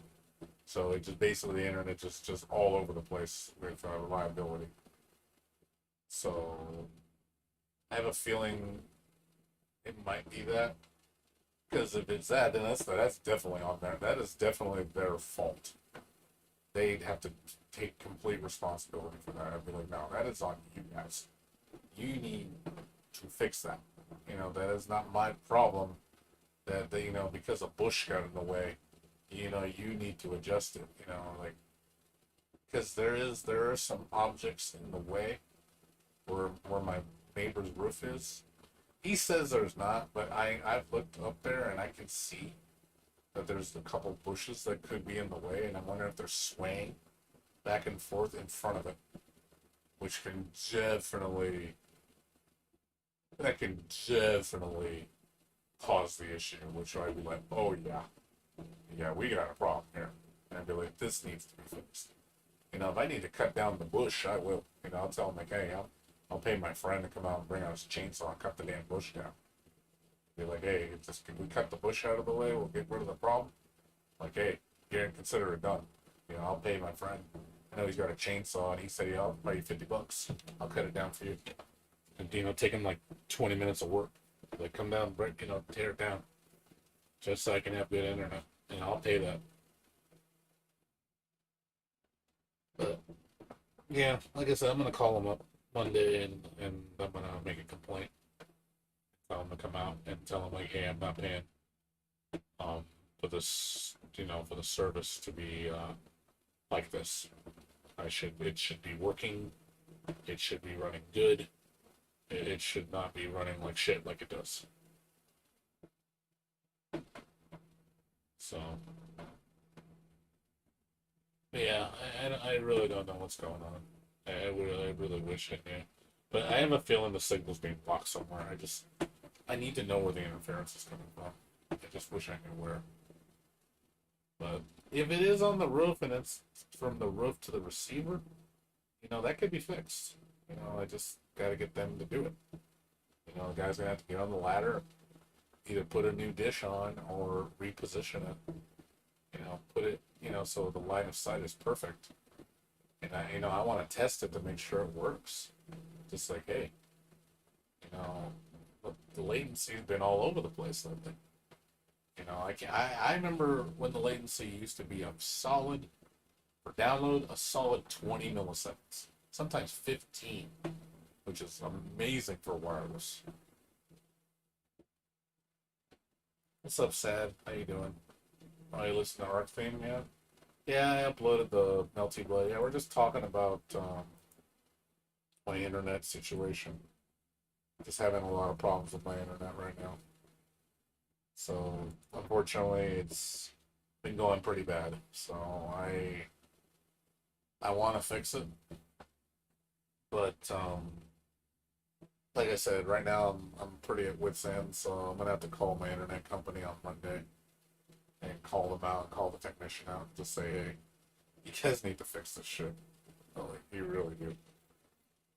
So it just basically the internet just all over the place with reliability. So I have a feeling it might be that. Because if it's that, then that's definitely on there. That is definitely their fault. They'd have to take complete responsibility for that. I'd be like, no, that is on you guys. You need to fix that. You know, that is not my problem. That they, you know, because a bush got in the way, you know, you need to adjust it. You know, like, because there are some objects in the way where my neighbor's roof is. He says there's not, but I've looked up there and I can see that there's a couple bushes that could be in the way, and I wonder if they're swaying back and forth in front of it, which can definitely cause the issue, which I'd be like, oh yeah, we got a problem here. And I'd be like, this needs to be fixed. You know, if I need to cut down the bush, I will. You know, I'll tell them, like, hey, I'll pay my friend to come out and bring out his chainsaw and cut the damn bush down. Be like, hey, can we cut the bush out of the way? We'll get rid of the problem. Like, hey, consider it done. You know, I'll pay my friend. I know he's got a chainsaw, and he said, yeah, I'll pay you $50. I'll cut it down for you. And, you know, take him like 20 minutes of work. Like, come down, break, you know, tear it down. Just so I can have good internet. And I'll pay that. But, yeah, like I said, I'm going to call him up Monday, and I'm gonna make a complaint. Tell them to come out and tell them, like, hey, I'm not paying for this, you know, for the service to be like this. It should be working. It should be running good. It should not be running like shit like it does. So yeah, I really don't know what's going on. I really wish I knew. But I have a feeling the signal's being blocked somewhere. I need to know where the interference is coming from. I just wish I knew where. But if it is on the roof and it's from the roof to the receiver, you know, that could be fixed. You know, I just gotta get them to do it. You know, the guy's gonna have to get on the ladder, either put a new dish on or reposition it. You know, put it, you know, so the line of sight is perfect. And I want to test it to make sure it works. Just like, hey, you know, the latency's been all over the place lately. You know, I remember when the latency used to be a solid, for download, a solid 20 milliseconds, sometimes 15, which is amazing for wireless. What's up, Sad? How you doing? Oh, you listen to Arc Theme yet? Yeah, I uploaded the Melty Blade. Yeah, we're just talking about my internet situation. Just having a lot of problems with my internet right now. So, unfortunately, it's been going pretty bad. So, I want to fix it. But, like I said, right now I'm pretty at wit's end, so I'm gonna have to call my internet company on Monday and call them out, call the technician out to say, hey, you guys need to fix this shit. Like, you really do.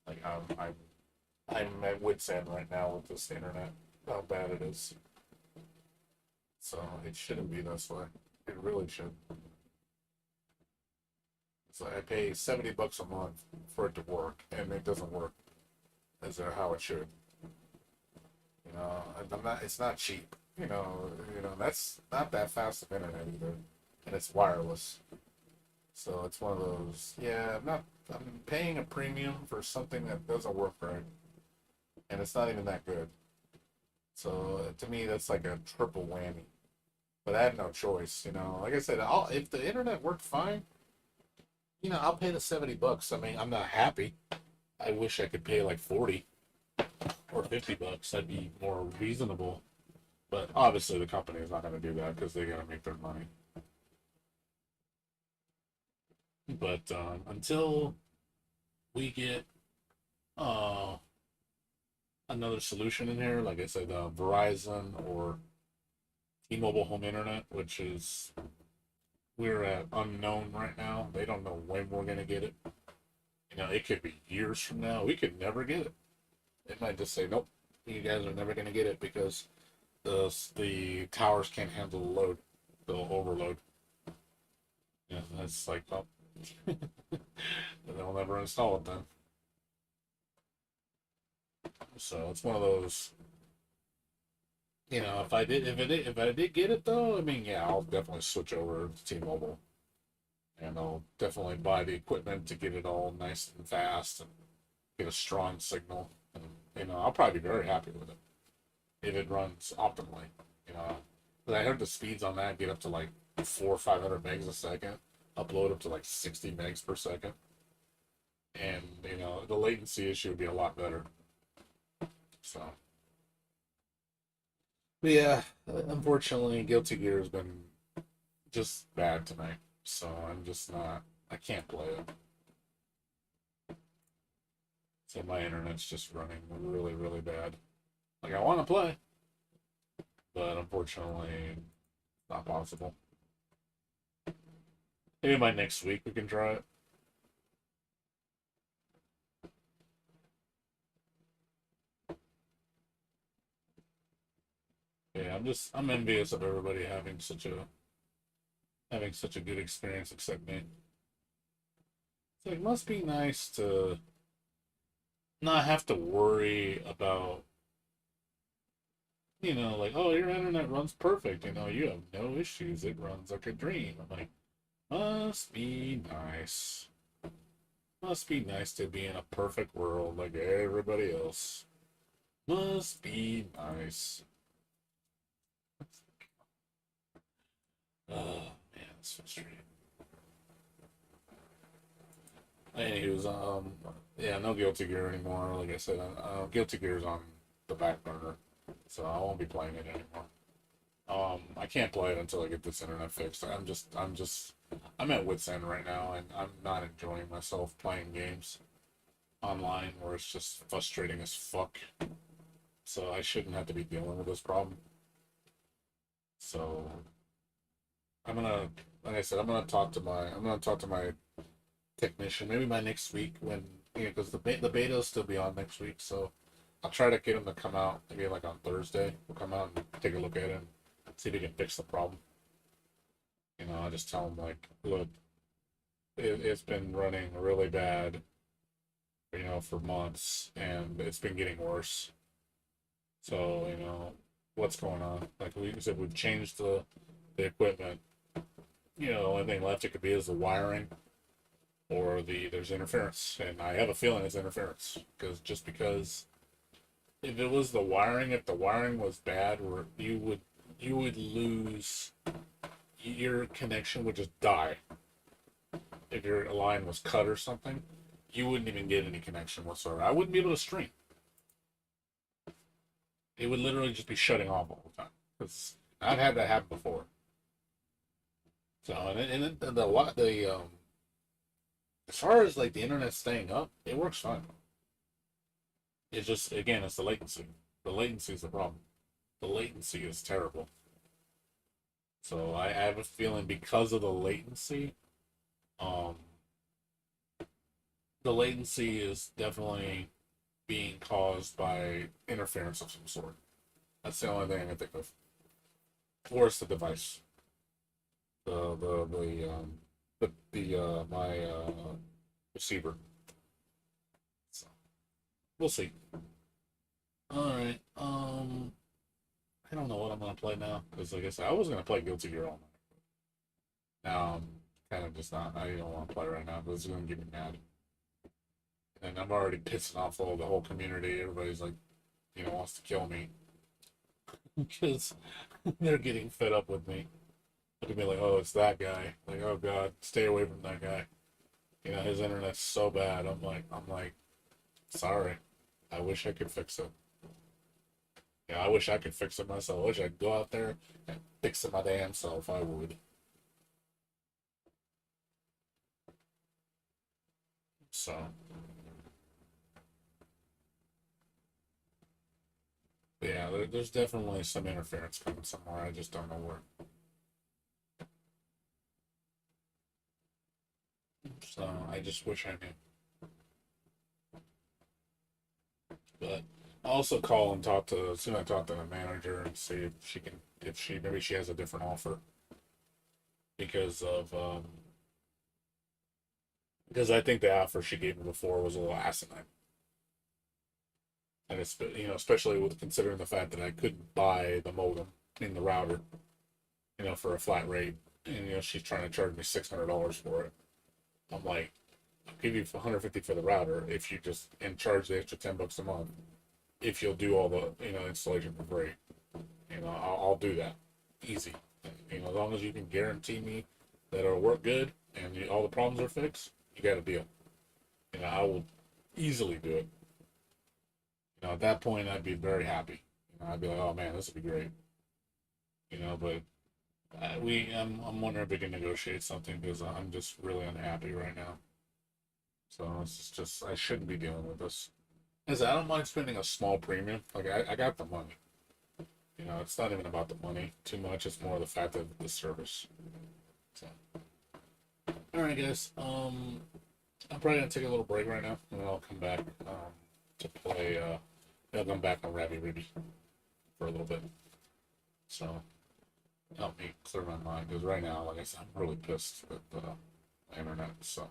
Like I'm at wit's end right now with this internet. How bad it is. So it shouldn't be this way. It really should. So I pay $70 a month for it to work, and it doesn't work as how it should. You know, I'm not. It's not cheap. That's not that fast of internet either, and it's wireless. So it's one of those. Yeah, I'm paying a premium for something that doesn't work right, and it's not even that good. So to me, that's like a triple whammy. But I had no choice. Like I said, if the internet worked fine, I'll pay the $70. I mean, I'm not happy. I wish I could pay like 40 or $50. That'd be more reasonable. But obviously, the company is not going to do that because they got to make their money. But until we get another solution in here, like I said, Verizon or T-Mobile Home Internet, which is we're at unknown right now. They don't know when we're going to get it. It could be years from now. We could never get it. They might just say, nope, you guys are never going to get it because the towers can't handle the load. They'll overload. Yeah, that's like, oh, they'll never install it then. So it's one of those. If I did get it though, I mean, yeah, I'll definitely switch over to T-Mobile, and I'll definitely buy the equipment to get it all nice and fast and get a strong signal. And I'll probably be very happy with it if it runs optimally. But I heard the speeds on that get up to like 400 or 500 megs a second, upload up to like 60 megs per second, and the latency issue would be a lot better. So. But yeah, unfortunately, Guilty Gear has been just bad tonight. So I'm just not. I can't play it. So my internet's just running really, really bad. Like I want to play, but unfortunately, not possible. Maybe by next week we can try it. Yeah, I'm envious of everybody having such a good experience except me. It's like, it must be nice to not have to worry about, like, oh, your internet runs perfect, you have no issues, it runs like a dream. I'm like, must be nice. Must be nice to be in a perfect world like everybody else. Must be nice. Oh, man, it's frustrating. Anywho's, yeah, no Guilty Gear anymore. Like I said, Guilty Gear's on the back burner, so I won't be playing it anymore. I can't play it until I get this internet fixed. I'm at wit's end right now, and I'm not enjoying myself playing games online where it's just frustrating as fuck. So I shouldn't have to be dealing with this problem. So like I said, I'm gonna talk to my technician maybe by next week because the beta will still be on next week. So I'll try to get him to come out maybe like on Thursday. We'll come out and take a look at it and see if he can fix the problem. I just tell him like, look, it's been running really bad, for months, and it's been getting worse. So what's going on? Like we said, we've changed the equipment. The only thing left it could be is the wiring, or there's interference, and I have a feeling it's interference because if it was the wiring, if the wiring was bad, where you would lose, your connection would just die. If your line was cut or something, you wouldn't even get any connection whatsoever. I wouldn't be able to stream. It would literally just be shutting off all the time. Because I've had that happen before. So as far as like the internet staying up, it works fine. It's just, again, it's the latency. The latency is the problem. The latency is terrible. So I have a feeling because of um, the latency is definitely being caused by interference of some sort. That's the only thing I can think of. Or it's the device. My receiver. So we'll see. All right. I don't know what I'm gonna play now because, like I said, I was gonna play Guilty Gear all night. Now I'm kind of just not. I don't want to play right now because it's gonna get me mad. And I'm already pissing off the whole community. Everybody's like, wants to kill me because they're getting fed up with me. Look at me like, oh, it's that guy. Like, oh God, stay away from that guy. His internet's so bad. I'm like, sorry. I wish I could fix it. Yeah, I wish I could fix it myself. I wish I could go out there and fix it my damn self. I would. So, yeah, there's definitely some interference coming somewhere. I just don't know where. So, I just wish I knew. But I'll also call and talk to, soon I talk to the manager and see if maybe she has a different offer. Because I think the offer she gave me before was a little asinine. And it's, especially with considering the fact that I couldn't buy the modem in the router, for a flat rate. And, she's trying to charge me $600 for it. I'm like, I'll give you $150 for the router if you just, and charge the extra $10 a month. If you'll do all the, installation for free. I'll do that. Easy. As long as you can guarantee me that it'll work good and all the problems are fixed, you got a deal. I will easily do it. At that point, I'd be very happy. I'd be like, oh man, this would be great. But I'm wondering if we can negotiate something because I'm just really unhappy right now. So it's just I shouldn't be dealing with this. As I don't mind spending a small premium. Like I got the money. It's not even about the money too much. It's more the fact of the service. So, all right, guys. I'm probably gonna take a little break right now, and then I'll come back to play. I'll come back on Rabby Ribby for a little bit. So help me clear my mind because right now, like I said, I'm really pissed with my internet. So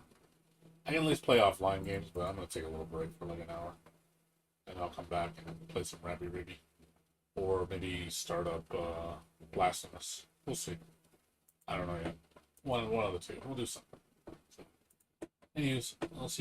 I can at least play offline games, but I'm gonna take a little break for like an hour, and I'll come back and play some Rabby Ribby. Or maybe start up Blasphemous. We'll see. I don't know yet. One of the two. We'll do something. So, anyways, I'll see you.